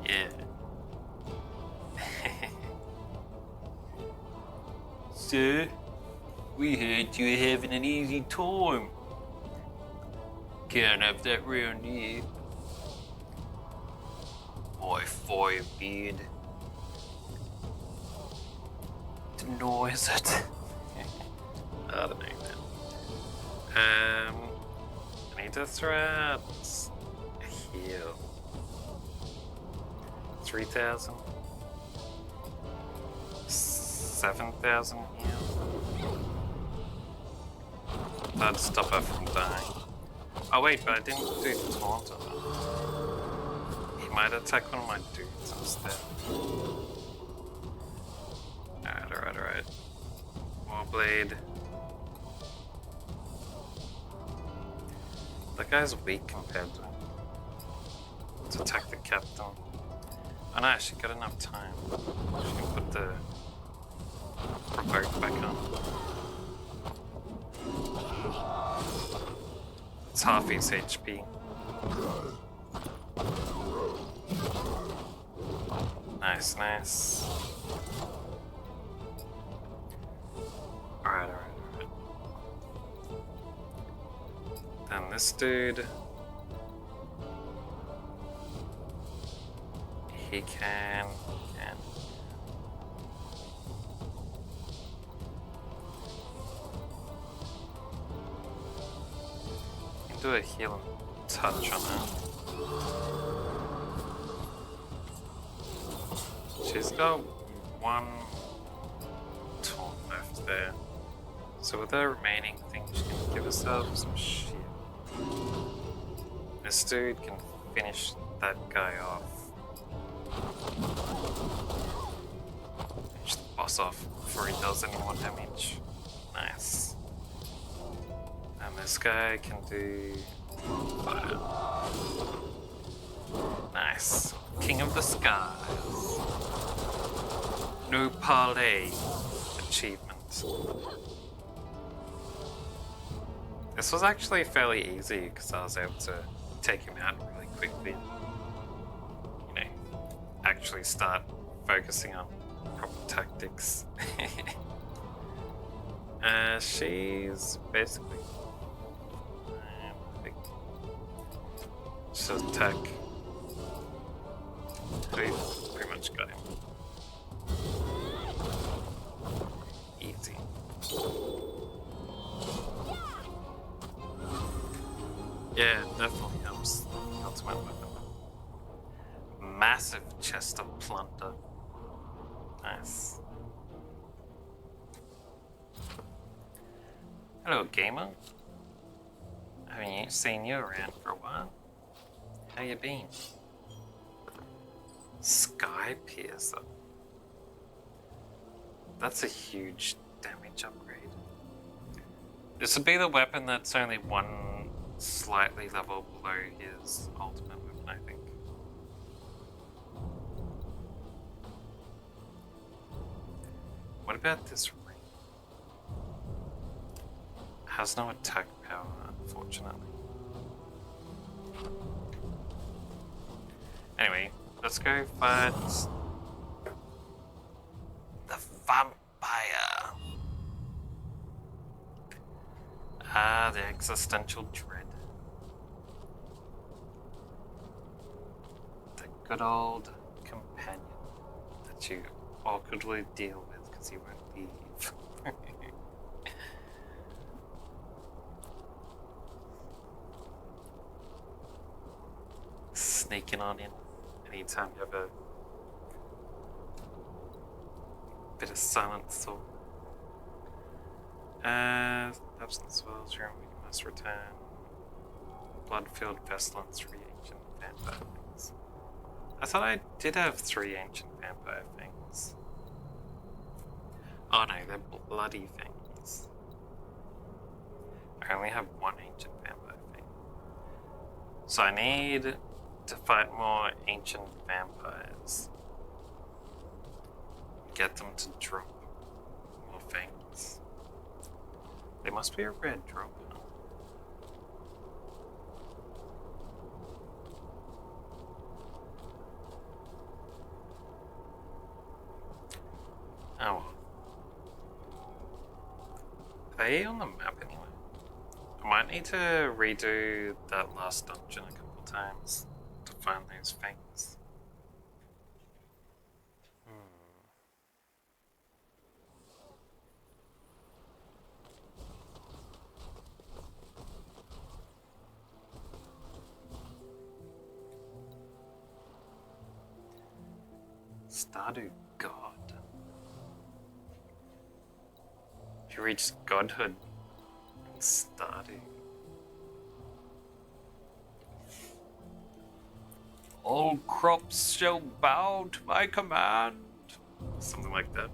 Yeah. Sir, we heard you were having an easy time. Can't have that round here. My fire beard denies it. I don't know, man. I need to throw out a heal. 3,000. 7,000 heal. That'd stop her from dying. Oh wait, but I didn't do taunt on him. He might attack one of my dudes instead. Alright. Well, blade. That guy's weak compared to attack the captain. Oh no, she got enough time. She can put the provoke back on. It's half his HP. Nice, nice. Alright. Then this dude. He can. Do a healing touch on her. She's got one taunt left there. So with her remaining thing, she can give herself some shit. This dude can finish that guy off. Finish the boss off before he does any more damage. Nice. And this guy can do fire. Nice. King of the Skies. No parlay achievement. This was actually fairly easy because I was able to take him out really quickly. You know, actually start focusing on proper tactics. She's basically just attack. We pretty much got him. Easy. Yeah, definitely helps. Ultimate weapon. Massive chest of plunder. Nice. Hello, gamer. Haven't seen you around for a while. How you been? Sky Piercer. That's a huge damage upgrade. This would be the weapon that's only one slightly level below his ultimate weapon, I think. What about this ring? Has no attack power, unfortunately. Anyway, let's go fight the vampire. Ah, the existential dread. The good old companion that you awkwardly deal with because he won't leave. Sneaking on in anytime you have a bit of silence or absence wells, you must return blood-filled vessel and 3 ancient vampire things. I thought I did have 3 ancient vampire things. Oh no, they're bloody things. I only have 1 ancient vampire thing. So I need to fight more ancient vampires. Get them to drop more fangs. They must be a red drop. Oh well. Are they on the map anyway? I might need to redo that last dungeon a couple times to find those fangs. Stardew God. You reached godhood in Stardew. All crops shall bow to my command. Something like that.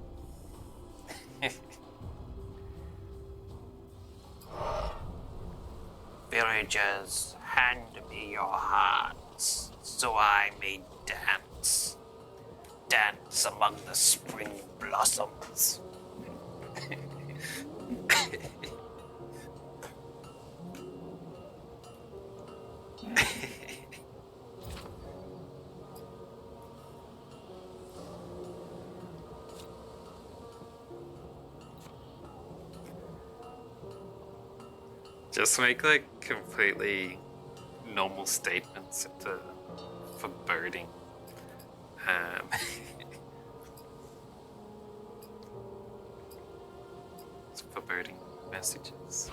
Villagers, hand me your hearts, so I may dance. Dance among the spring blossoms. Just make like completely normal statements into foreboding. It's foreboding messages.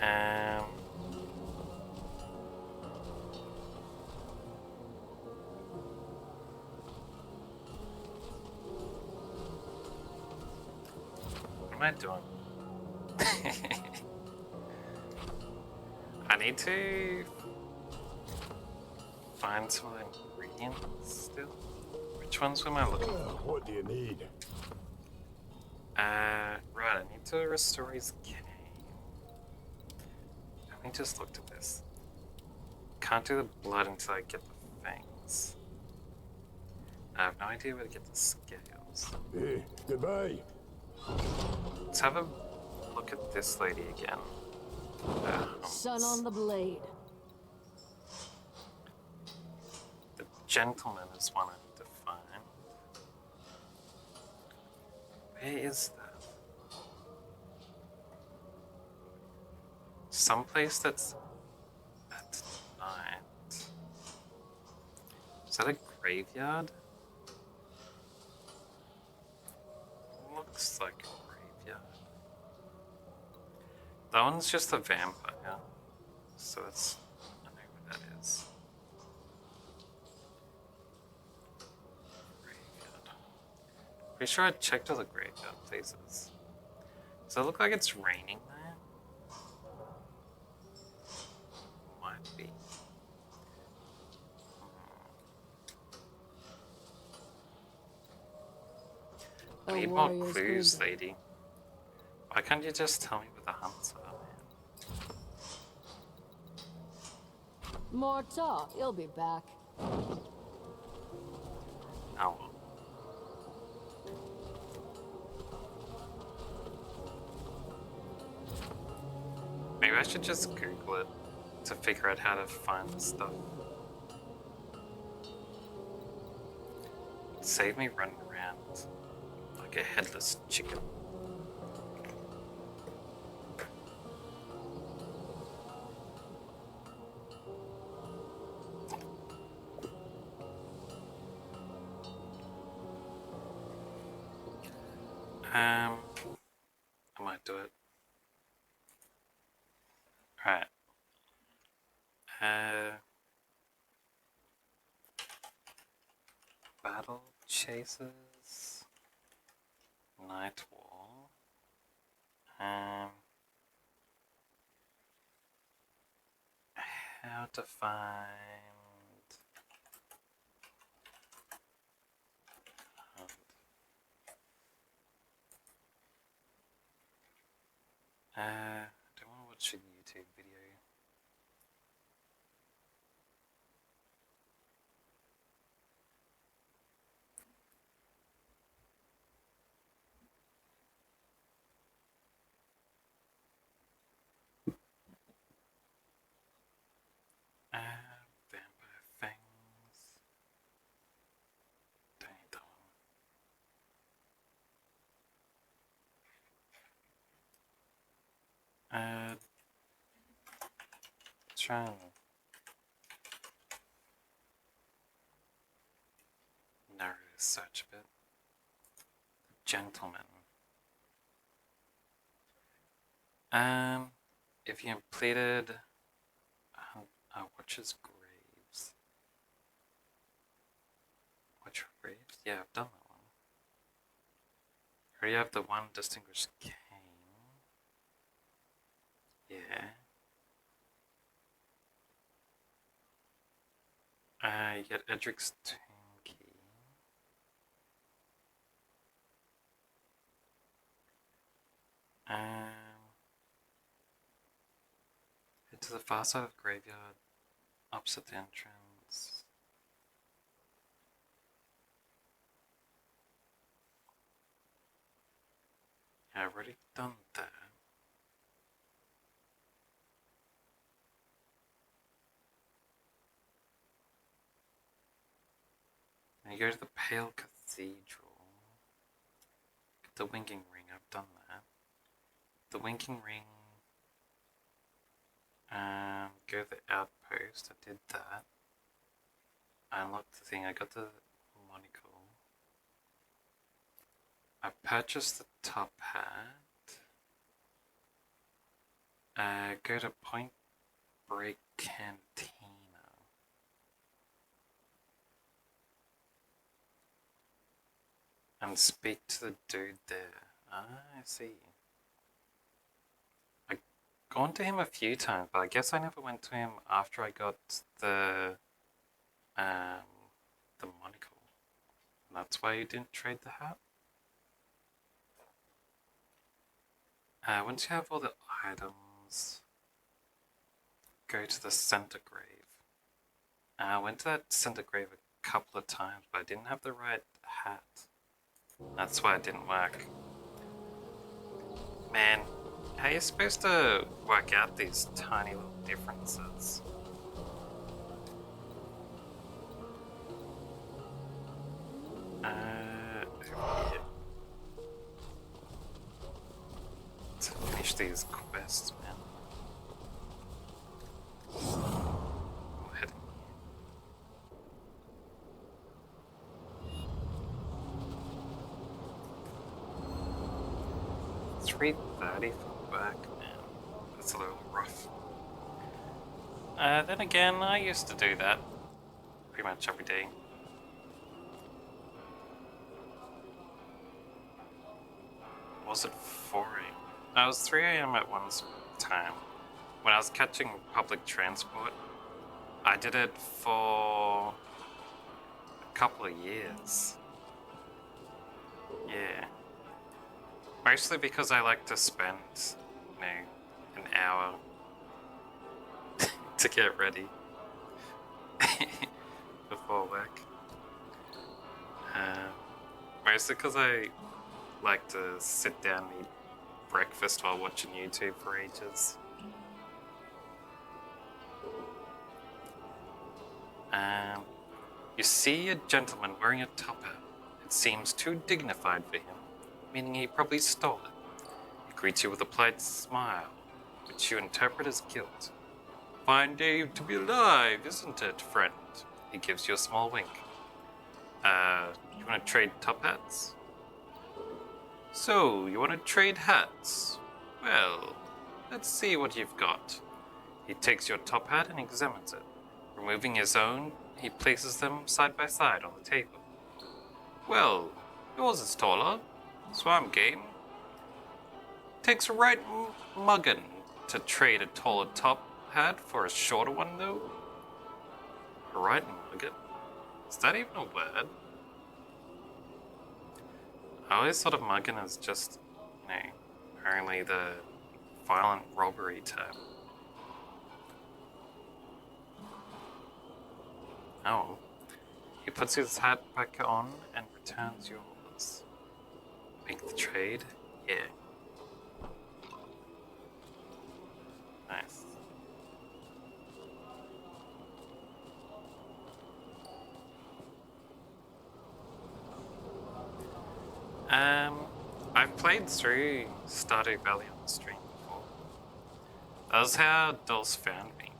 um, what am I doing? I need to find some ingredients still. Which ones am I looking for? What do you need? Right, I need to restore his game. Let me just look at this. Can't do the blood until I get the fangs. I have no idea where to get the scales. Hey, goodbye. Let's have a look at this lady again. Sun on the blade. The gentleman is one I need to find. Where is that? Someplace that's at night. Is that a graveyard? Looks like a graveyard. That one's just a vampire. So it's... I know where that is. Graveyard. Pretty sure I checked all the graveyard places. Does it look like it's raining there? Might be. I need more clues, lady. Why can't you just tell me where the hunts are, man? More talk. He'll be back. Oh well. Maybe I should just Google it to figure out how to find the stuff. Save me running around like a headless chicken. I might do it. Alright. Battle Chasers, Nightwar, how to find I don't want to watch a YouTube video. Vampire Fangs. Don't need that one. Try and narrow the search a bit. Gentleman. If you completed Watcher's Graves. Watcher Graves? Yeah, I've done that one. I already have the one Distinguished Cane. Yeah. You get Edric's Tomb. Head to the far side of the graveyard, opposite the entrance. Yeah, I've already done that. And you go to the Pale Cathedral. Get the Winking Ring, I've done that. The Winking Ring. Go to the Outpost, I did that. I unlocked the thing, I got the monocle. I purchased the top hat. Go to Point Break Cantina. And speak to the dude there. Ah, I see. I've gone to him a few times, but I guess I never went to him after I got the monocle. That's why you didn't trade the hat? Once you have all the items, go to the center grave. I went to that center grave a couple of times, but I didn't have the right hat. That's why it didn't work. Man, how are you supposed to work out these tiny little differences? Over here. To finish these quests, man. We'll head in here. 3:30 from back, man. That's a little rough. Then again, I used to do that pretty much every day. Was it 4 a.m.? No, it was 3 a.m. at one time. When I was catching public transport, I did it for a couple of years. Yeah. Mostly because I like to spend, an hour to get ready before work. Mostly because I like to sit down and eat breakfast while watching YouTube for ages. You see a gentleman wearing a top hat. It seems too dignified for him, meaning he probably stole it. He greets you with a polite smile, which you interpret as guilt. Fine day to be alive, isn't it, friend? He gives you a small wink. You want to trade top hats? So, you want to trade hats? Well, let's see what you've got. He takes your top hat and examines it. Removing his own, he places them side by side on the table. Well, yours is taller, so I'm game. Takes a right muggin to trade a taller top hat for a shorter one, though. A right muggin? Is that even a word? I always thought of muggin as just, only the violent robbery term. Oh. He puts his hat back on and returns yours. Make the trade? Yeah. Nice. I've played through Stardew Valley on the stream before. That was how Dulce found me.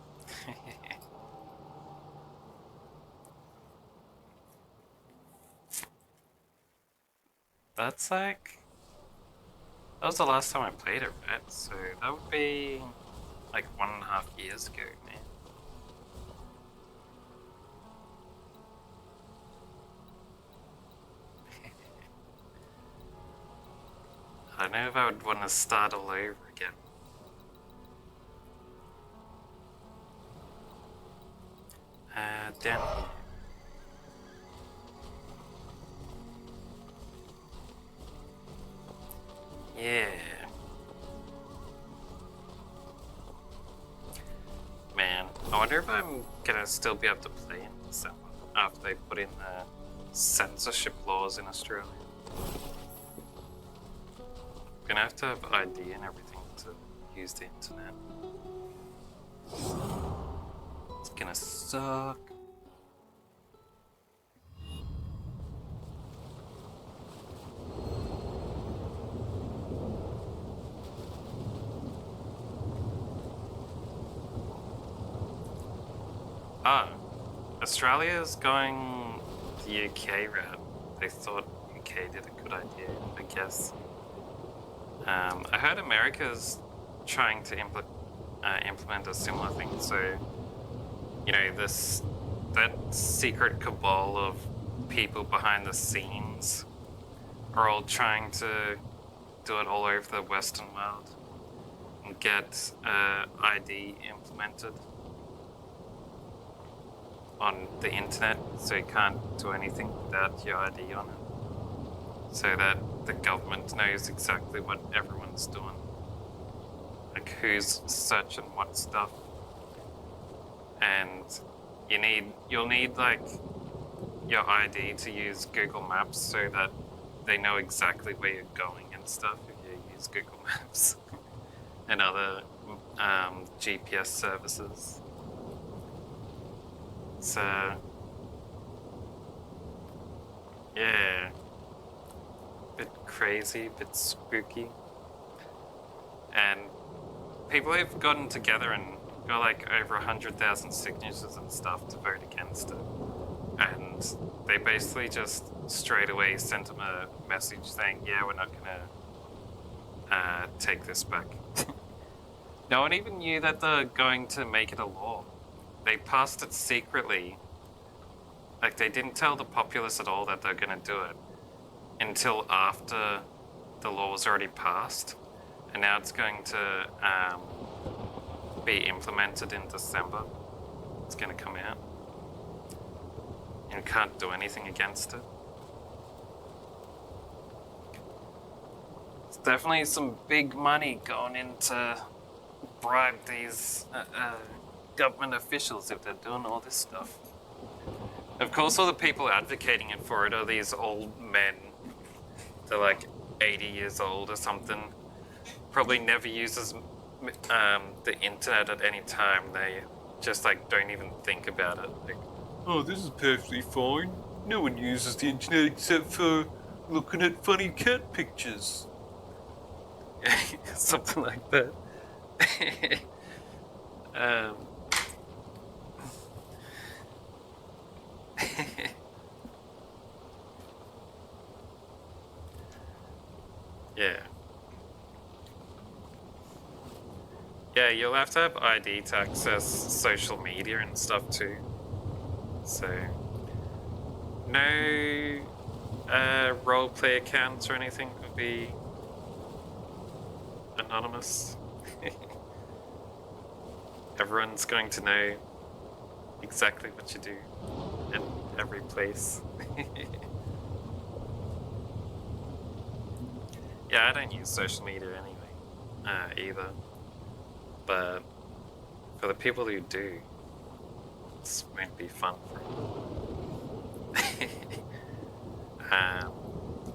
That's that was the last time I played it, right? So that would be 1.5 years ago, man. I don't know if I would want to start all over again. Down here. Yeah. wonder if I'm gonna still be able to play in December after they put in the censorship laws in Australia. Gonna have to have ID and everything to use the internet. It's gonna suck. Ah, Australia's going the UK route. They thought UK did a good idea, I guess. I heard America's trying to implement a similar thing. So, you know, that secret cabal of people behind the scenes are all trying to do it all over the Western world and get ID implemented on the internet, so you can't do anything without your ID on it, so that the government knows exactly what everyone's doing, like who's searching what stuff. And you'll need like your ID to use Google Maps so that they know exactly where you're going and stuff if you use Google Maps and other GPS services. So, yeah, bit crazy, bit spooky. And people have gotten together and got like over 100,000 signatures and stuff to vote against it. And they basically just straight away sent them a message saying, yeah, we're not gonna take this back. No one even knew that they're going to make it a law. They passed it secretly. Like, they didn't tell the populace at all that they're gonna do it until after the law was already passed. And now it's going to be implemented in December. It's gonna come out. And can't do anything against it. It's definitely some big money going into bribe these government officials if they're doing all this stuff. Of course, all the people advocating it for it are these old men. They're like 80 years old or something. Probably never uses the internet at any time. They just like don't even think about it. Like, oh, this is perfectly fine. No one uses the internet except for looking at funny cat pictures. Something like that. Yeah. Yeah, you'll have to have ID to access social media and stuff too. So, no roleplay accounts or anything would be anonymous. Everyone's going to know exactly what you do in every place. Yeah, I don't use social media anyway, either. But for the people who do, this won't be fun for them.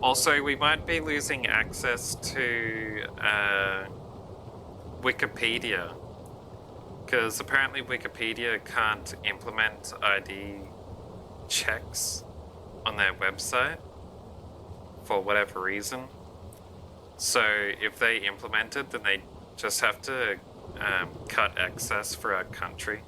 Also, we might be losing access to Wikipedia, because apparently Wikipedia can't implement ID checks on their website for whatever reason. So if they implement it, then they just have to cut access for our country.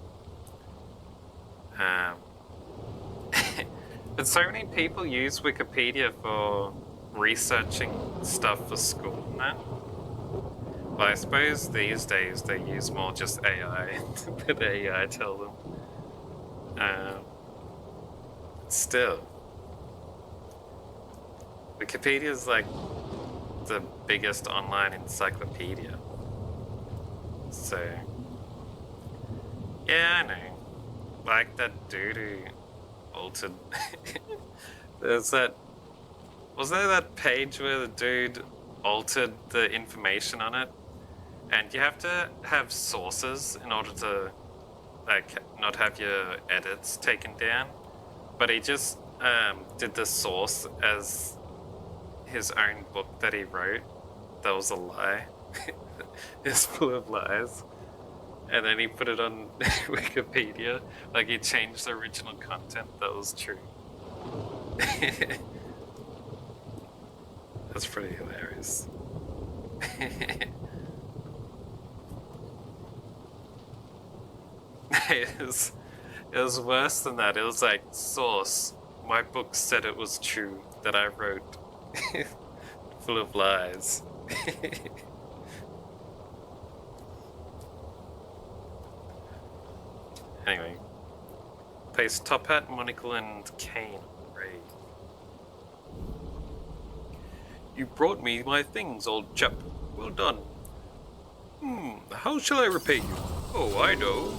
But so many people use Wikipedia for researching stuff for school and that. Well, I suppose these days they use more just AI. Let AI tell them. Still, Wikipedia is like the biggest online encyclopedia. So, yeah, I know. Like that dude who altered. Was there that page where the dude altered the information on it? And you have to have sources in order to like not have your edits taken down, but he just did the source as his own book that he wrote. That was a lie. It's full of lies. And then he put it on Wikipedia. Like he changed the original content that was true. That's pretty hilarious. It was worse than that. It was like, source. My book said it was true that I wrote. Full of lies. Anyway. Place Top Hat, Monocle, and Cane. Raid. You brought me my things, old chap. Well done. How shall I repay you? Oh, I know.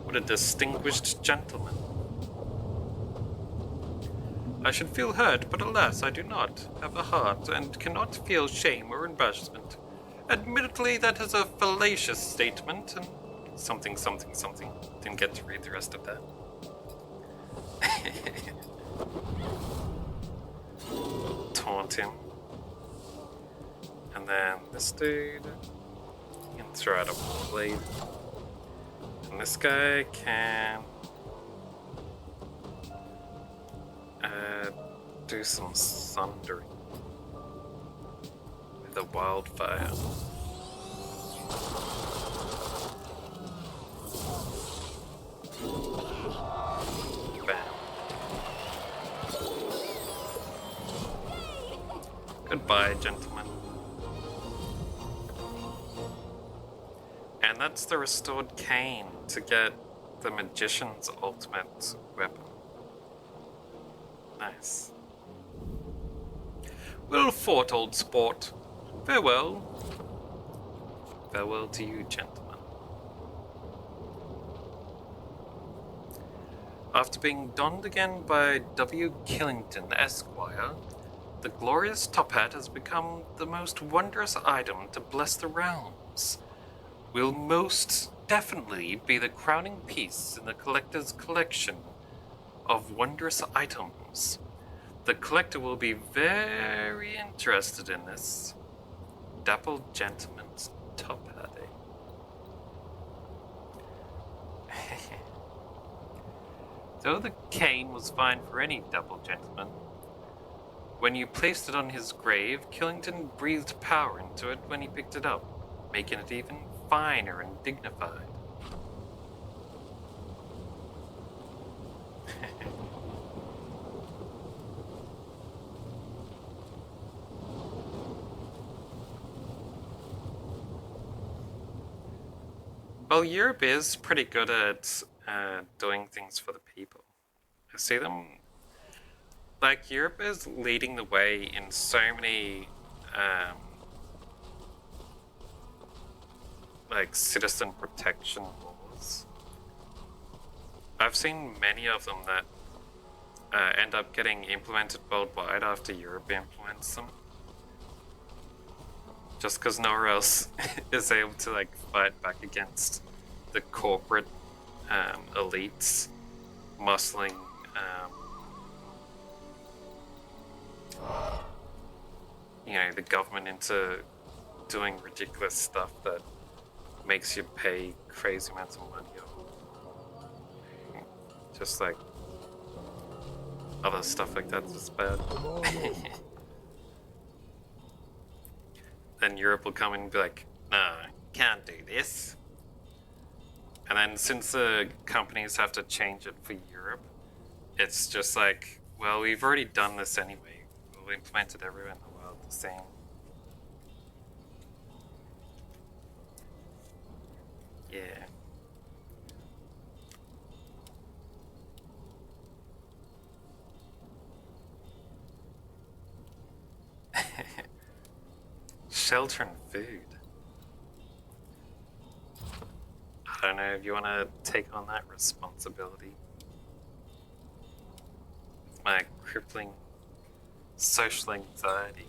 What a distinguished gentleman. I should feel hurt, but alas, I do not have a heart and cannot feel shame or embarrassment. Admittedly, that is a fallacious statement, and something. Didn't get to read the rest of that. Taunt him. And then this dude can throw out a blade. And this guy can do some sundering with a wildfire. Bam. Goodbye, gentlemen. And that's the restored cane to get the magician's ultimate weapon. Nice. Well fought, old sport. Farewell. Farewell to you, gentlemen. After being donned again by W. Killington, Esquire, the glorious top hat has become the most wondrous item to bless the realms. Will most definitely be the crowning piece in the collector's collection of wondrous items. The collector will be very interested in this. Dappled gentleman's top hat, eh? Though the cane was fine for any dappled gentleman, when you placed it on his grave, Killington breathed power into it when he picked it up, making it even finer and dignified. Well, Europe is pretty good at doing things for the people. I see them, like, Europe is leading the way in so many like citizen protection laws. I've seen many of them that end up getting implemented worldwide after Europe implements them. Just because nowhere else is able to like fight back against the corporate elites muscling you know, the government into doing ridiculous stuff that makes you pay crazy amounts of money. Just like other stuff like that's just bad. Then Europe will come in and be like, no, can't do this. And then since the companies have to change it for Europe, it's just like, well, we've already done this anyway. We'll implement it everywhere in the world the same. Yeah. Shelter and food. I don't know if you want to take on that responsibility. It's my crippling social anxiety.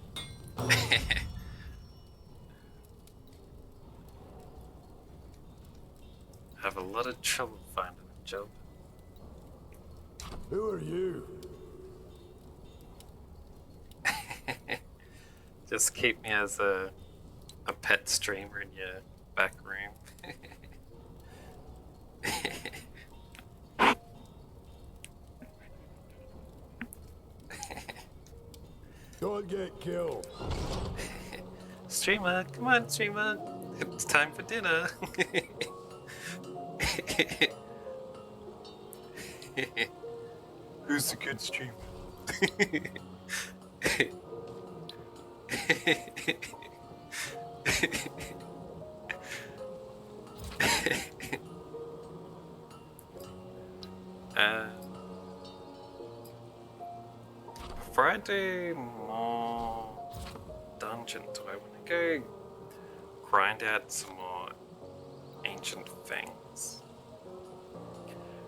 have a lot of trouble finding a job. Who are you? Just keep me as a pet streamer in your back room. Don't get killed. Streamer, come on, streamer. It's time for dinner. Who's the good streamer? Before I do more dungeons, do I want to go grind out some more ancient things?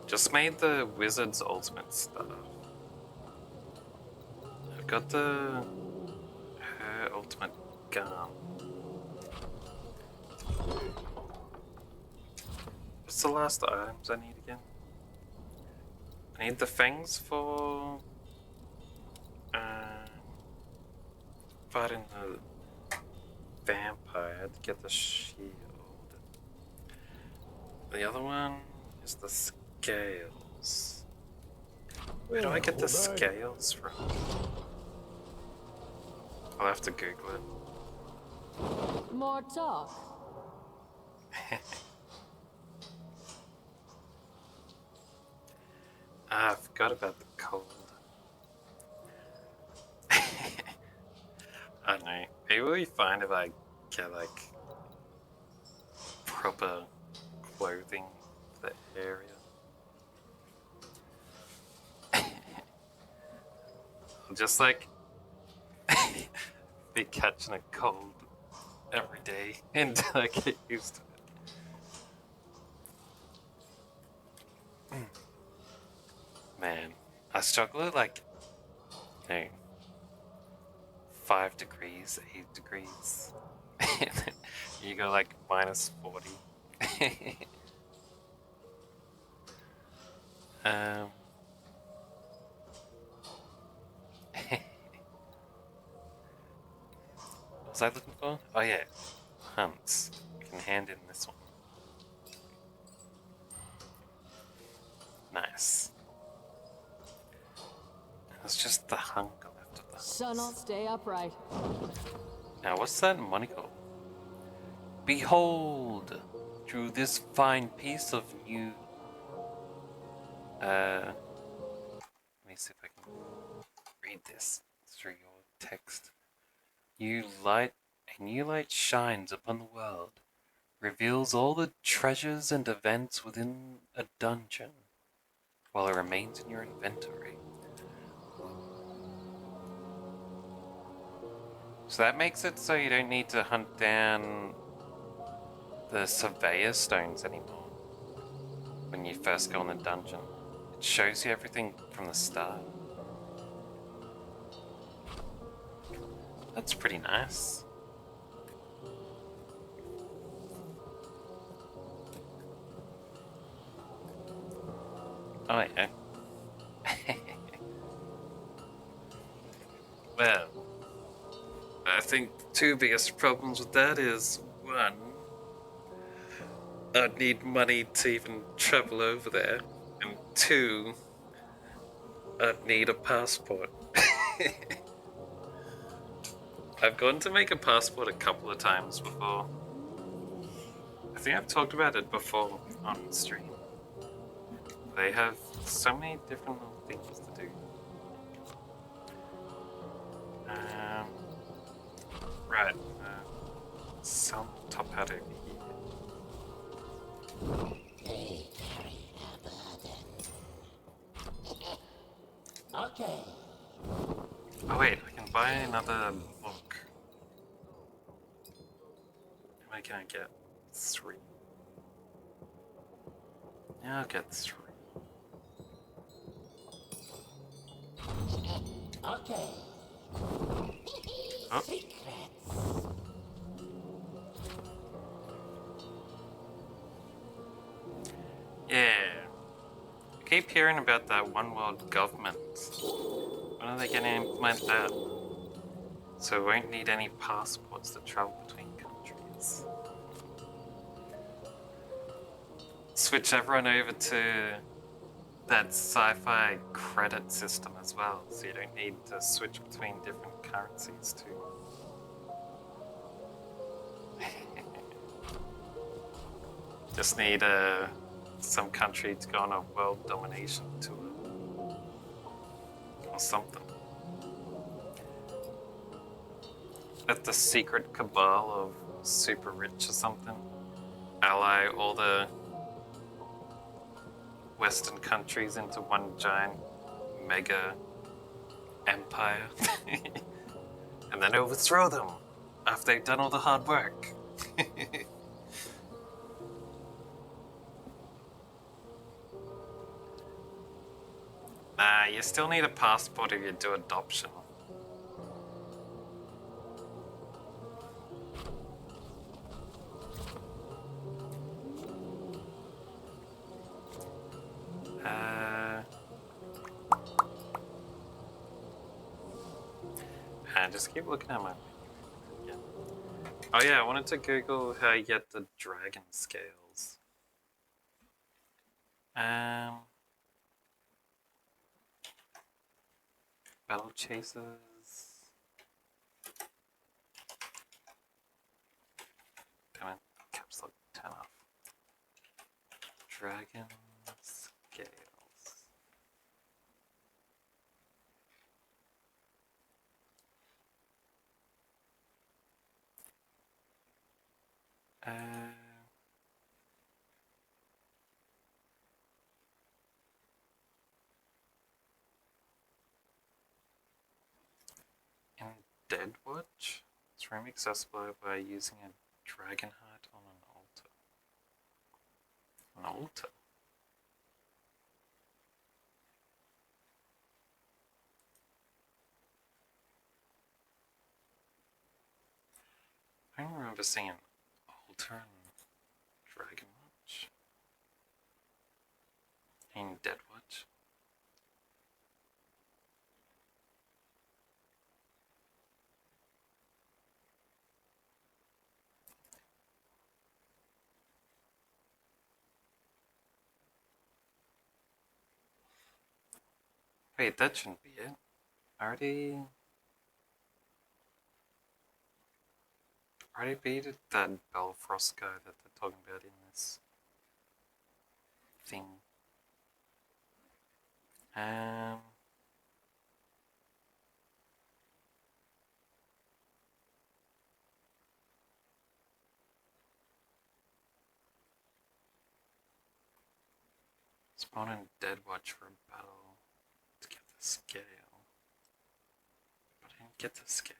Just made the wizard's ultimate stuff. I've got her ultimate gun. What's the last items I need again? I need the fangs for fighting the vampire to get the shield. The other one is the scales. Where do I get the scales from? I'll have to Google it. More talk. I forgot about the cold. I don't know. Maybe we find if I get like proper clothing for the area. I'll just like be catching a cold every day until I get used to it. Man, I struggle at like, you know, 5 degrees, 8 degrees. And then you go like minus 40. What was I looking for? Oh yeah, hunts. I can hand in this one. Nice. It's just the hunger left of the Son, I'll stay upright. Now, what's that money called? Behold, through this fine piece of new. Let me see if I can read this through your text. A new light shines upon the world, reveals all the treasures and events within a dungeon, while it remains in your inventory. So that makes it so you don't need to hunt down the surveyor stones anymore when you first go in the dungeon. It shows you everything from the start. That's pretty nice. Oh yeah. Well, I think the two biggest problems with that is, one, I'd need money to even travel over there, and two, I'd need a passport. I've gone to make a passport a couple of times before. I think I've talked about it before on stream. They have so many different little things to do. Right. Some top hat over here. They carry a burden. Okay. Oh wait, I can buy another book. How many can I get? 3. Yeah, I'll get 3. Okay. Oh. Secrets. keep hearing about that one world government. When are they going to implement that? So we won't need any passports to travel between countries. Switch everyone over to that sci-fi credit system as well, so you don't need to switch between different currencies too. Just need some country to go on a world domination tour or something. Let the secret cabal of super rich or something ally all the Western countries into one giant mega empire and then overthrow them after they've done all the hard work. Nah, you still need a passport if you do adoption. Just keep looking at my menu again. Oh yeah, I wanted to Google how you get the dragon scales. Battle chasers. Damn it, caps lock 10 off. Dragon scales. In Deadwatch, it's room accessible by using a dragon heart on an altar. An altar? I don't remember seeing an altar in Dragon Watch. In Deadwatch. Wait, that shouldn't be it. Already beat that Belfrost guy that they're talking about in this thing. Spawn in Deadwatch for a battle to get the scale. But I didn't get the scale.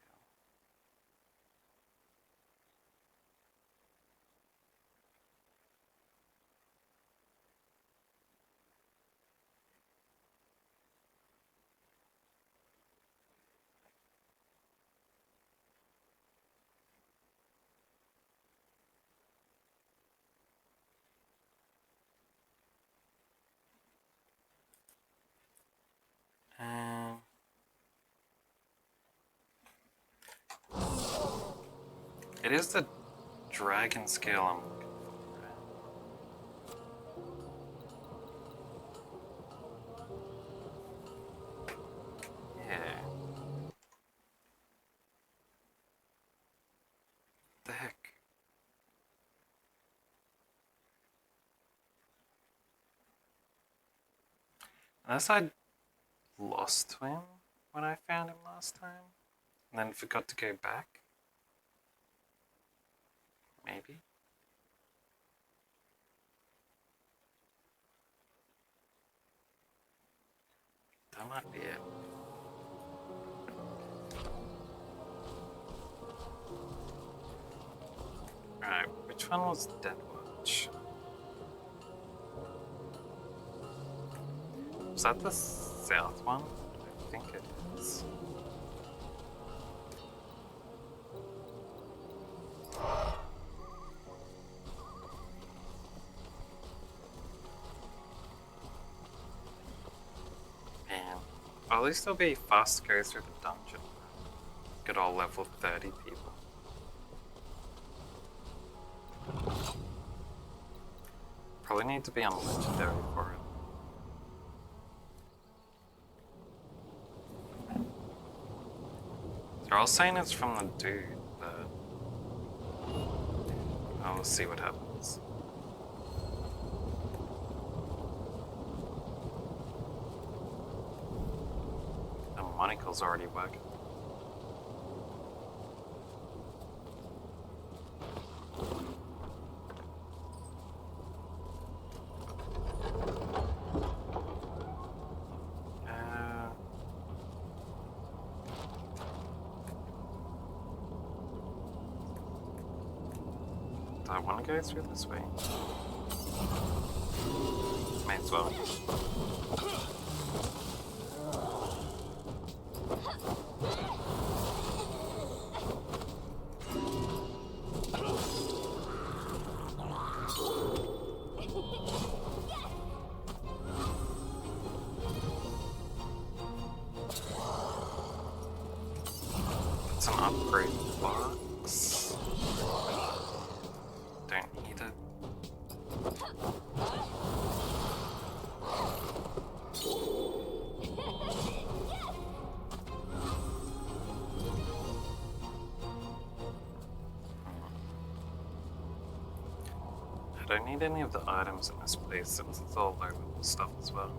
It is the dragon scale I'm looking for. Yeah. What the heck? Unless I lost to him when I found him last time, and then forgot to go back. Maybe. That might be it. Alright, which one was Deadwatch? Was that the south one? I think it is. at least it'll be fast to go through the dungeon. Get all level 30 people. Probably need to be on legendary for it. They're all saying it's from the dude, but we'll see what happens. The monocle's already working. Do I want to go through this way? May as well. It's an upgrade box. Don't need it. I don't need any of the items in this place since it's all low level stuff as well.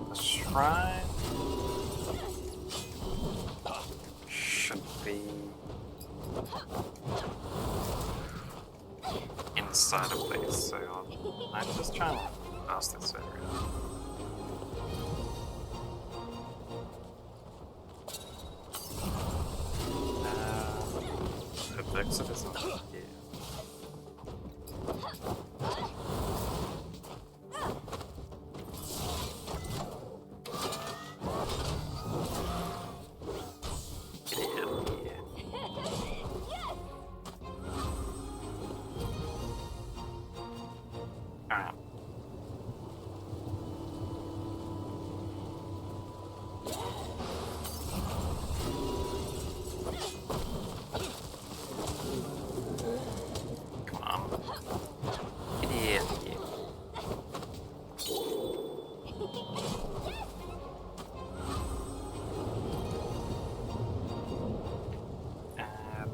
The shrine should be inside a place, so I'm just trying to pass this area. The exit isn't here.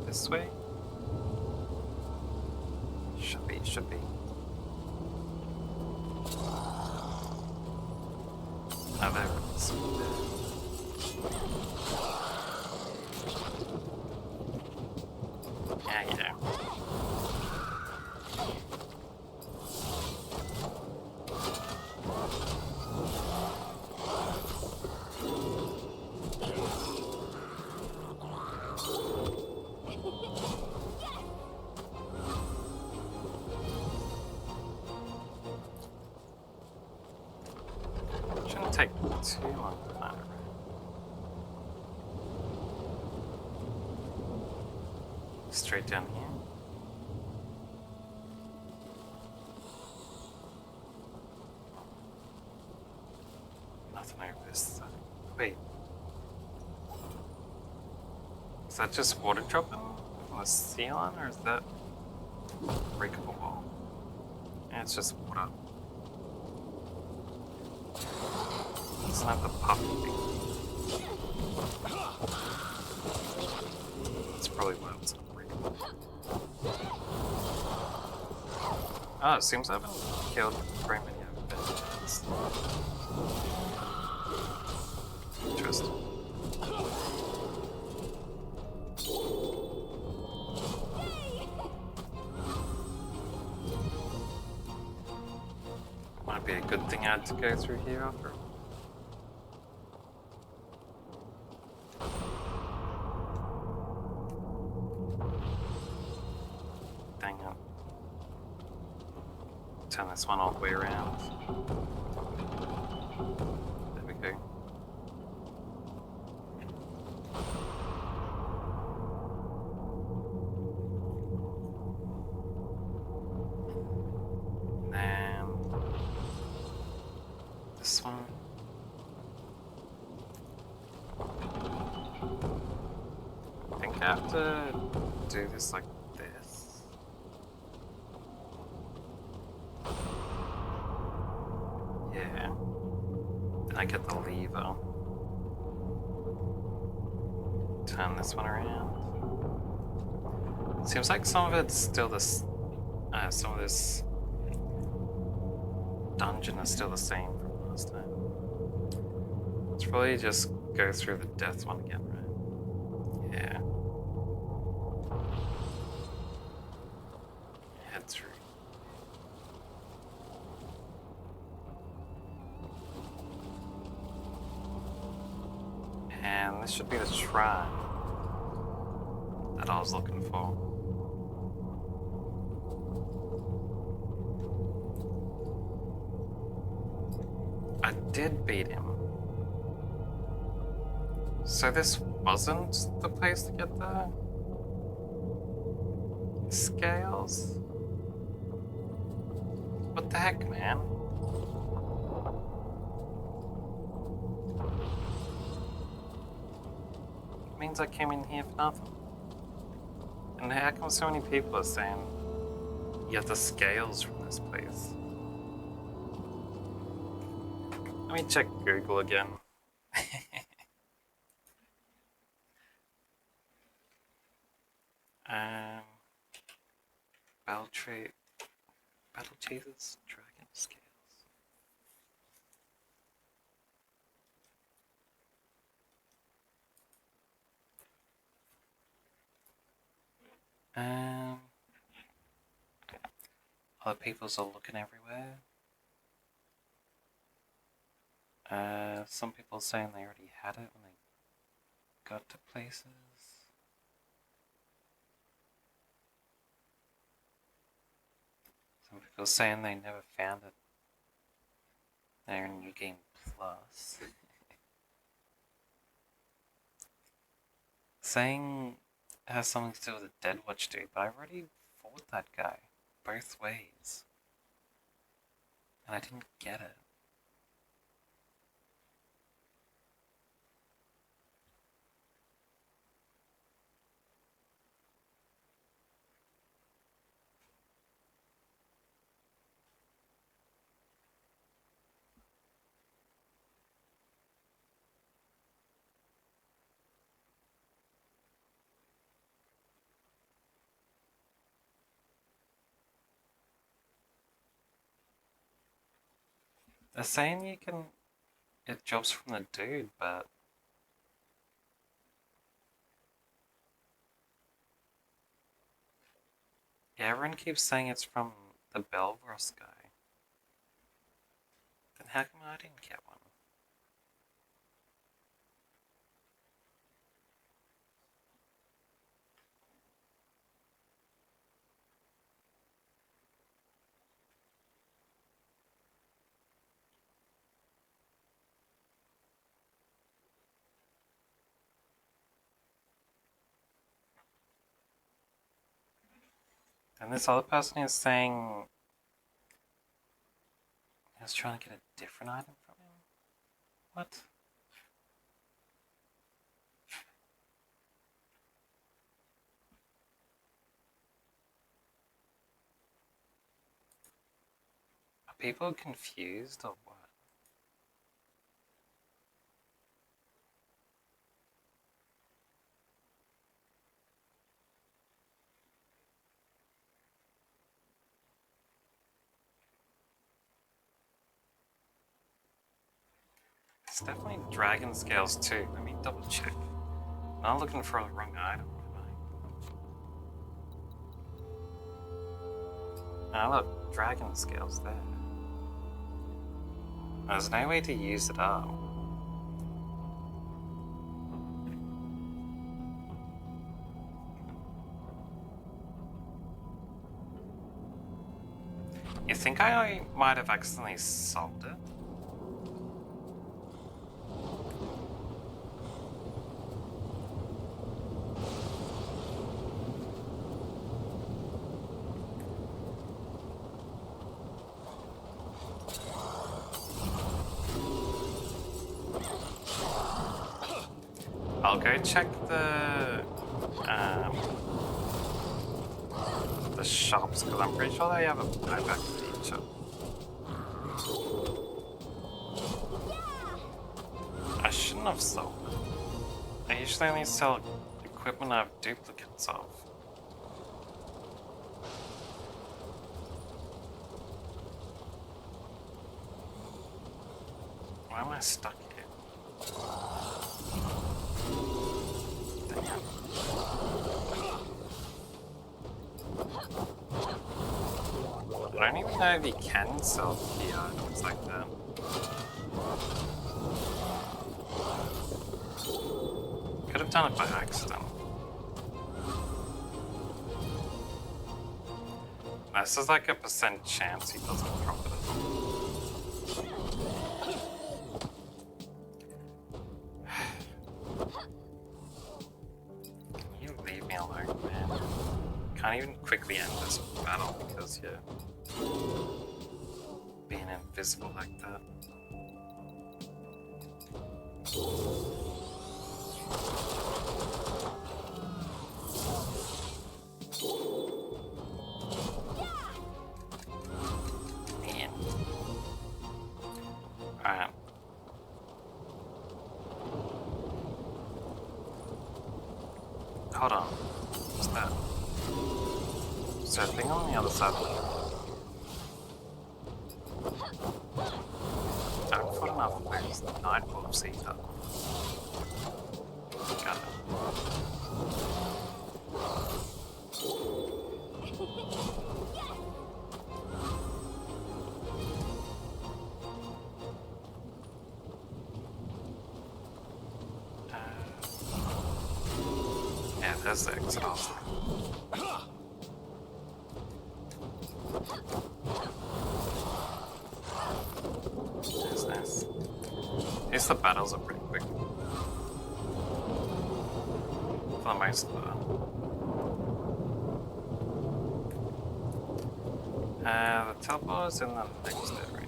This way? Should be. Oh, there it is. Yeah. Shouldn't take too long to find it. Straight down here. Nothing over this side. Wait. Is that just water dropping from the ceiling, or is that breakable wall? Yeah, it's just water. It's not the puffy thing. It's probably why it's unbreakable. Oh, it seems I haven't killed very many enemies. Interesting. Might be a good thing I had to go through here after. Dang it. Turn this one all the way around. There we go. have to do this like this? Yeah. Then I get the lever. Turn this one around. Seems like some of it's still this. Some of this dungeon is still the same from last time. Let's probably just go through the death one again, right? Yeah. Head through. And this should be the shrine that I was looking for. I did beat him. So this wasn't the place to get the scales? What the heck, man? It means I came in here for nothing. And how come so many people are saying you have the scales from this place? Let me check Google again. Battle Chasers, Dragon Scales. Other people's are looking everywhere. Some people are saying they already had it when they got to places. Some people are saying they never found it. They're in New Game Plus. Saying it has something to do with the Dead Watch dude, but I already fought that guy both ways. And I didn't get it. They're saying you can get jobs from the dude, but yeah, everyone keeps saying it's from the Belvros guy. Then how come I didn't get one? And this other person is saying he was trying to get a different item from him? What? Are people confused or what? It's definitely dragon scales too. Let me double check. I'm not looking for the wrong item, am I? Ah, look, dragon scales there. There's no way to use it up. You think I might have accidentally sold it? I'll go check the the shops, because I'm pretty sure they have a buyback feature. I shouldn't have sold it. I usually only sell equipment I have duplicates of. Why am I stuck here? Damn. I don't even know if you can sell key items like that. Could have done it by accident. This is like a % chance he doesn't drop it at all. Can you leave me alone, man? Can't even quickly end this battle because you're being invisible like that. Man. Alright. Hold on. What's that? Is there a thing on the other side of the I haven't fought enough of those Nightwars either. Got it. Yeah, there's the exit also. There's this. At least the battles are pretty quick. For the most part. The teleport is in the next area.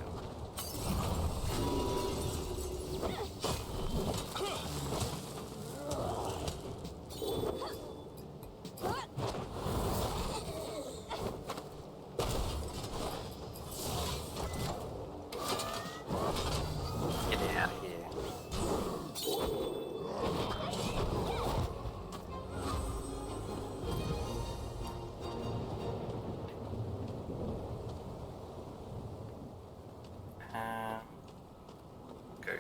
Get out of here. Go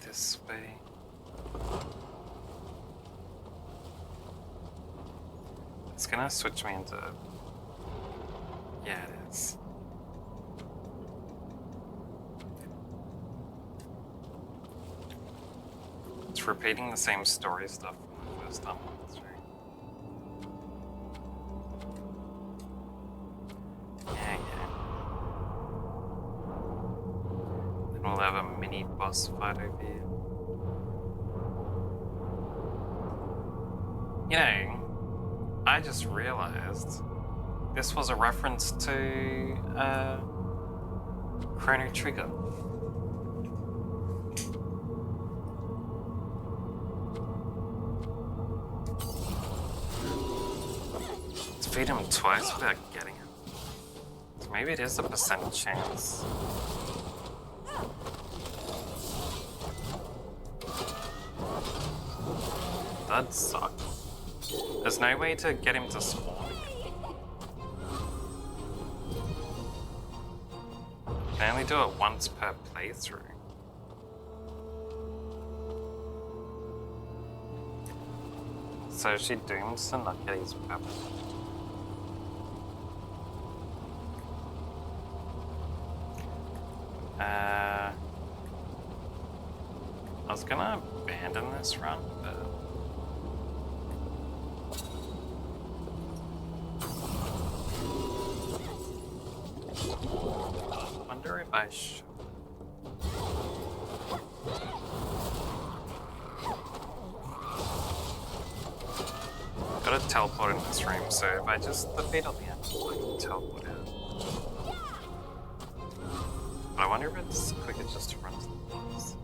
this way. It's gonna switch me into... Yeah, it is. It's repeating the same story stuff from the first time I went through. Yeah. Then we'll have a mini boss fight over here. You know, I just realized this was a reference to Chrono Trigger. Defeat him twice without getting him. So maybe it is a % chance. That'd suck. There's no way to get him to spawn again. You can only do it once per playthrough. So is she doomed to not get his weapon? I was gonna abandon this run, but... I wonder if I should. Gotta teleport in this room, so if I just defeat all the enemies, I can teleport out. But I wonder if it's quicker just to run to the boss.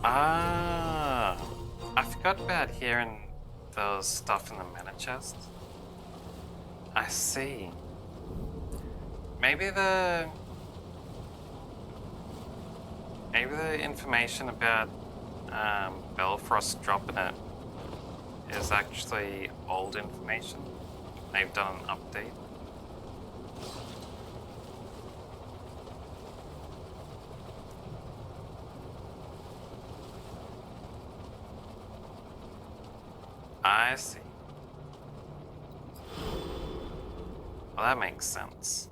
Ah, I forgot about hearing those stuff in the mana chest. I see. Maybe the information about Belfrost dropping it is actually old information. They've done an update. I see. Well, that makes sense.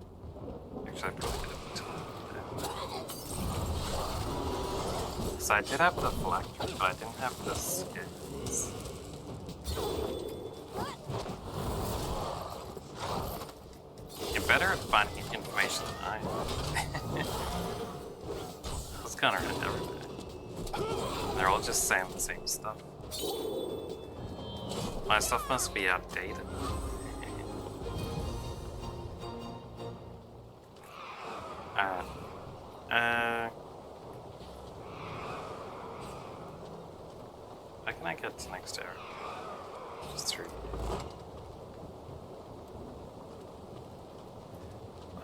Actually, I put a bit of time there. So I did have the phylactery, but I didn't have the skills. You're better at finding information than I am. I was going around every day. They're all just saying the same stuff. My stuff must be outdated. How can I get to next area? Just through.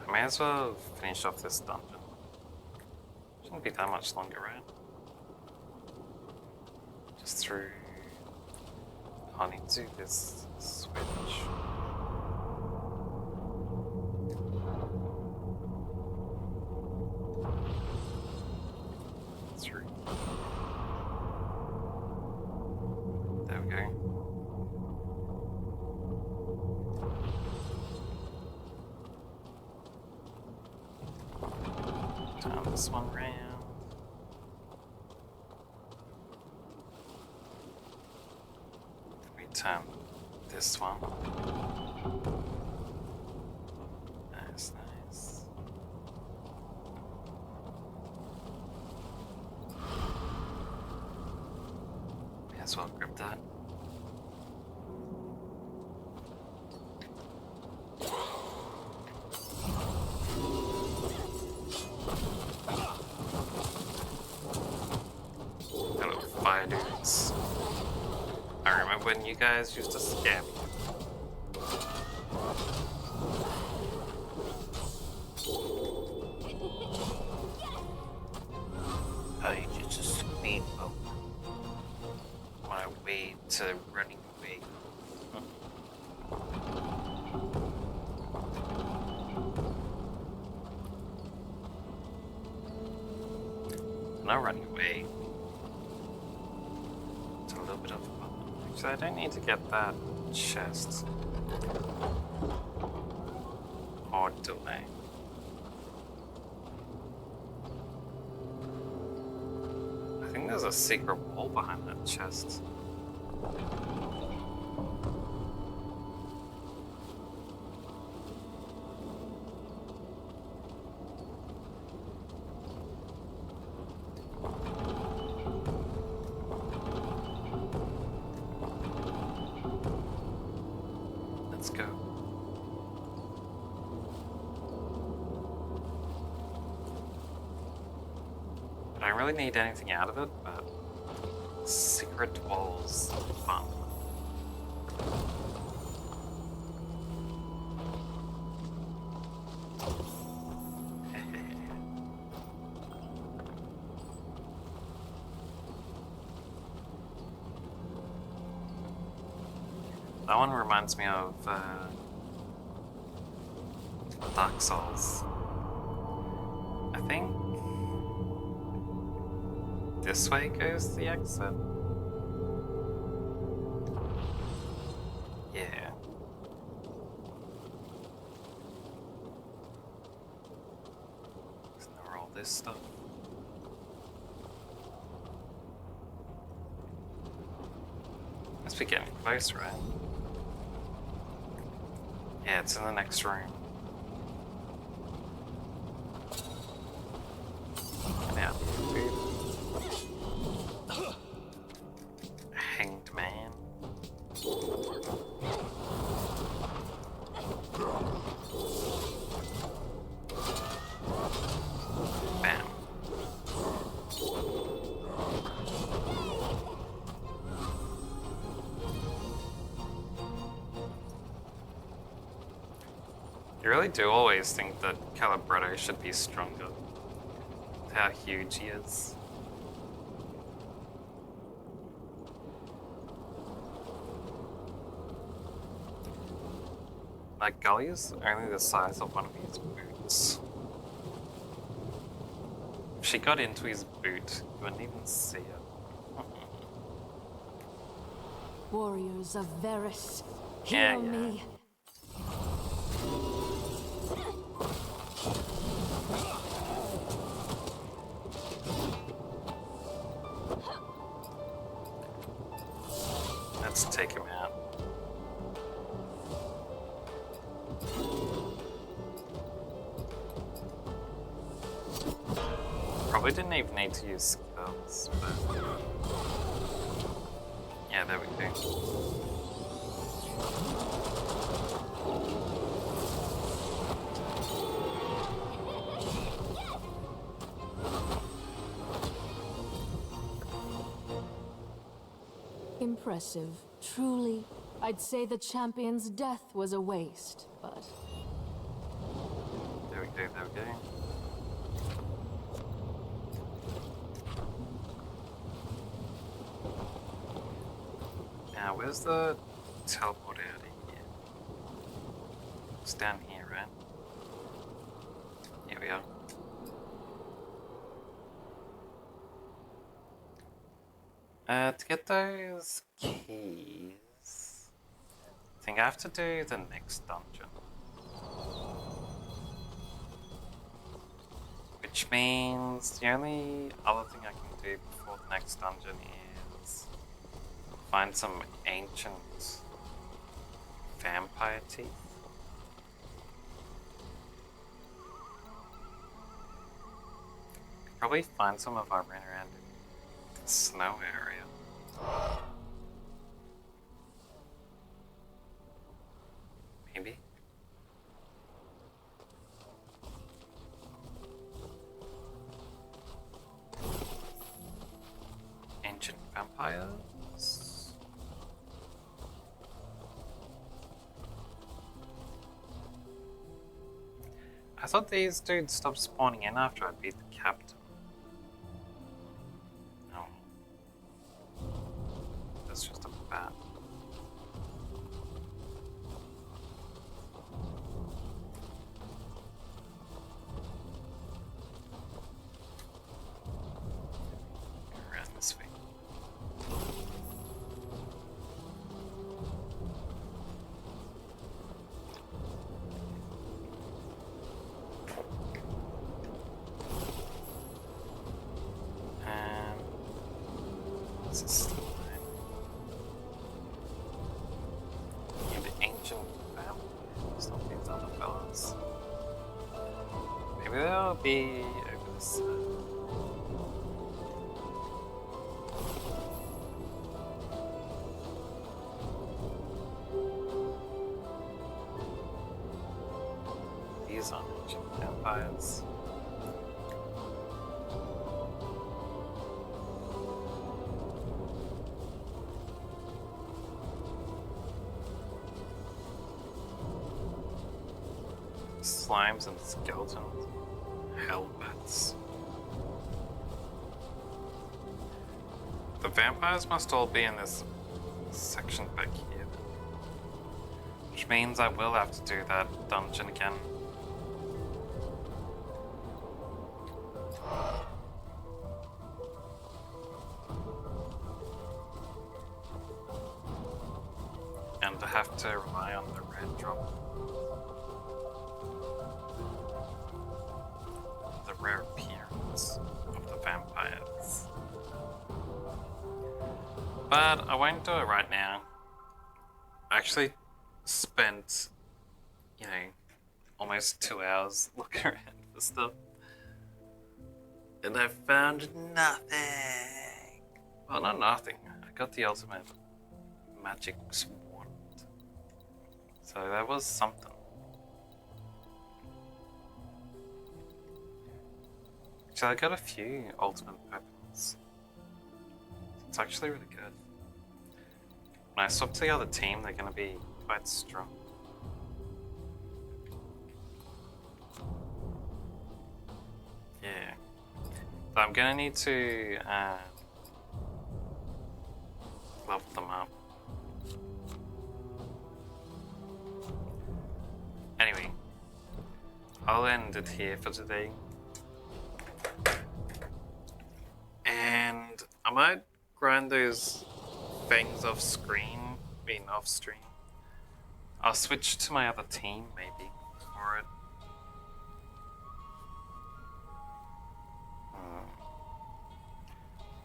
I may as well finish off this dungeon. Shouldn't be that much longer, right? Just through. I need to do this switch. Through. There we go. Turn this one round. Turn this one. Nice, nice. May as well grab that. Hello, fire dudes. I remember when you guys used to scare me. I just a speedboat. My way to running away. Not running away. It's a little bit of fun. So I don't need to get that chest. Or do I? I think there's a secret wall behind that chest. Let's go. I don't really need anything out of it, but secret walls are fun. That one reminds me of Dark Souls. I think this way goes the exit. Yeah. Ignore all this stuff. Must be getting close, right? Yeah, it's in the next room. Get out here, dude. Hanged man. Bam. You really do always think that Calibretto should be stronger. How huge he is. Like, Gully's only the size of one of his boots. If she got into his boot, you wouldn't even see it. Warriors of Varys, Yeah, hear yeah. me. Let's take him out. Probably didn't even need to use skills, but... Yeah, there we go. Impressive, truly. I'd say the champion's death was a waste, but There we go, there we go. Now, where's the teleport out of here? It's down here, right? Here we are. To get those keys, I think I have to do the next dungeon. Which means the only other thing I can do before the next dungeon is find some ancient vampire teeth. Could probably find some if I ran around in the snow area. Maybe. Ancient vampires. I thought these dudes stopped spawning in after I beat the captain. No. That's just a bat. Around this way. And this is slime. And the ancient vampires, not these other fellas. Maybe they'll be over the side. These aren't ancient vampires. Slimes and skeletons. Hellbats. The vampires must all be in this section back here. Which means I will have to do that dungeon again. And I have to rely on the red drop. The rare appearance of the vampires. But I won't do it right now. I actually spent, almost 2 hours looking around for stuff. And I found nothing. Well, not nothing. I got the ultimate magic wand. So that was something. So I got a few ultimate weapons. It's actually really good. When I swap to the other team, they're going to be quite strong. But I'm gonna need to level them up. Anyway, I'll end it here for today. And I might grind those things off screen, off stream. I'll switch to my other team maybe for it.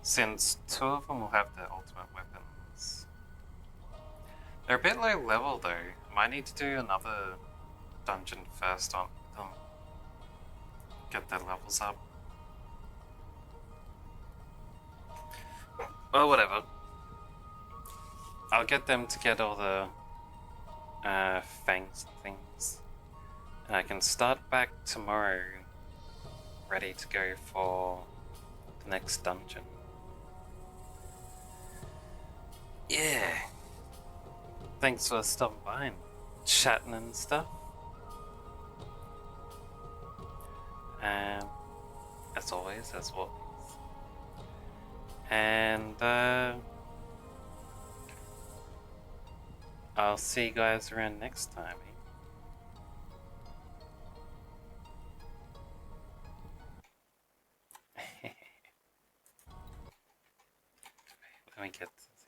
Since 2 of them will have their ultimate weapons. They're a bit low level though. I might need to do another dungeon first on them. Get their levels up. Well, whatever. I'll get them to get all the fangs and things. And I can start back tomorrow ready to go for the next dungeon. Yeah. Thanks for stopping by and chatting and stuff. As always. And I'll see you guys around next time. Let me get this.